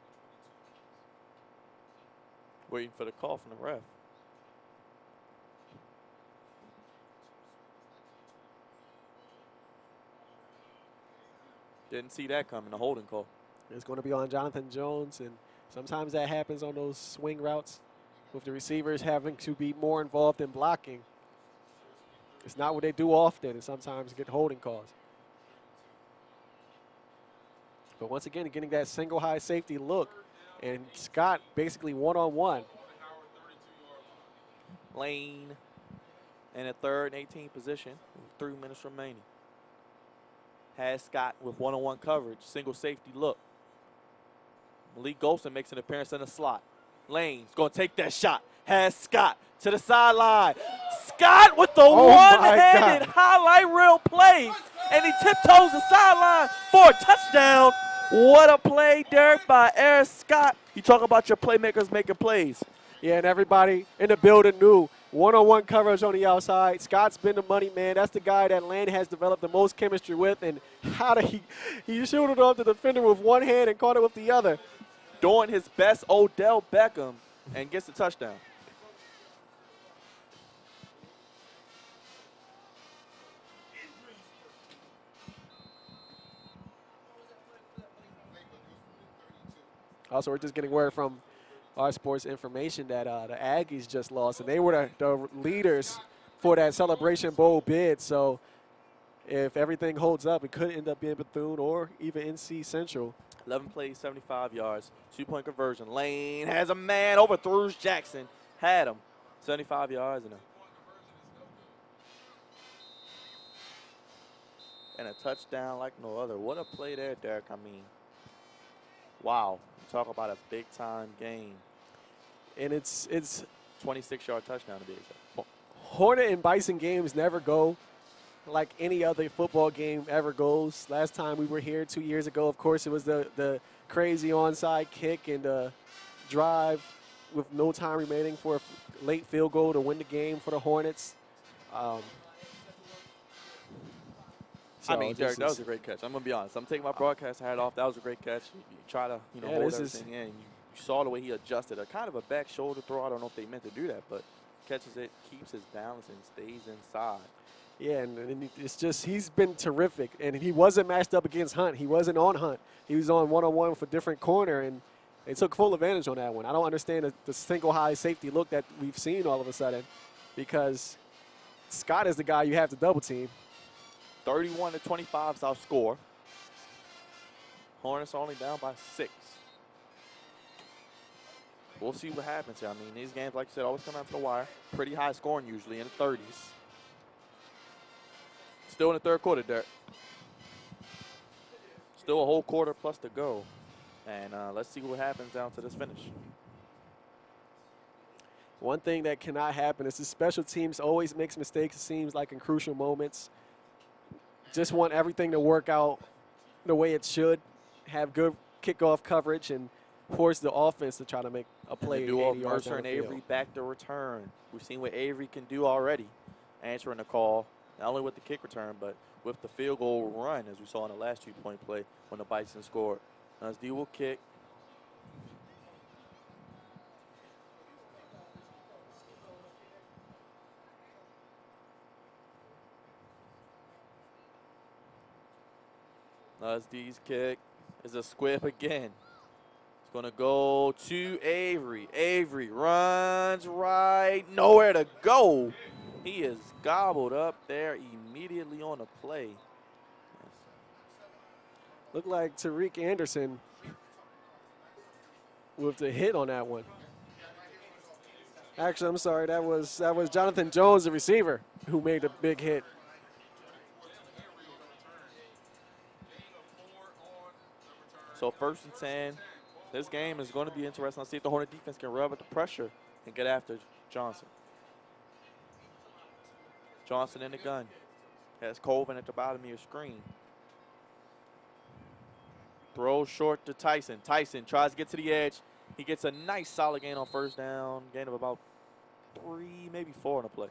Waiting for the call from the ref. Didn't see that coming, the holding call. It's going to be on Jonathan Jones, and sometimes that happens on those swing routes with the receivers having to be more involved in blocking. It's not what they do often, and sometimes get holding calls. But once again, getting that single high safety look, and Scott basically one-on-one. Lane in a 3rd and 18 position with 3 minutes remaining. Has Scott with one-on-one coverage, single safety look. Malik Golson makes an appearance in the slot. Lane's going to take that shot. Has Scott to the sideline. Scott with the one-handed highlight reel play, and he tiptoes the sideline for a touchdown. What a play, Derek, by Eric Scott. You talk about your playmakers making plays. Yeah, and everybody in the building knew one-on-one coverage on the outside. Scott's been the money man. That's the guy that Lane has developed the most chemistry with. And how did he shielded off the defender with one hand and caught it with the other. Doing his best Odell Beckham and gets the touchdown. Also, we're just getting word from our sports information that the Aggies just lost, and they were the leaders for that Celebration Bowl bid. So if everything holds up, it could end up being Bethune or even NC Central. 11 plays, 75 yards, 2-point conversion. Lane has a man, overthrows Jackson. Had him, 75 yards and a touchdown like no other. What a play there, Derek. I mean, wow. Talk about a big-time game. And it's 26-yard touchdown to be exact. Hornet and Bison games never go like any other football game ever goes. Last time we were here 2 years ago, of course, it was the crazy onside kick and the drive with no time remaining for a late field goal to win the game for the Hornets. I mean, Derek, that was a great catch. I'm going to be honest. I'm taking my broadcast hat off. That was a great catch. You try to, hold everything in. You saw the way he adjusted. A kind of a back shoulder throw. I don't know if they meant to do that, but catches it, keeps his balance, and stays inside. Yeah, and it's just he's been terrific. And he wasn't matched up against Hunt. He wasn't on Hunt. He was on one-on-one with a different corner, and they took full advantage on that one. I don't understand the single high safety look that we've seen all of a sudden, because Scott is the guy you have to double team. 31-25 is our score. Hornets only down by 6. we'll see what happens here. I mean, these games, like I said, always come down to the wire. Pretty high scoring usually in the 30s. Still in the third quarter, Derek. Still a whole quarter plus to go. And let's see what happens down to this finish. One thing that cannot happen is the special teams always makes mistakes, it seems like, in crucial moments. Just want everything to work out the way it should. Have good kickoff coverage and force the offense to try to make a play. And the duo of 80 yards Mercer down and the Avery field. back to return. We've seen what Avery can do already, answering the call, not only with the kick return, but with the field goal run, as we saw in the last 2-point play when the Bison scored. Now as D will kick. Now as D's kick is a squib again. It's going to go to Avery. Avery runs right, nowhere to go. He is gobbled up there immediately on the play. Looked like Tariq Anderson with the hit on that one. Actually, I'm sorry, that was Jonathan Jones, the receiver, who made the big hit. So 1st and 10. This game is going to be interesting. Let's see if the Hornet defense can rub up the pressure and get after Johnson. Johnson in the gun. Has Colvin at the bottom of your screen. Throw short to Tyson. Tyson tries to get to the edge. He gets a nice solid gain on 1st down. Gain of about 3, maybe 4 on the play.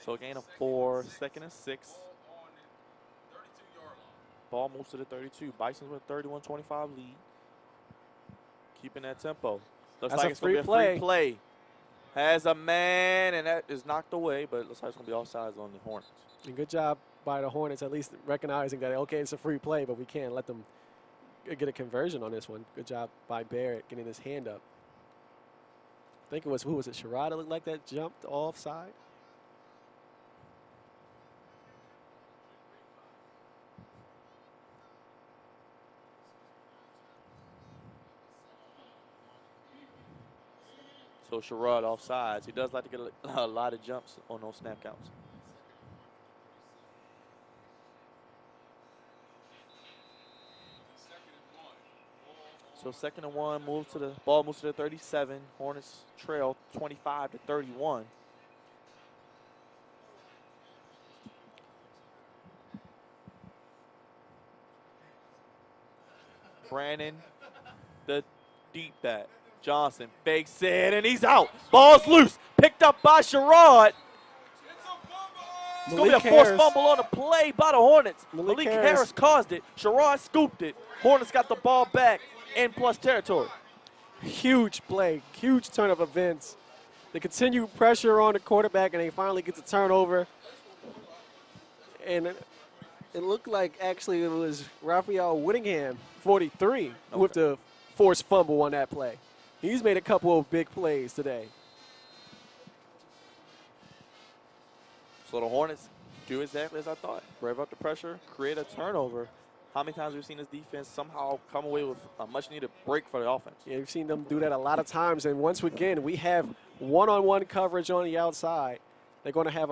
So a gain of 4, 2nd and 6. Ball moves to the 32. Bison's with a 31-25 lead. Keeping that tempo. Looks That's like a it's going to be a free free play. Has a man, and that is knocked away, but it looks like it's going to be offsides on the Hornets. And good job by the Hornets, at least recognizing that, okay, it's a free play, but we can't let them get a conversion on this one. Good job by Barrett getting his hand up. I think it was, who was it, Sherrod that looked like that jumped offside? So Sherrod offsides. He does like to get a lot of jumps on those snap counts. So 2nd and 1, ball moves to the 37. Hornets trail 25-31. Brandon, the deep bat. Johnson fakes it, and he's out. Ball's loose. Picked up by Sherrod. It's going to be a forced fumble on the play by the Hornets. Malik Harris caused it. Sherrod scooped it. Hornets got the ball back in plus territory. Huge play, huge turn of events. They continue pressure on the quarterback, and they finally get the turnover. And it looked like actually it was Raphael Whittingham, 43, with the forced fumble on that play. He's made a couple of big plays today. So the Hornets do exactly as I thought. Rev up the pressure, create a turnover. How many times have we seen this defense somehow come away with a much-needed break for the offense? Yeah, we've seen them do that a lot of times. And once again, we have one-on-one coverage on the outside. They're going to have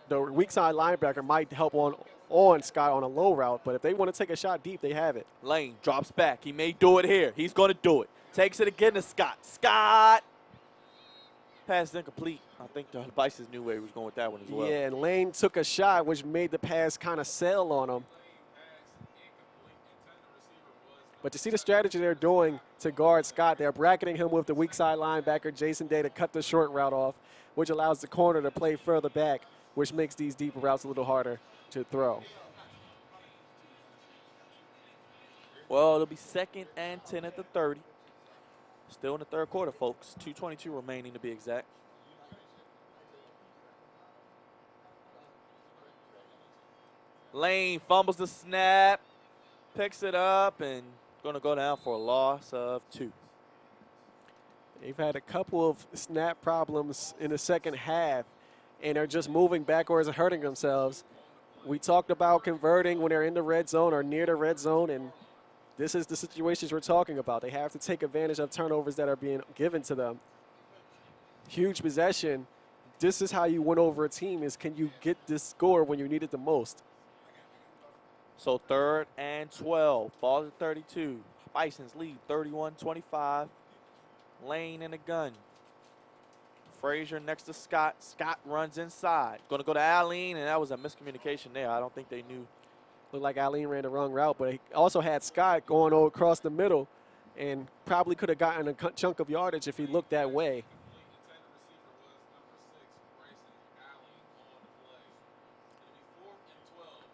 the weak side linebacker might help on Scott on a low route, but if they want to take a shot deep, they have it. Lane drops back. He may do it here. He's going to do it. Takes it again to Scott. Scott. Pass is incomplete. I think the Bisons knew where he was going with that one as well. Yeah, and Lane took a shot, which made the pass kind of sail on him. But to see the strategy they're doing to guard Scott, they're bracketing him with the weak side linebacker, Jason Day, to cut the short route off, which allows the corner to play further back, which makes these deeper routes a little harder to throw. Well, it'll be 2nd and 10 at the 30. Still in the third quarter, folks. 2:22 remaining to be exact. Lane fumbles the snap, picks it up, and going to go down for a loss of 2. They've had a couple of snap problems in the second half, and they're just moving backwards and hurting themselves. We talked about converting when they're in the red zone or near the red zone, and this is the situations we're talking about. They have to take advantage of turnovers that are being given to them. Huge possession. This is how you win over a team, is can you get this score when you need it the most? So 3rd and 12, ball at 32. Bisons lead 31-25. Lane in the gun. Frazier next to Scott. Scott runs inside. Going to go to Allen, and that was a miscommunication there. I don't think they knew. Looked like Allen ran the wrong route, but he also had Scott going over across the middle and probably could have gotten a chunk of yardage if he looked that way.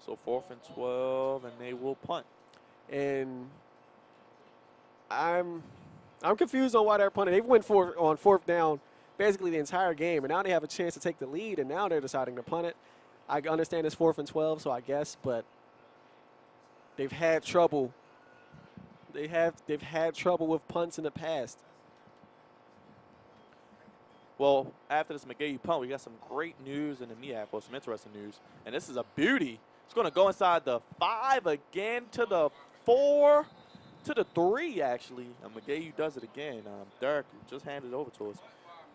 So 4th and 12, and they will punt. And I'm confused on why they're punting. They've went on 4th down basically the entire game, and now they have a chance to take the lead, and now they're deciding to punt it. I understand it's 4th and 12, so I guess, but they've had trouble. They've had trouble with punts in the past. Well, after this McGahee punt, we got some great news in the MEAC, well, some interesting news, and this is a beauty. It's going to go inside the 5 again to the 4 to the 3, actually. And McGahee does it again. Derek just handed it over to us.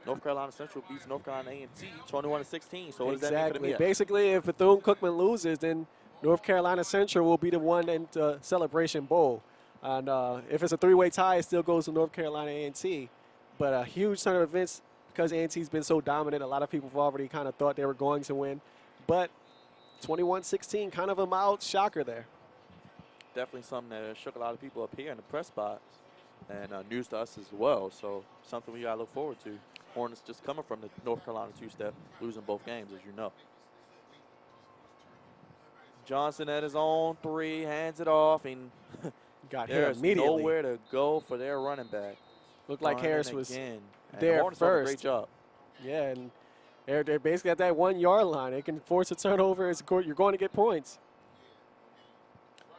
North Carolina Central beats North Carolina A&T 21-16. So what does that mean for the MEAC? Basically, if Bethune-Cookman loses, then North Carolina Central will be the one in the Celebration Bowl. And if it's a 3-way tie, it still goes to North Carolina A&T. But a huge turn of events because A&T's been so dominant. A lot of people have already kind of thought they were going to win. But 21-16, kind of a mild shocker there. Definitely something that shook a lot of people up here in the press box, and news to us as well. So something we got to look forward to. Hornets just coming from the North Carolina two-step, losing both games, as you know. Johnson at his own 3, hands it off, and got hit there's immediately. nowhere to go for their running back. Looked like Harris was again. And there the Hornets done a first. great job. Yeah, and they're basically at that 1-yard line. They can force a turnover. You're going to get points.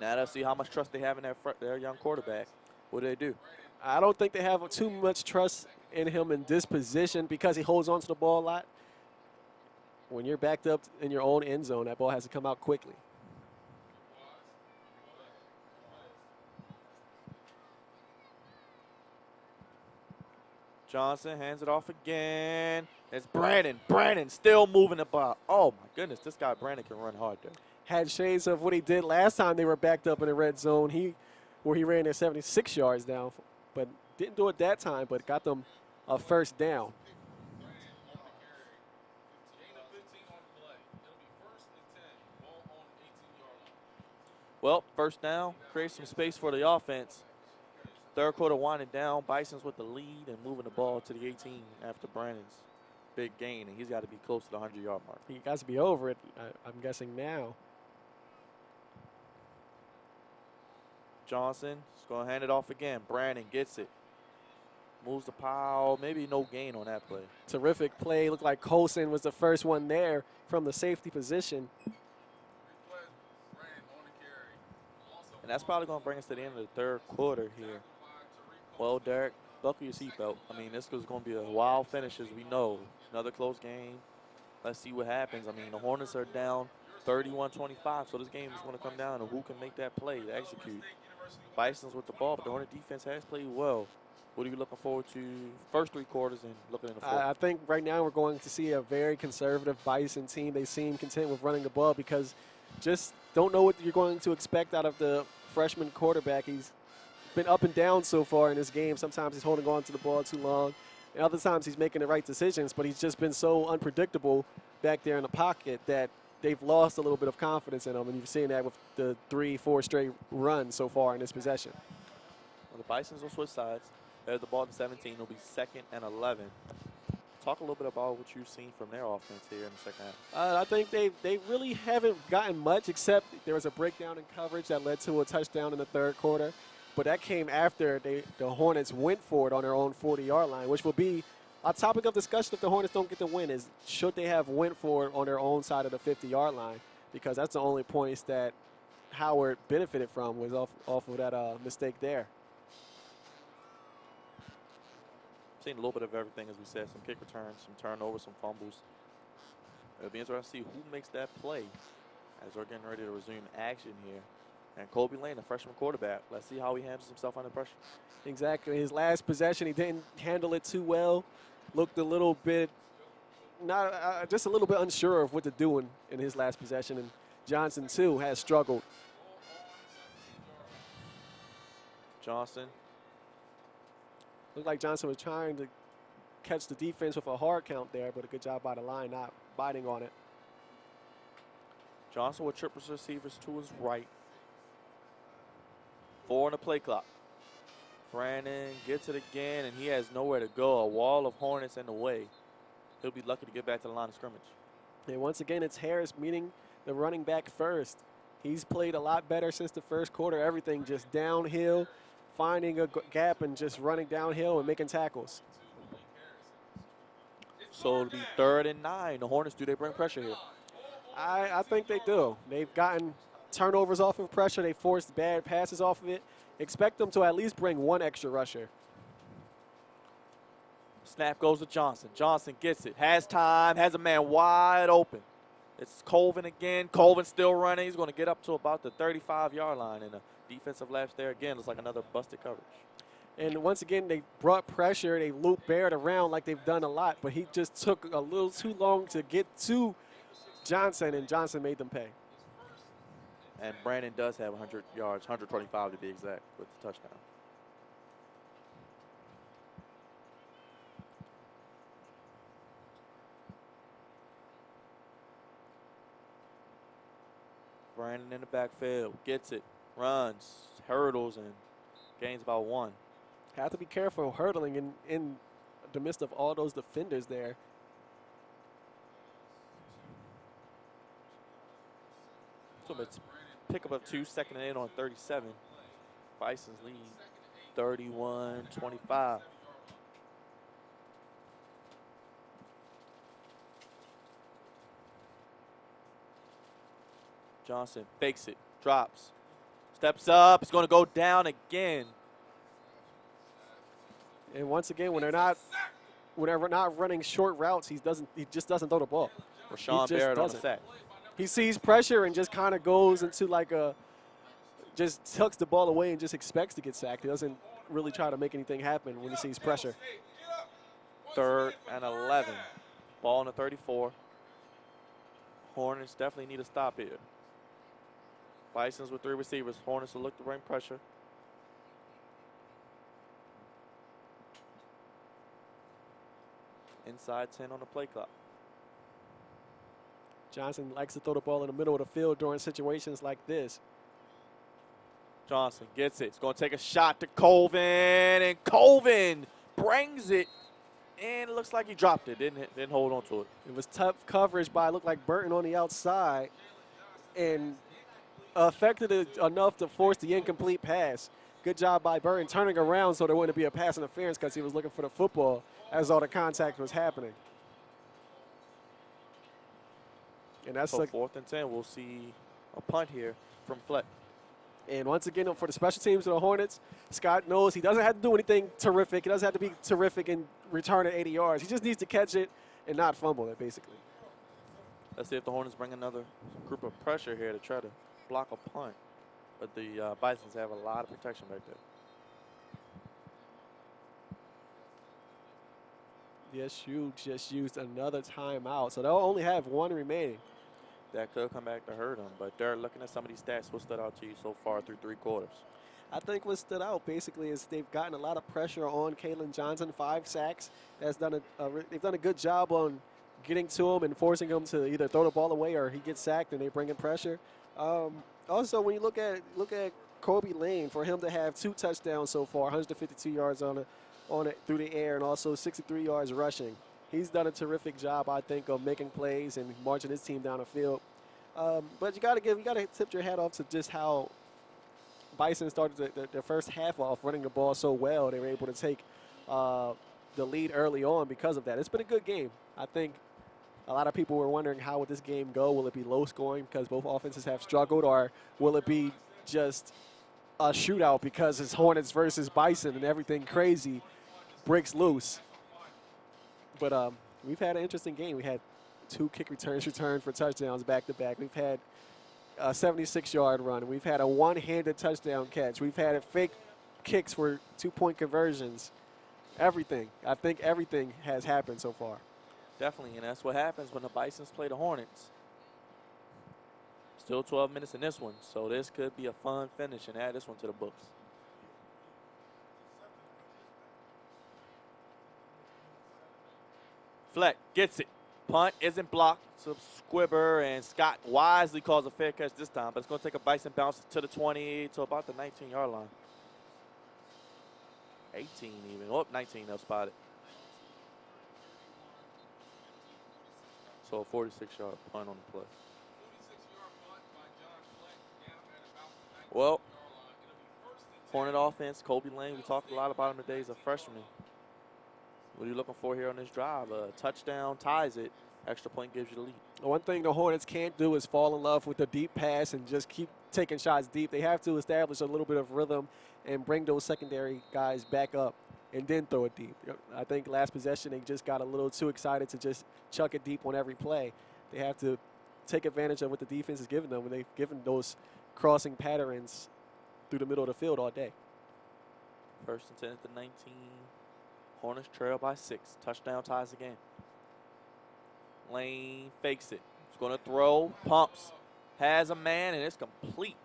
Now let's see how much trust they have in their young quarterback. What do they do? I don't think they have too much trust in him in this position because he holds on to the ball a lot. When you're backed up in your own end zone, that ball has to come out quickly. Johnson hands it off again. It's Brandon. Brandon still moving the ball. Oh, my goodness. This guy, Brandon, can run hard there. Had shades of what he did last time they were backed up in the red zone, where he ran at 76 yards down. But didn't do it that time, but got them a first down. Well, first down, create some space for the offense. Third quarter winding down. Bison's with the lead and moving the ball to the 18 after Brandon's big gain, and he's got to be close to the 100-yard mark. He got to be over it, I'm guessing now. Johnson is going to hand it off again. Brandon gets it. Moves the pile. Maybe no gain on that play. Terrific play. Looked like Colson was the first one there from the safety position. And that's probably going to bring us to the end of the third quarter here. Well, Derek, buckle your seatbelt. I mean, this is going to be a wild finish, as we know. Another close game. Let's see what happens. I mean, the Hornets are down 31-25, so this game is going to come down to who can make that play to execute. Bison's with the ball, but the Hornet defense has played well. What are you looking forward to first 3 quarters and looking in the fourth? I think right now we're going to see a very conservative Bison team. They seem content with running the ball because just don't know what you're going to expect out of the freshman quarterback. He's been up and down so far in this game. Sometimes he's holding on to the ball too long, and other times he's making the right decisions, but he's just been so unpredictable back there in the pocket that they've lost a little bit of confidence in him, and you've seen that with the 3-4 straight runs so far in this possession. Well, the Bisons will switch sides. There's the ball at 17. It'll be 2nd and 11. Talk a little bit about what you've seen from their offense here in the second half. I think they really haven't gotten much, except there was a breakdown in coverage that led to a touchdown in the third quarter. But that came after the Hornets went for it on their own 40-yard line, which will be a topic of discussion if the Hornets don't get the win, is should they have went for it on their own side of the 50-yard line, because that's the only points that Howard benefited from was off of that mistake there. Seen a little bit of everything, as we said, some kick returns, some turnovers, some fumbles. It'll be interesting to see who makes that play as we're getting ready to resume action here. And Kobe Lane, the freshman quarterback, let's see how he handles himself under pressure. Exactly. His last possession, he didn't handle it too well. Looked a little bit, just a little bit unsure of what to do in his last possession. And Johnson, too, has struggled. Johnson. Looked like Johnson was trying to catch the defense with a hard count there, but a good job by the line not biting on it. Johnson with triple receivers to his right. 4 on the play clock. Brandon gets it again, and he has nowhere to go. A wall of Hornets in the way. He'll be lucky to get back to the line of scrimmage. And once again, it's Harris meeting the running back first. He's played a lot better since the first quarter. Everything just downhill, finding a gap and just running downhill and making tackles. So it'll be 3rd and 9. The Hornets, do they bring pressure here? I think they do. They've gotten turnovers off of pressure. They forced bad passes off of it. Expect them to at least bring one extra rusher. Snap goes to Johnson. Johnson gets it. Has time. Has a man wide open. It's Colvin again. Colvin still running. He's going to get up to about the 35-yard line. And the defensive lapse there again looks like another busted coverage. And once again, they brought pressure. They looped Barrett around like they've done a lot. But he just took a little too long to get to Johnson, and Johnson made them pay. And Brandon does have 100 yards, 125 to be exact, with the touchdown. Brandon in the backfield, gets it, runs, hurdles, and gains about 1. Have to be careful hurdling in the midst of all those defenders there. So it's pick up of 2, 2nd and 8 on 37. Bison's lead 31-25. Johnson fakes it, drops, steps up. It's going to go down again. And once again, when they're not running short routes, he just doesn't throw the ball. Rashawn Barrett on the sack. He sees pressure and just kind of goes into just tucks the ball away and just expects to get sacked. He doesn't really try to make anything happen when he sees pressure. 3rd and 11. Ball on the 34. Hornets definitely need a stop here. Bisons with 3 receivers. Hornets will look to bring pressure. Inside 10 on the play clock. Johnson likes to throw the ball in the middle of the field during situations like this. Johnson gets it. He's going to take a shot to Colvin, and Colvin brings it. And it looks like he dropped it. Didn't hold on to it. It was tough coverage by, looked like Burton on the outside, and affected it enough to force the incomplete pass. Good job by Burton turning around so there wouldn't be a pass interference because he was looking for the football as all the contact was happening. And that's so 4th and 10. We'll see a punt here from Fleck. And once again, for the special teams of the Hornets, Scott knows he doesn't have to do anything terrific. He doesn't have to be terrific and return at 80 yards. He just needs to catch it and not fumble it, basically. Let's see if the Hornets bring another group of pressure here to try to block a punt. But the Bisons have a lot of protection right there. DSU just used another timeout, so they'll only have 1 remaining. That could come back to hurt them. But they're looking at some of these stats. What stood out to you so far through 3 quarters? I think what stood out basically is they've gotten a lot of pressure on Kalen Johnson, 5 sacks. They've done a good job on getting to him and forcing him to either throw the ball away or he gets sacked and they bring in pressure. Also, when you look at Kobe Lane, for him to have 2 touchdowns so far, 152 yards on it through the air, and also 63 yards rushing. He's done a terrific job, I think, of making plays and marching his team down the field. But you got to tip your hat off to just how Bison started their first half off running the ball so well. They were able to take the lead early on because of that. It's been a good game. I think a lot of people were wondering how would this game go. Will it be low scoring because both offenses have struggled, or will it be just a shootout because it's Hornets versus Bison and everything crazy breaks loose? But we've had an interesting game. We had 2 kick returns returned for touchdowns back-to-back. We've had a 76-yard run. We've had a one-handed touchdown catch. We've had fake kicks for 2-point conversions. Everything. I think everything has happened so far. Definitely, and that's what happens when the Bisons play the Hornets. Still 12 minutes in this one, so this could be a fun finish and add this one to the books. Fleck gets it. Punt isn't blocked. So Squibber and Scott wisely calls a fair catch this time, but it's going to take a Bison bounce to the 20 to about the 19-yard line. 18 even. Oh, 19, they'll spot it. So a 46-yard punt on the play. 46-yard punt by John Fleck down at about the 19-yard Well, line. It'll be first and 10. Hornet offense, Kobe Lane, we talked a lot about him today as a freshman. What are you looking for here on this drive? A touchdown ties it. Extra point gives you the lead. One thing the Hornets can't do is fall in love with the deep pass and just keep taking shots deep. They have to establish a little bit of rhythm and bring those secondary guys back up and then throw it deep. I think last possession they just got a little too excited to just chuck it deep on every play. They have to take advantage of what the defense is giving them when they've given those crossing patterns through the middle of the field all day. First and 10 at the 19. Hornets trail by 6. Touchdown ties the game. Lane fakes it. He's going to throw, pumps, has a man, and it's complete.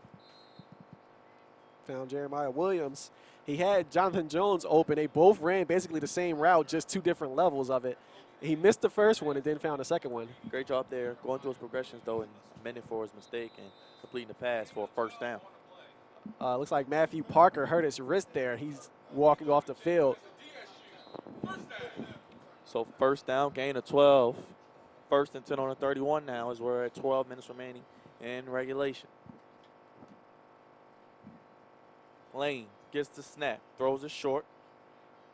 Found Jeremiah Williams. He had Jonathan Jones open. They both ran basically the same route, just 2 different levels of it. He missed the first one and then found the second one. Great job there, going through his progressions, though, and amending for his mistake and completing the pass for a first down. Looks like Matthew Parker hurt his wrist there. He's walking off the field. So first down, gain of 12. First and 10 on the 31 now as we're at 12 minutes remaining in regulation. Lane gets the snap, throws it short,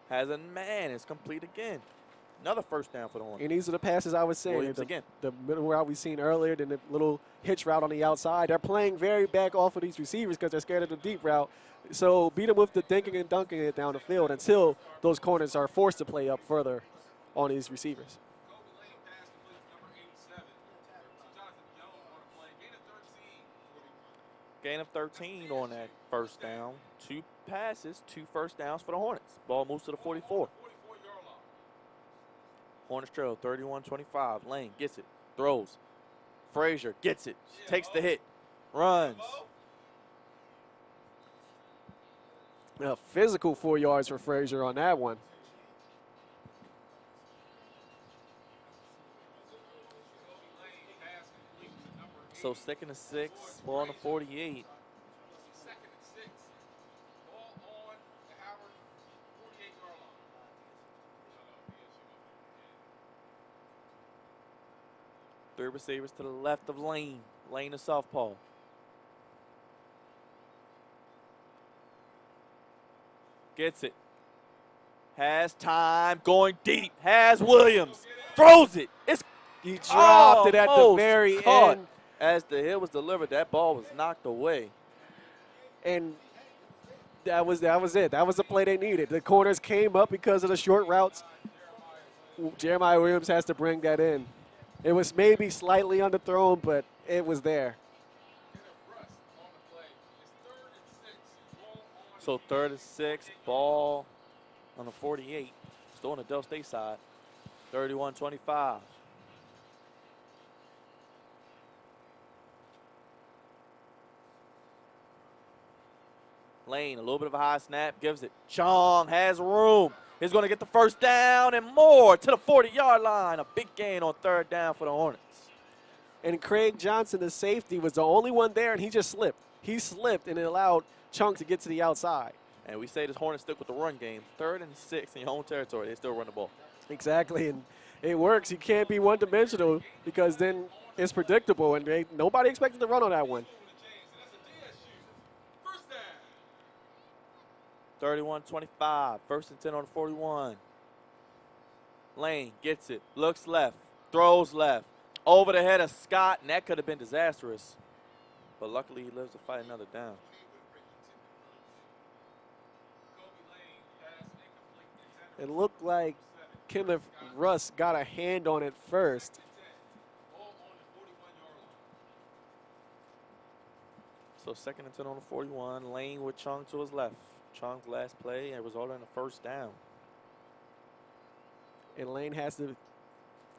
has a man, it's complete again. Another first down for the Hornets. And these are the passes I was saying. Williams again. The middle route we've seen earlier, then the little hitch route on the outside. They're playing very back off of these receivers because they're scared of the deep route. So beat them with the dinking and dunking it down the field until those corners are forced to play up further on these receivers. Kobe Lane pass complete to number 87. Jonathan Jones on the play. Gain of 13. Gain of 13 on that first down. 2 passes, 2 first downs for the Hornets. Ball moves to the 44. 44-yard line. Hornets trail 31-25. Lane gets it, throws. Frazier gets it, takes the hit, runs. A physical 4 yards for Frazier on that one. Kobe Lane pass complete to number 8. So 2nd and 6, ball on the 48. 2nd and 6. Ball on the Howard 48-yard line. Three receivers to the left of Lane. Lane to southpaw. Gets it. Has time. Going deep. Has Williams. Throws it. It's He dropped it at the almost very caught. end. As the hit was delivered, that ball was knocked away. And that was it. That was the play they needed. The corners came up because of the short routes. Jeremiah Williams has to bring that in. It was maybe slightly underthrown, but it was there. So 3rd and 6, ball on the 48. Still on the Del State side. 31-25. Lane, a little bit of a high snap, gives it. Chong has room. He's going to get the first down and more to the 40-yard line. A big gain on 3rd down for the Hornets. And Craig Johnson, the safety, was the only one there, and he just slipped. He slipped, and it allowed Chunk to get to the outside. And we say this Hornets stick with the run game. 3rd and 6 in your home territory. They still run the ball. Exactly, and it works. You can't be one-dimensional because then it's predictable, and nobody expected to run on that one. 31-25. 1st and 10 on the 41. Lane gets it. Looks left. Throws left. Over the head of Scott, and that could have been disastrous. But luckily he lives to fight another down. It looked like Kenneth Russ got a hand on it first, So 2nd and 10 on the 41. Lane with Chung to his left. Chung's last play and resulted in a first down. And Lane has to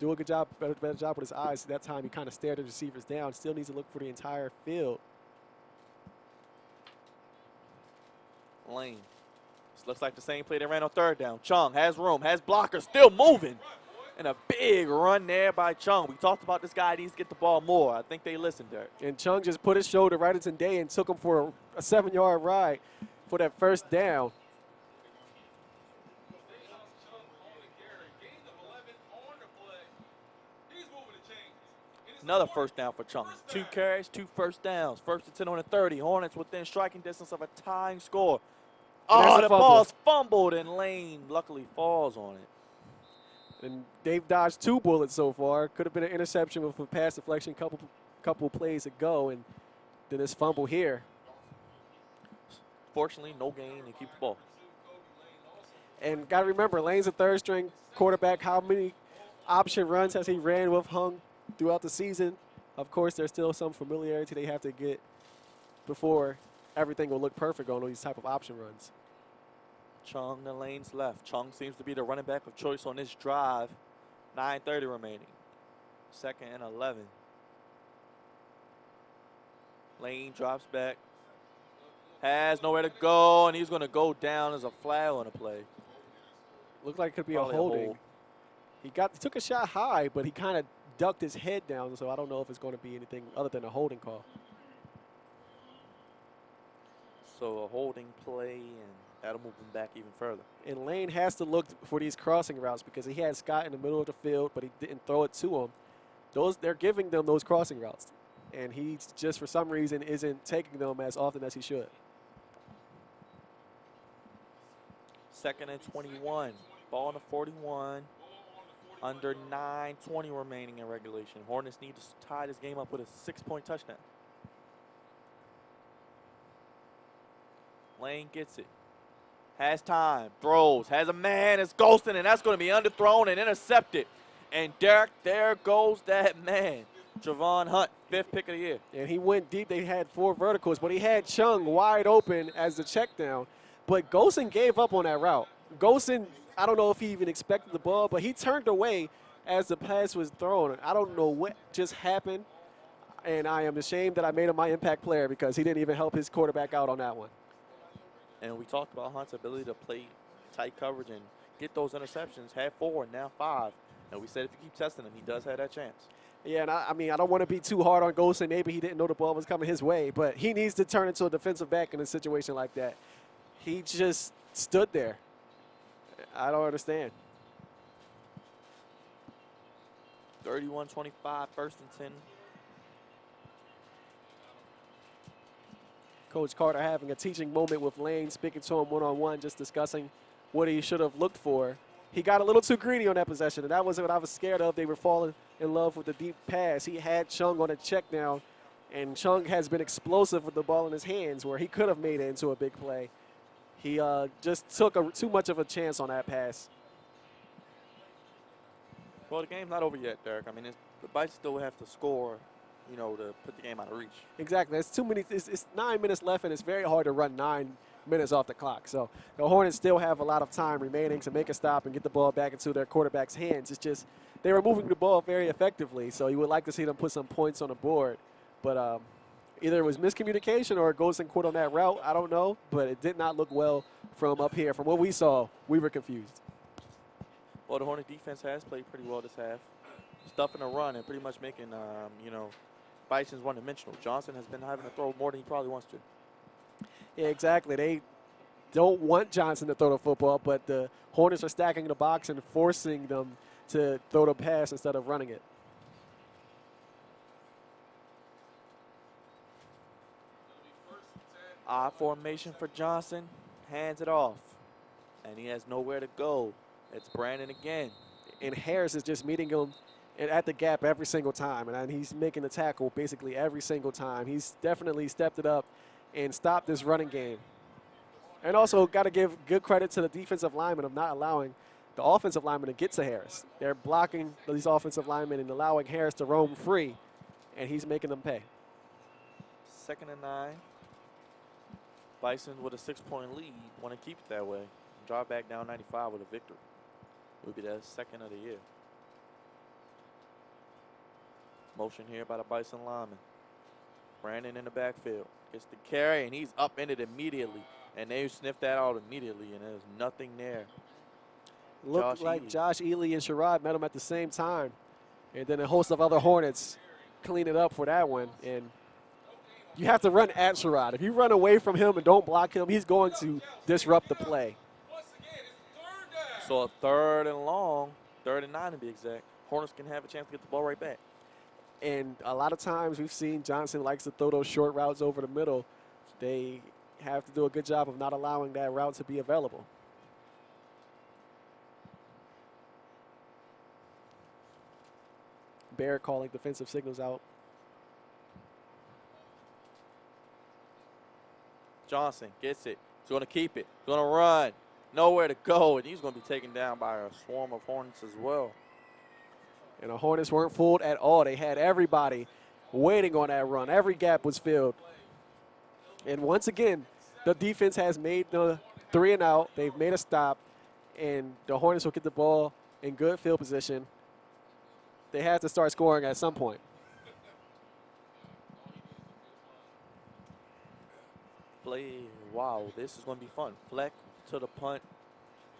do a good job, better job with his eyes. That time he kind of stared the receivers down. Still needs to look for the entire field. Lane. This looks like the same play they ran on 3rd down. Chung has room, has blockers, still moving. And a big run there by Chung. We talked about this guy needs to get the ball more. I think they listened there. And Chung just put his shoulder right into Day and took him for a 7-yard ride for that first down. Another first down for Chung. 2 carries, 2 first downs. 1st and 10 on the 30. Hornets within striking distance of a tying score. Oh, the ball's fumbled, and Lane luckily falls on it. And they've dodged 2 bullets so far. Could have been an interception with a pass deflection couple plays ago, and then this fumble here. Fortunately, no gain and keep the ball. And got to remember, Lane's a 3rd-string quarterback. How many option runs has he ran with Hung throughout the season? Of course, there's still some familiarity they have to get before everything will look perfect on these type of option runs. Chung to Lane's left. Chung seems to be the running back of choice on this drive. 9:30 remaining. 2nd and 11. Lane drops back. Has nowhere to go, and he's going to go down as a flag on the play. Looked like it could be Probably a a holding. hold. He took a shot high, but he kind of ducked his head down, so I don't know if it's going to be anything other than a holding call. So a holding play, and that'll move him back even further. And Lane has to look for these crossing routes because he had Scott in the middle of the field, but he didn't throw it to him. They're giving them those crossing routes, and he just for some reason isn't taking them as often as he should. 2nd and 21. Ball on the 41. Under 9:20 remaining in regulation. Hornets need to tie this game up with a 6-point touchdown. Lane gets it. Has time. Throws. Has a man. It's ghosting, and that's going to be underthrown and intercepted. And Derek, there goes that man. Javon Hunt, 5th pick of the year. And he went deep. They had 4 verticals, but he had Chung wide open as the check down. But Golson gave up on that route. Golson, I don't know if he even expected the ball, but he turned away as the pass was thrown. I don't know what just happened, and I am ashamed that I made him my impact player because he didn't even help his quarterback out on that one. And we talked about Hunt's ability to play tight coverage and get those interceptions. Had 4, now 5. And we said if you keep testing him, he does have that chance. Yeah, and I mean, I don't want to be too hard on Golson. Maybe he didn't know the ball was coming his way, but he needs to turn into a defensive back in a situation like that. He just stood there. I don't understand. 31-25, 1st and 10. Coach Carter having a teaching moment with Lane, speaking to him one-on-one, just discussing what he should have looked for. He got a little too greedy on that possession, and that was what I was scared of. They were falling in love with the deep pass. He had Chung on a check down, and Chung has been explosive with the ball in his hands where he could have made it into a big play. He just took too much of a chance on that pass. Well, the game's not over yet, Derek. I mean, the Bison still have to score, you know, to put the game out of reach. Exactly. It's too many. It's 9 minutes left, and it's very hard to run 9 minutes off the clock. So the Hornets still have a lot of time remaining to make a stop and get the ball back into their quarterback's hands. It's just they were moving the ball very effectively, so you would like to see them put some points on the board. But either it was miscommunication or it goes and quit on that route. I don't know, but it did not look well from up here. From what we saw, we were confused. Well, the Hornet defense has played pretty well this half. Stuffing a run and pretty much making, you know, Bison's one-dimensional. Johnson has been having to throw more than he probably wants to. Yeah, exactly. They don't want Johnson to throw the football, but the Hornets are stacking the box and forcing them to throw the pass instead of running it. I formation for Johnson. Hands it off. And he has nowhere to go. It's Brandon again. And Harris is just meeting him at the gap every single time. And he's making the tackle basically every single time. He's definitely stepped it up and stopped this running game. And also got to give good credit to the defensive linemen of not allowing the offensive linemen to get to Harris. They're blocking these offensive linemen and allowing Harris to roam free, and he's making them pay. 2nd and 9. Bison with a 6-point lead. Want to keep it that way. Drive back down 95 with a victory. It would be their second of the year. Motion here by the Bison lineman. Brandon in the backfield. Gets the carry, and he's upended immediately. And they sniffed that out immediately, and there's nothing there. Looked Josh like Ely. Josh Ely and Sherrod met him at the same time. And then a host of other Hornets clean it up for that one. And you have to run at Sherrod. If you run away from him and don't block him, he's going to disrupt the play. Once again, it's third down. So a 3rd and long, 3rd and 9 to be exact. Hornets can have a chance to get the ball right back. And a lot of times we've seen Johnson likes to throw those short routes over the middle. They have to do a good job of not allowing that route to be available. Bear calling defensive signals out. Johnson gets it. He's going to keep it. He's going to run. Nowhere to go, and he's going to be taken down by a swarm of Hornets as well. And the Hornets weren't fooled at all. They had everybody waiting on that run. Every gap was filled. And once again, the defense has made the 3 and out. They've made a stop, and the Hornets will get the ball in good field position. They have to start scoring at some point. Play. Wow, this is going to be fun. Fleck to the punt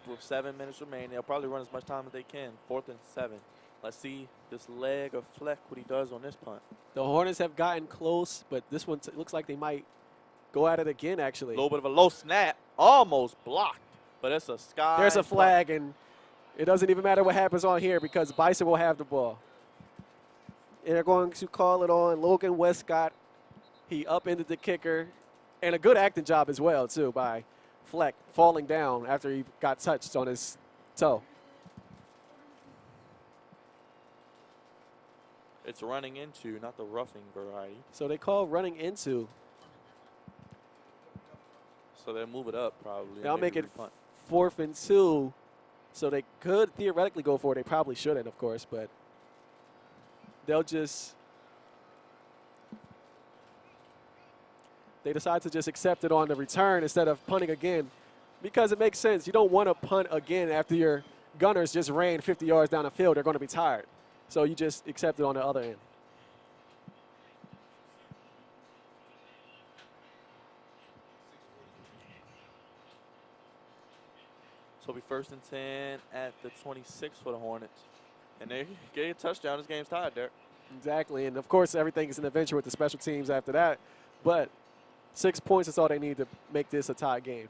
with 7 minutes remaining. They'll probably run as much time as they can. 4th and 7. Let's see this leg of Fleck, what he does on this punt. The Hornets have gotten close, but this one looks like they might go at it again, A actually. little bit of a low snap. Almost blocked, but it's a sky. There's a punt. flag, and it doesn't even matter what happens on here because Bison will have the ball. And they're going to call it on Logan Westcott. He upended the kicker, and a good acting job as well, too, by Fleck falling down after he got touched on his toe. It's running into, not the roughing variety. So they call running into. So they'll move it up probably. and They'll maybe make it repunt. 4th and 2. So they could theoretically go for it. They probably shouldn't, of course, but they'll just they decide to just accept it on the return instead of punting again because it makes sense. You don't want to punt again after your gunners just ran 50 yards down the field. They're going to be tired. So you just accept it on the other end. So it'll be 1st and 10 at the 26 for the Hornets. And they get a touchdown. This game's tied there. Exactly. And, of course, everything is an adventure with the special teams after that. But 6 points is all they need to make this a tie game.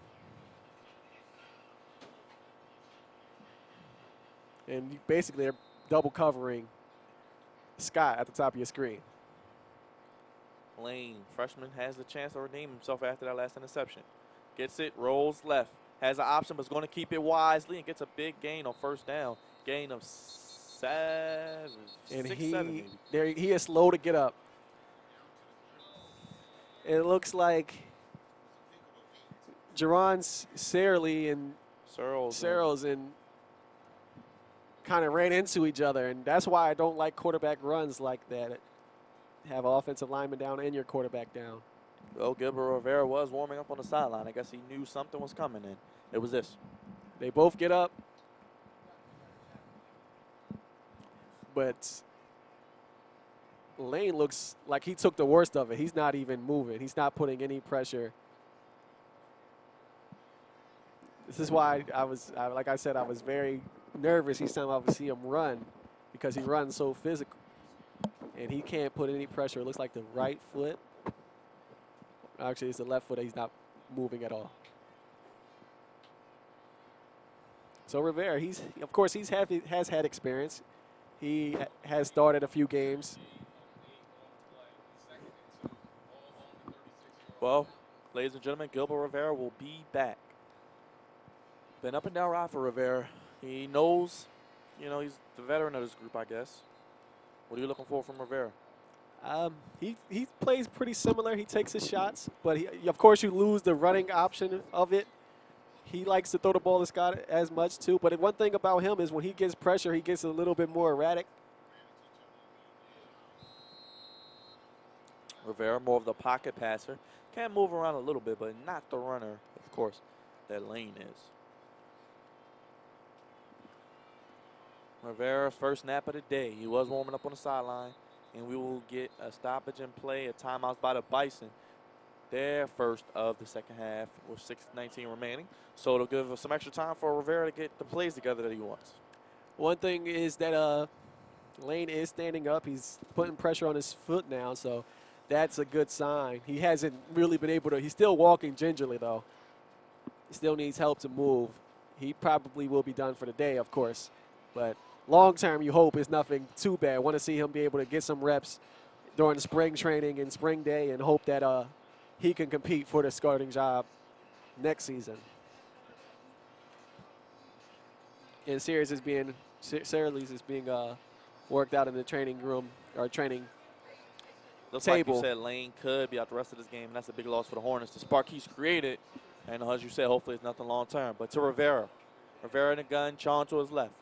And basically they're double covering Scott at the top of your screen. Lane, freshman, has the chance to redeem himself after that last interception. Gets it, rolls left. Has an option, but is going to keep it wisely and gets a big gain on 1st down. Gain of 7, And 6, 7 maybe. he is slow to get up. And it looks like Jerron Searley and Searles and kind of ran into each other, and that's why I don't like quarterback runs like that. Have offensive lineman down and your quarterback down. Well, Gilbert Rivera was warming up on the sideline. I guess he knew something was coming, and it was this. They both get up, but Lane looks like he took the worst of it. He's not even moving. He's not putting any pressure. This is why like I said, I was very nervous each time I would see him run because he runs so physical. And he can't put any pressure. It looks like the right foot. Actually, it's the left foot that he's not moving at all. So Rivera, of course has had experience. He has started a few games. Well, ladies and gentlemen, Gilbert Rivera will be back. Been up and down ride for Rivera. He knows, he's the veteran of this group, I guess. What are you looking for from Rivera? He plays pretty similar. He takes his shots, but of course you lose the running option of it. He likes to throw the ball to Scott as much too. But one thing about him is when he gets pressure, he gets a little bit more erratic. Rivera, more of the pocket passer. Can move around a little bit, but not the runner, of course, that Lane is. Rivera's first snap of the day. He was warming up on the sideline, and we will get a stoppage in play, a timeout by the Bison. Their first of the second half with 6:19 remaining. So it'll give us some extra time for Rivera to get the plays together that he wants. One thing is that Lane is standing up. He's putting pressure on his foot now, so that's a good sign. He hasn't really been able to. He's still walking gingerly, though. He still needs help to move. He probably will be done for the day, of course. But long term, you hope it's nothing too bad. Want to see him be able to get some reps during the spring training and spring day and hope that he can compete for the starting job next season. And Series is being worked out in the training room or training Looks table. like you said, Lane could be out the rest of this game, and that's a big loss for the Hornets. The spark he's created, and as you said, hopefully it's nothing long term. But to Rivera. Rivera in the gun, Chong to his left.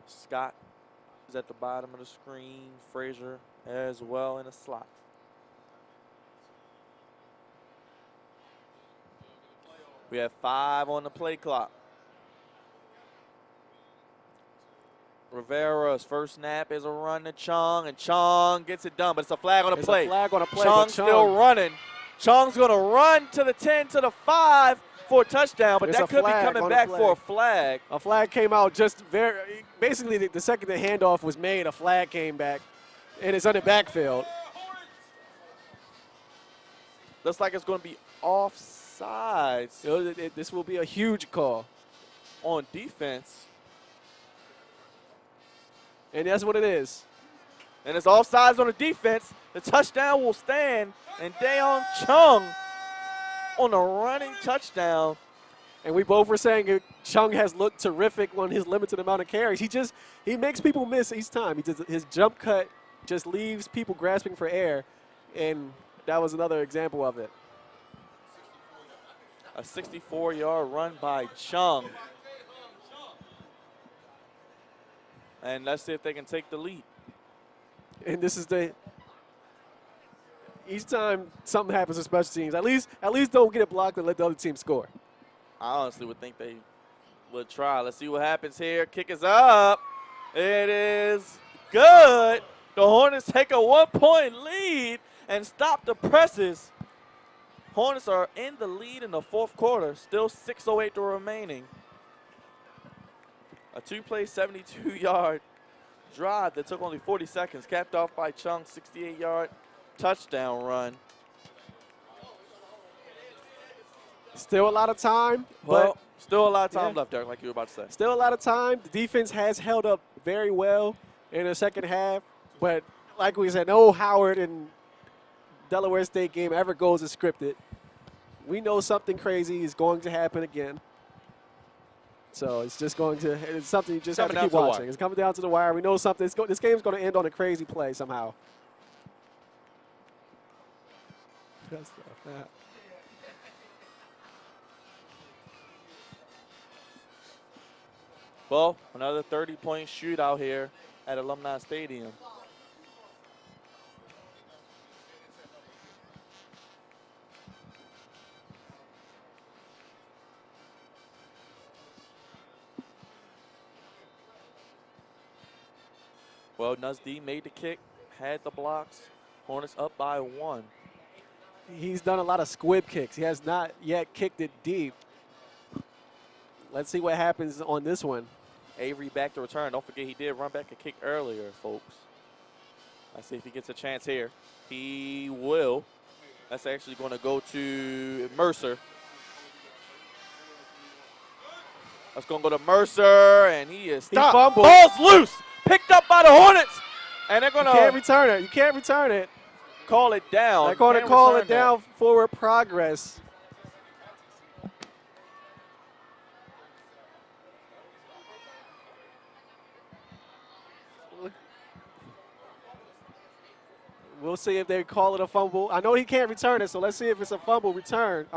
Scott is at the bottom of the screen. Frazier as well in the slot. We have 5 on the play clock. Rivera's first snap is a run to Chong, and Chong gets it done, but it's a flag on the play. A flag on a play. Chong's still running. Chong's going to run to the 10, to the 5 for a touchdown, but that could be coming back for a flag. A flag came out basically the second the handoff was made, a flag came back, and it's on the backfield. Looks like it's going to be offsides This will be a huge call. on defense. And that's what it is. And it's offsides on the defense. The touchdown will stand, and Daeon Chung on a running touchdown. And we both were saying Chung has looked terrific on his limited amount of carries. He makes people miss each time. His jump cut just leaves people grasping for air, and that was another example of it. A 64-yard run by Chung. And let's see if they can take the lead. And this is each time something happens with special teams, at least don't get it blocked and let the other team score. I honestly would think they would try. Let's see what happens here. Kick is up. It is good. The Hornets take a 1-point lead and stop the presses. Hornets are in the lead in the fourth quarter. Still 6:08 remaining. A 2-play, 72-yard drive that took only 40 seconds, capped off by Chung's 68-yard touchdown run. Still a lot of time. Well, still a lot of time yeah. left, Derek, like you were about to say. Still a lot of time. The defense has held up very well in the second half. But like we said, no Howard and Delaware State game ever goes as scripted. We know something crazy is going to happen again. So it's something you just have to keep watching. It's coming down to the wire. We know something. This game's going to end on a crazy play somehow. Well, another 30-point shootout here at Alumni Stadium. Well, Nuzdi made the kick, had the blocks. Hornets up by 1. He's done a lot of squib kicks. He has not yet kicked it deep. Let's see what happens on this one. Avery back to return. Don't forget he did run back a kick earlier, folks. Let's see if he gets a chance here. He will. That's actually going to go to Mercer. That's going to go to Mercer, and he is stopped. He fumbled. Ball's loose. Picked up by the Hornets. And they're going to You can't return it. You can't return it. call it down. They're going to call it down, forward progress. We'll see if they call it a fumble. I know he can't return it, so let's see if it's a fumble recovered.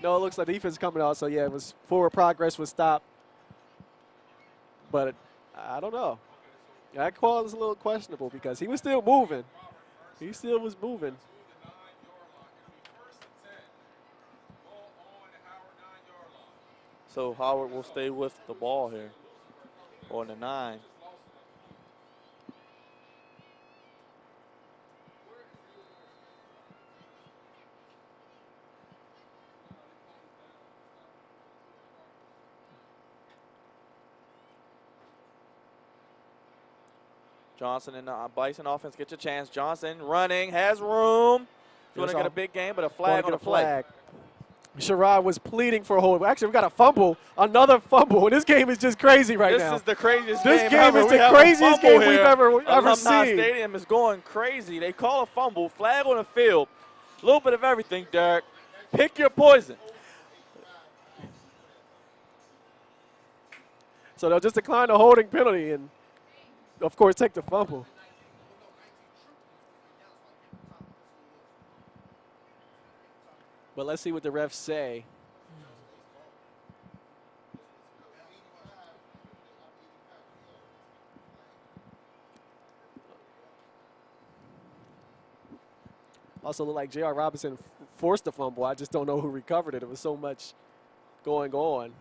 No, it looks like defense coming out, so yeah, it was forward progress was stopped. But I don't know. That call is a little questionable because he was still moving. He still was moving. To the 9-yard line. It'll be 1st and 10. Ball on the Howard 9-yard line. So Howard will stay with the ball here on the 9. Johnson and the Bison offense get your chance. Johnson running, has room. He's going to get a big game, but a flag on the play. Sherrod was pleading for a hold. Actually, we got a fumble, another fumble. And this game is just crazy right now. This is the craziest This game game ever. is We the have a craziest fumble game we've here. ever Alumni seen. Stadium is going crazy. They call a fumble, flag on the field, a little bit of everything, Derek. Pick your poison. So they'll just decline the holding penalty and, of course, take the fumble. But let's see what the refs say. Also looked like J.R. Robinson forced the fumble. I just don't know who recovered it. There was so much going on.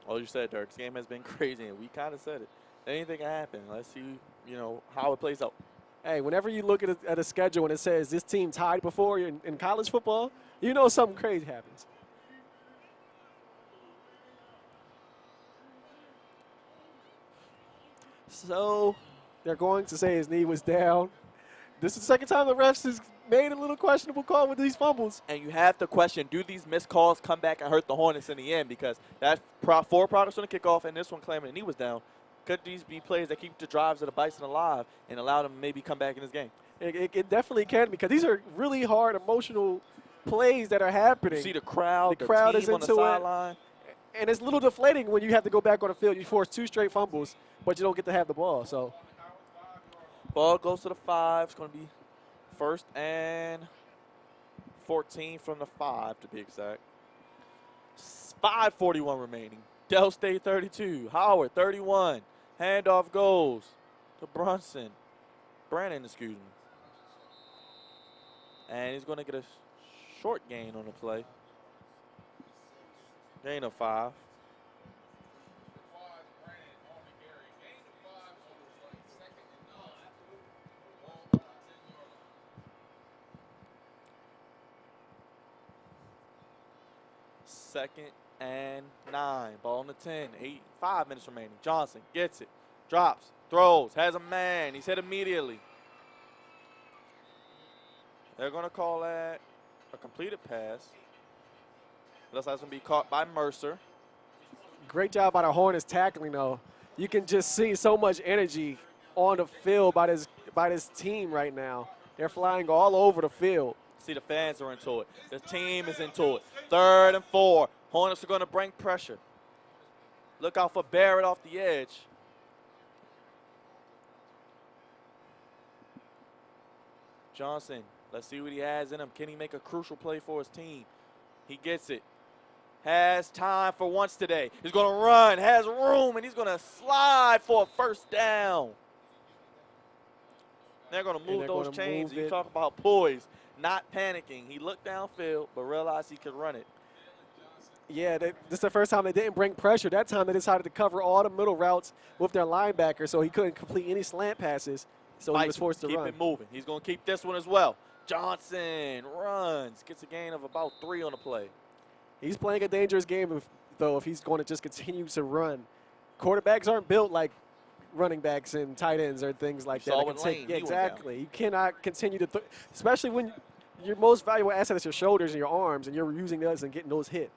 Well, you said, Derek, this game has been crazy, and we kind of said it. Anything can happen. Let's see, how it plays out. Hey, whenever you look at a schedule and it says this team tied before in college football, you know something crazy happens. So they're going to say his knee was down. This is the second time the refs has made a little questionable call with these fumbles. And you have to question, do these missed calls come back and hurt the Hornets in the end? Because that's 4 products on the kickoff and this one claiming the knee was down. Could these be plays that keep the drives of the Bison alive and allow them to maybe come back in this game? It definitely can, because these are really hard, emotional plays that are happening. You see the crowd, the crowd team is on the into it. sideline. And it's a little deflating when you have to go back on the field. You force 2 straight fumbles, but you don't get to have the ball. So Ball goes to the 5. It's going to be 1st and 14 from the 5 to be exact. 5:41 remaining. Del State 32. Howard 31. Handoff goes to Brandon, excuse me. And he's going to get a short gain on the play. Gain of 5. Second and 9. Ball on the 10. 5 minutes remaining. Johnson gets it. Drops. Throws. Has a man. He's hit immediately. They're going to call that a completed pass. Looks like it's going to be caught by Mercer. great job by the Hornets tackling, though. You can just see so much energy on the field by this team right now. They're flying all over the field. See, the fans are into it. The team is into it. 3rd and 4. Hornets are going to bring pressure. Look out for Barrett off the edge. Johnson, let's see what he has in him. Can he make a crucial play for his team? He gets it. Has time for once today. He's going to run, has room, and he's going to slide for a 1st down. They're going to move those chains. You talk about poise, not panicking. He looked downfield, but realized he could run it. Yeah, this is the first time they didn't bring pressure. That time they decided to cover all the middle routes with their linebacker, so he couldn't complete any slant passes, so he was forced to run. Keep it moving. He's going to keep this one as well. Johnson runs, gets a gain of about 3 on the play. He's playing a dangerous game, if he's going to just continue to run. Quarterbacks aren't built like running backs and tight ends or things like that. Exactly. You cannot continue to, especially when your most valuable asset is your shoulders and your arms, and you're using those and getting those hit.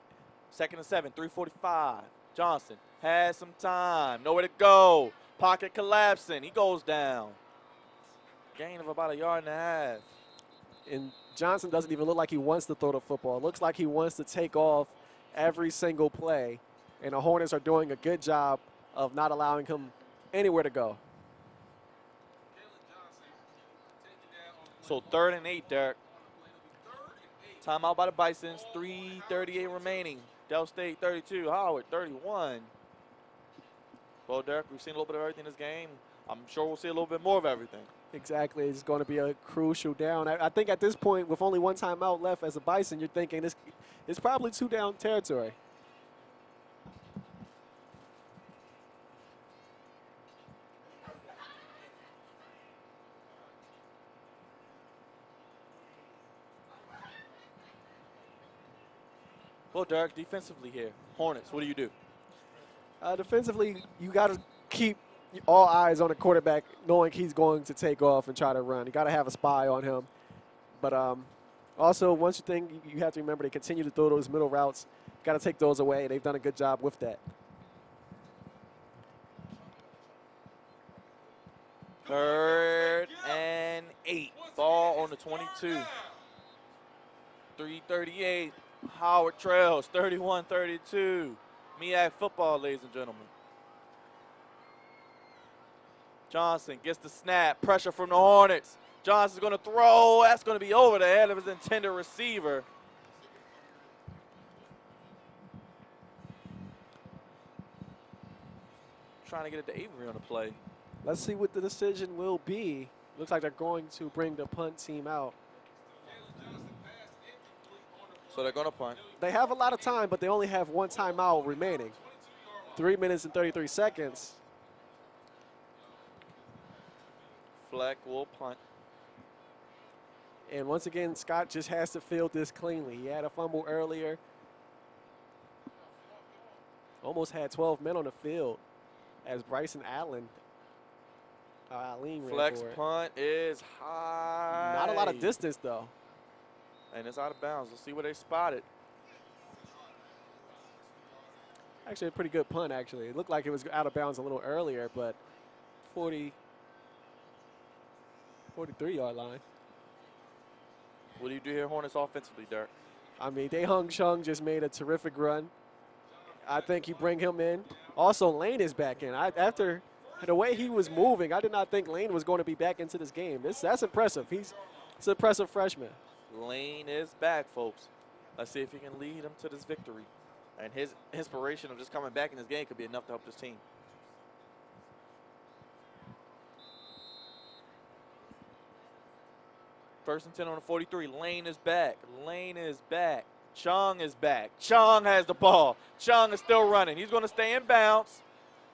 2nd and 7, 3:45. Johnson has some time, nowhere to go. Pocket collapsing. He goes down. Gain of about 1.5 yards. And Johnson doesn't even look like he wants to throw the football. It looks like he wants to take off every single play. And the Hornets are doing a good job of not allowing him anywhere to go. So 3rd and 8, Derek. Timeout by the Bisons. 3:38 remaining. Del State 32. Howard 31. Well, Derek, we've seen a little bit of everything in this game. I'm sure we'll see a little bit more of everything. Exactly. It's going to be a crucial down. I think at this point, with only one timeout left as a Bison, you're thinking it's probably 2 down territory. Well, Derek, defensively here, Hornets, what do you do? Defensively, you got to keep all eyes on the quarterback, knowing he's going to take off and try to run. You got to have a spy on him. But also, one thing you have to remember, they continue to throw those middle routes. Got to take those away. They've done a good job with that. Third and 8. Ball on the 22. 3:38. Howard trails 31-32. MEAC football, ladies and gentlemen. Johnson gets the snap. Pressure from the Hornets. Johnson's going to throw. That's going to be over the head of his intended receiver. Trying to get it to Avery on the play. Let's see what the decision will be. Looks like they're going to bring the punt team out. So they're going to punt. They have a lot of time, but they only have 1 timeout remaining. 3 minutes and 33 seconds. Fleck will punt. And once again, Scott just has to field this cleanly. He had a fumble earlier. Almost had 12 men on the field as Bryson Allen. Allen ran Flex for it. punt is high. Not a lot of distance, though. And it's out of bounds. Let's see where they spot it. Actually, a pretty good punt, actually. It looked like it was out of bounds a little earlier, but 43-yard line. What do you do here, Hornets, offensively, Dirk? I mean, Dae-Hung Chung just made a terrific run. I think you bring him in. Also, Lane is back in. After the way he was moving, I did not think Lane was going to be back into this game. That's impressive. It's an impressive freshman. Lane is back, folks. Let's see if he can lead them to this victory. And his inspiration of just coming back in this game could be enough to help this team. First and 10 on the 43. Lane is back. Lane is back. Chung is back. Chung has the ball. Chung is still running. He's going to stay in bounds.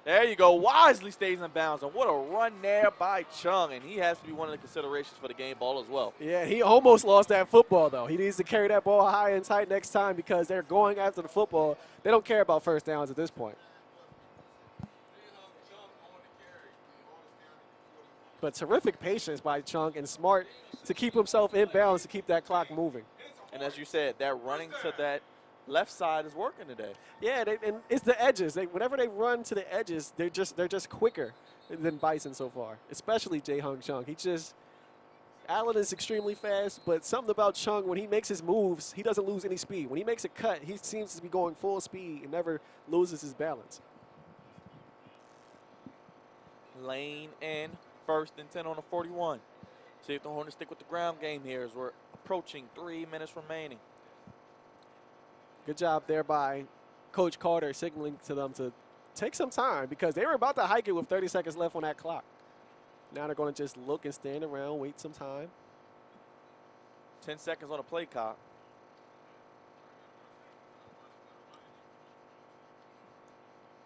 There you go. Wisely stays in bounds. And what a run there by Chung. And he has to be one of the considerations for the game ball as well. Yeah, he almost lost that football, though. He needs to carry that ball high and tight next time because they're going after the football. They don't care about first downs at this point. But terrific patience by Chung and smart to keep himself in bounds to keep that clock moving. And as you said, that running to that left side is working today. Yeah, and it's the edges. Whenever they run to the edges, they're just quicker than Bison so far, especially Dae-Hung Chung. Allen is extremely fast, but something about Chung, when he makes his moves, he doesn't lose any speed. When he makes a cut, he seems to be going full speed and never loses his balance. Lane in. First and 10 on the 41. See if the Hornets stick with the ground game here as we're approaching 3 minutes remaining. Good job there by Coach Carter signaling to them to take some time because they were about to hike it with 30 seconds left on that clock. Now they're going to just look and stand around, wait some time. 10 seconds on the play clock.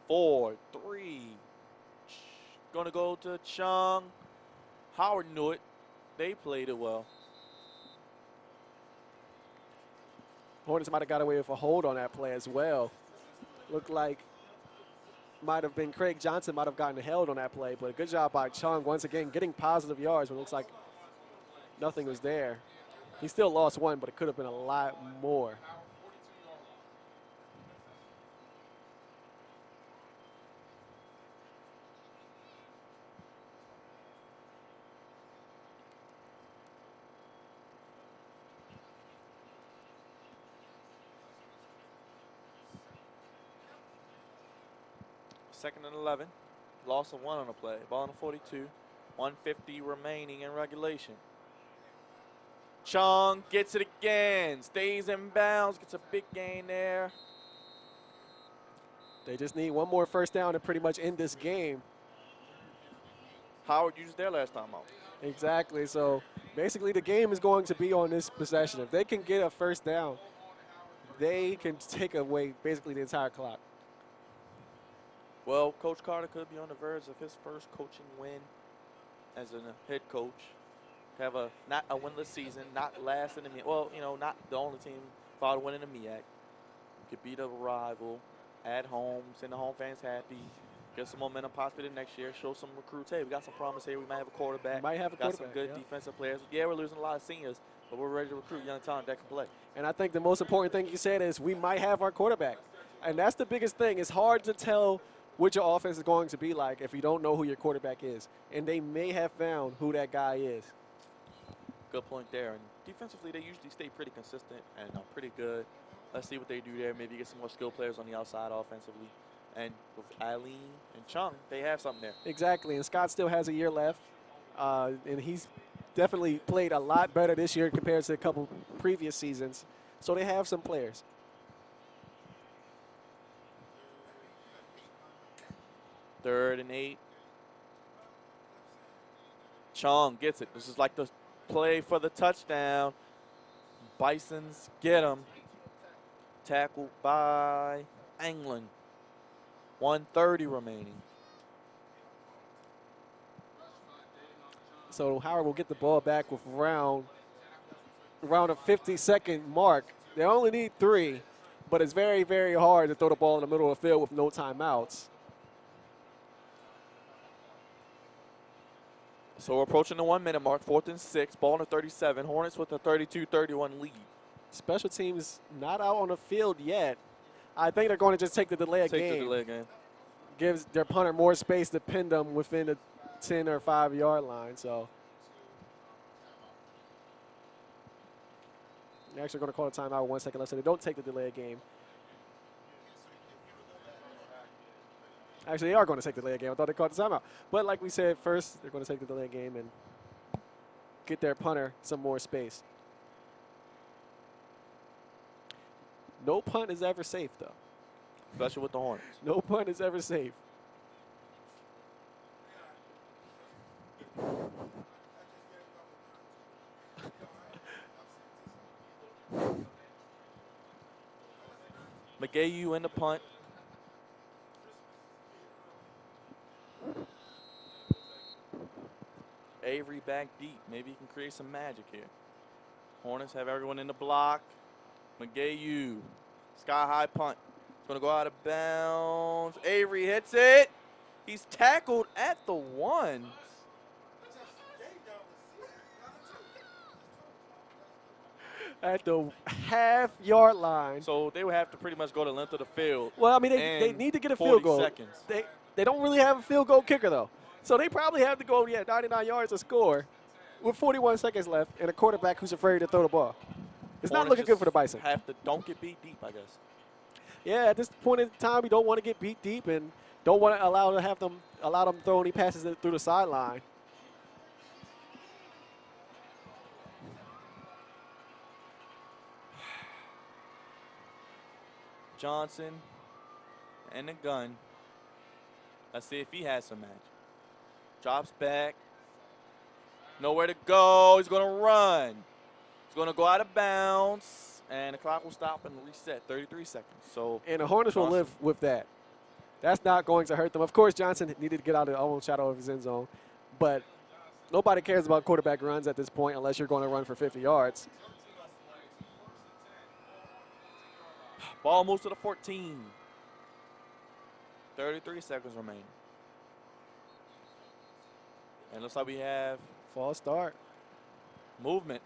Four, three. Going to go to Chung. Howard knew it. They played it well. Hornets might have got away with a hold on that play as well. Looked like might have been Craig Johnson might have gotten held on that play, but a good job by Chung once again getting positive yards when it looks like nothing was there. He still lost one, but it could have been a lot more. Second and 11. Loss of one on the play. Ball on the 42. 150 remaining in regulation. Chung gets it again. Stays in bounds. Gets a big gain there. They just need one more first down to pretty much end this game. Howard used their last time out. Exactly. So basically, the game is going to be on this possession. If they can get a first down, they can take away basically the entire clock. Well, Coach Carter could be on the verge of his first coaching win as a head coach. Have not a winless season, not last in the MEAC. Well, not the only team followed winning the MEAC. Could beat a rival at home, send the home fans happy, get some momentum possibly the next year, show some recruits. Hey, we got some promise here. We might have a quarterback. Got some good defensive players. Yeah, we're losing a lot of seniors, but we're ready to recruit young talent that can play. And I think the most important thing you said is we might have our quarterback. And that's the biggest thing. It's hard to tell what your offense is going to be like if you don't know who your quarterback is. And they may have found who that guy is. Good point there. And defensively, they usually stay pretty consistent and pretty good. Let's see what they do there. Maybe get some more skill players on the outside offensively. And with Eileen and Chung, they have something there. Exactly. And Scott still has a year left. And he's definitely played a lot better this year compared to a couple previous seasons. So they have some players. Third and 8. Chung gets it. This is like the play for the touchdown. Bisons get him. Tackled by Anglin. 1:30 remaining. So Howard will get the ball back with around a 50-second mark. They only need 3, but it's very, very hard to throw the ball in the middle of the field with no timeouts. So we're approaching the 1 minute mark, 4th and 6, ball on the 37. Hornets with a 32-31 lead. Special teams not out on the field yet. I think they're going to just take the delay Take game. the delay game. Gives their punter more space to pin them within the 10 or 5-yard line. So they're actually going to call a timeout 1 second left, so they don't take the delay game. Actually, they are going to take the delay game. I thought they called the timeout. But like we said, first they're going to take the delay game and get their punter some more space. No punt is ever safe, though. Especially with the Hornets. No punt is ever safe. McGayu in the punt. Avery back deep. Maybe he can create some magic here. Hornets have everyone in the block. McGayu, sky high punt. It's going to go out of bounds. Avery hits it. He's tackled at the 1. At the half-yard line. So they would have to pretty much go the length of the field. Well, I mean, they need to get a field goal. 40 seconds. They don't really have a field goal kicker, though. So they probably have to go, 99 yards to score with 41 seconds left and a quarterback who's afraid to throw the ball. It's not looking good for the Bison. Don't get beat deep, I guess. Yeah, at this point in time, you don't want to get beat deep and don't want to allow them throw any passes through the sideline. Johnson and the gun. Let's see if he has some magic. Drops back. Nowhere to go. He's going to run. He's going to go out of bounds. And the clock will stop and reset. 33 seconds. And the Hornets will live with that. That's not going to hurt them. Of course, Johnson needed to get out of the own shadow of his end zone. But nobody cares about quarterback runs at this point unless you're going to run for 50 yards. Ball moves to the 14. 33 seconds remaining. And looks like we have false start. Movement.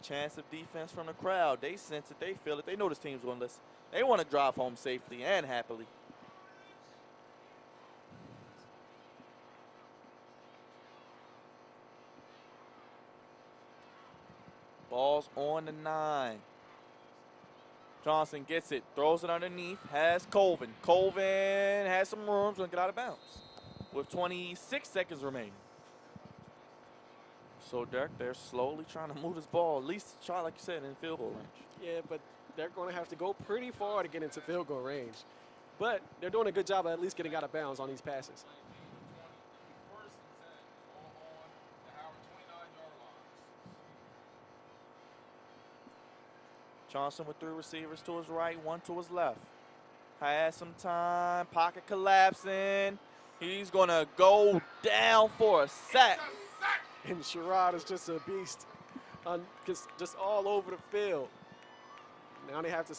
Chance of defense from the crowd. They sense it. They feel it. They know this team's going to listen. They want to drive home safely and happily. Ball's on the 9. Johnson gets it, throws it underneath, has Colvin. Colvin has some room, going to get out of bounds with 26 seconds remaining. So, Derek, they're slowly trying to move this ball, at least try, like you said, in field goal range. Yeah, but they're going to have to go pretty far to get into field goal range. But they're doing a good job of at least getting out of bounds on these passes. First and 10, all on the Howard 29-yard line. Johnson with 3 receivers to his right, 1 to his left. Has some time, pocket collapsing. He's going to go down for a sack. And Sherrod is just a beast, just all over the field. Now they have to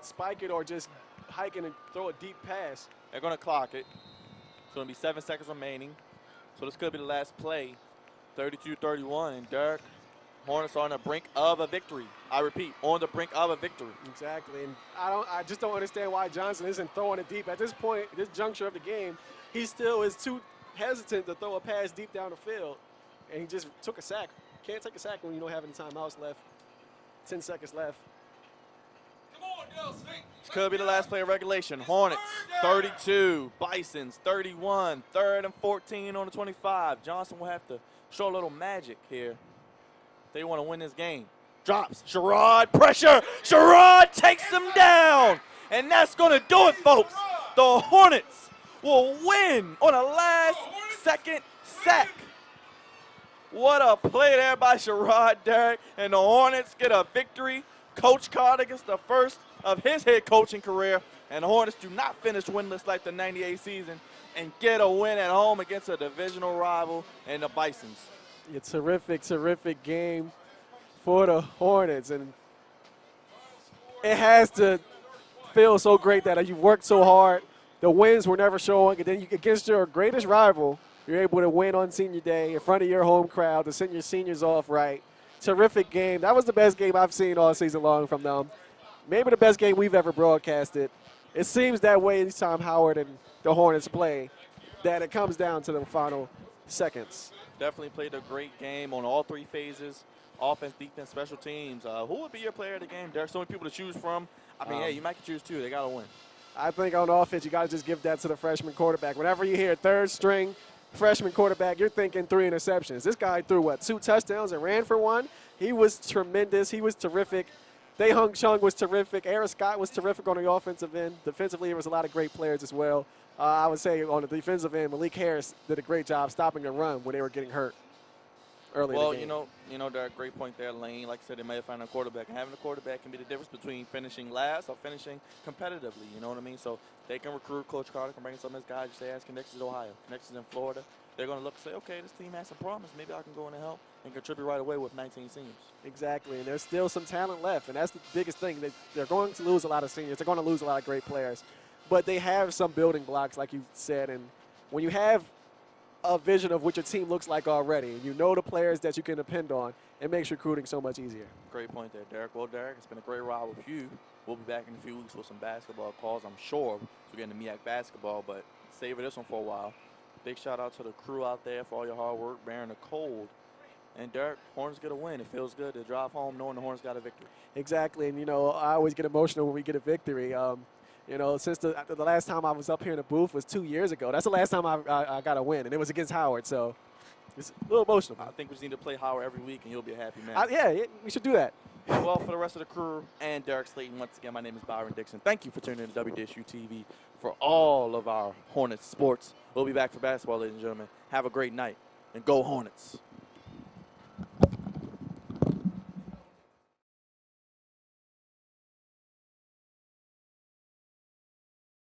spike it or just hike it and throw a deep pass. They're going to clock it. It's going to be 7 seconds remaining. So this could be the last play. 32-31, and Derek, Hornets are on the brink of a victory. I repeat, on the brink of a victory. Exactly, and I just don't understand why Johnson isn't throwing it deep. At this point, this juncture of the game, he still is too hesitant to throw a pass deep down the field. And he just took a sack. Can't take a sack when you don't have any timeouts left. 10 seconds left. Come on, Dell State. This could be the last play of regulation. Hornets 32, Bisons 31, 3rd and 14 on the 25. Johnson will have to show a little magic here. They want to win this game. Drops, Sherrod, pressure. Sherrod takes him down. And that's going to do it, folks. The Hornets will win on a last-second sack. What a play there by Sherrod, Derek. And the Hornets get a victory. Coach Carter gets the first of his head coaching career. And the Hornets do not finish winless like the 98 season and get a win at home against a divisional rival in the Bisons. A terrific, terrific game for the Hornets. And it has to feel so great that you worked so hard. The wins were never showing. And then against your greatest rival, you're able to win on senior day in front of your home crowd to send your seniors off right. Terrific game. That was the best game I've seen all season long from them. Maybe the best game we've ever broadcasted. It seems that way each time Howard and the Hornets play, that it comes down to the final seconds. Definitely played a great game on all 3 phases, offense, defense, special teams. Who would be your player of the game? There's so many people to choose from. I mean, hey, you might choose 2. They got to win. I think on offense, you got to just give that to the freshman quarterback. Whenever you hear 3rd string freshman quarterback, you're thinking 3 interceptions. This guy threw, 2 touchdowns and ran for 1. He was tremendous. He was terrific. Dae-Hung Chung was terrific. Aaron Scott was terrific on the offensive end. Defensively, there was a lot of great players as well. I would say on the defensive end, Malik Harris did a great job stopping the run when they were getting hurt early in the game. Well, you know, Derek, great point there, Lane. Like I said, they may have found a quarterback. And having a quarterback can be the difference between finishing last or finishing competitively. You know what I mean? So they can recruit. Coach Carter can bring some of his guys. Just say, ask connections in Ohio, connections in Florida. They're going to look and say, okay, this team has some promise. Maybe I can go in and help and contribute right away with 19 seniors. Exactly, and there's still some talent left, and that's the biggest thing. They're going to lose a lot of seniors. They're going to lose a lot of great players. But they have some building blocks, like you said, and when you have a vision of what your team looks like already, and you know the players that you can depend on, it makes recruiting so much easier. Great point there, Derek. Well, Derek, it's been a great ride with you. We'll be back in a few weeks with some basketball calls, I'm sure. We're getting to MEAC basketball, but savor this one for a while. Big shout out to the crew out there for all your hard work, bearing the cold. And Derek, Hornets get a win. It feels good to drive home knowing the Hornets got a victory. Exactly, and I always get emotional when we get a victory. Since the last time I was up here in the booth was 2 years ago. That's the last time I got a win, and it was against Howard. So it's a little emotional. I think we just need to play Howard every week, and you'll be a happy man. Yeah, we should do that. Well, for the rest of the crew and Derek Slayton, once again, my name is Byron Dixon. Thank you for tuning in to WDSU-TV for all of our Hornets sports. We'll be back for basketball, ladies and gentlemen. Have a great night, and go Hornets.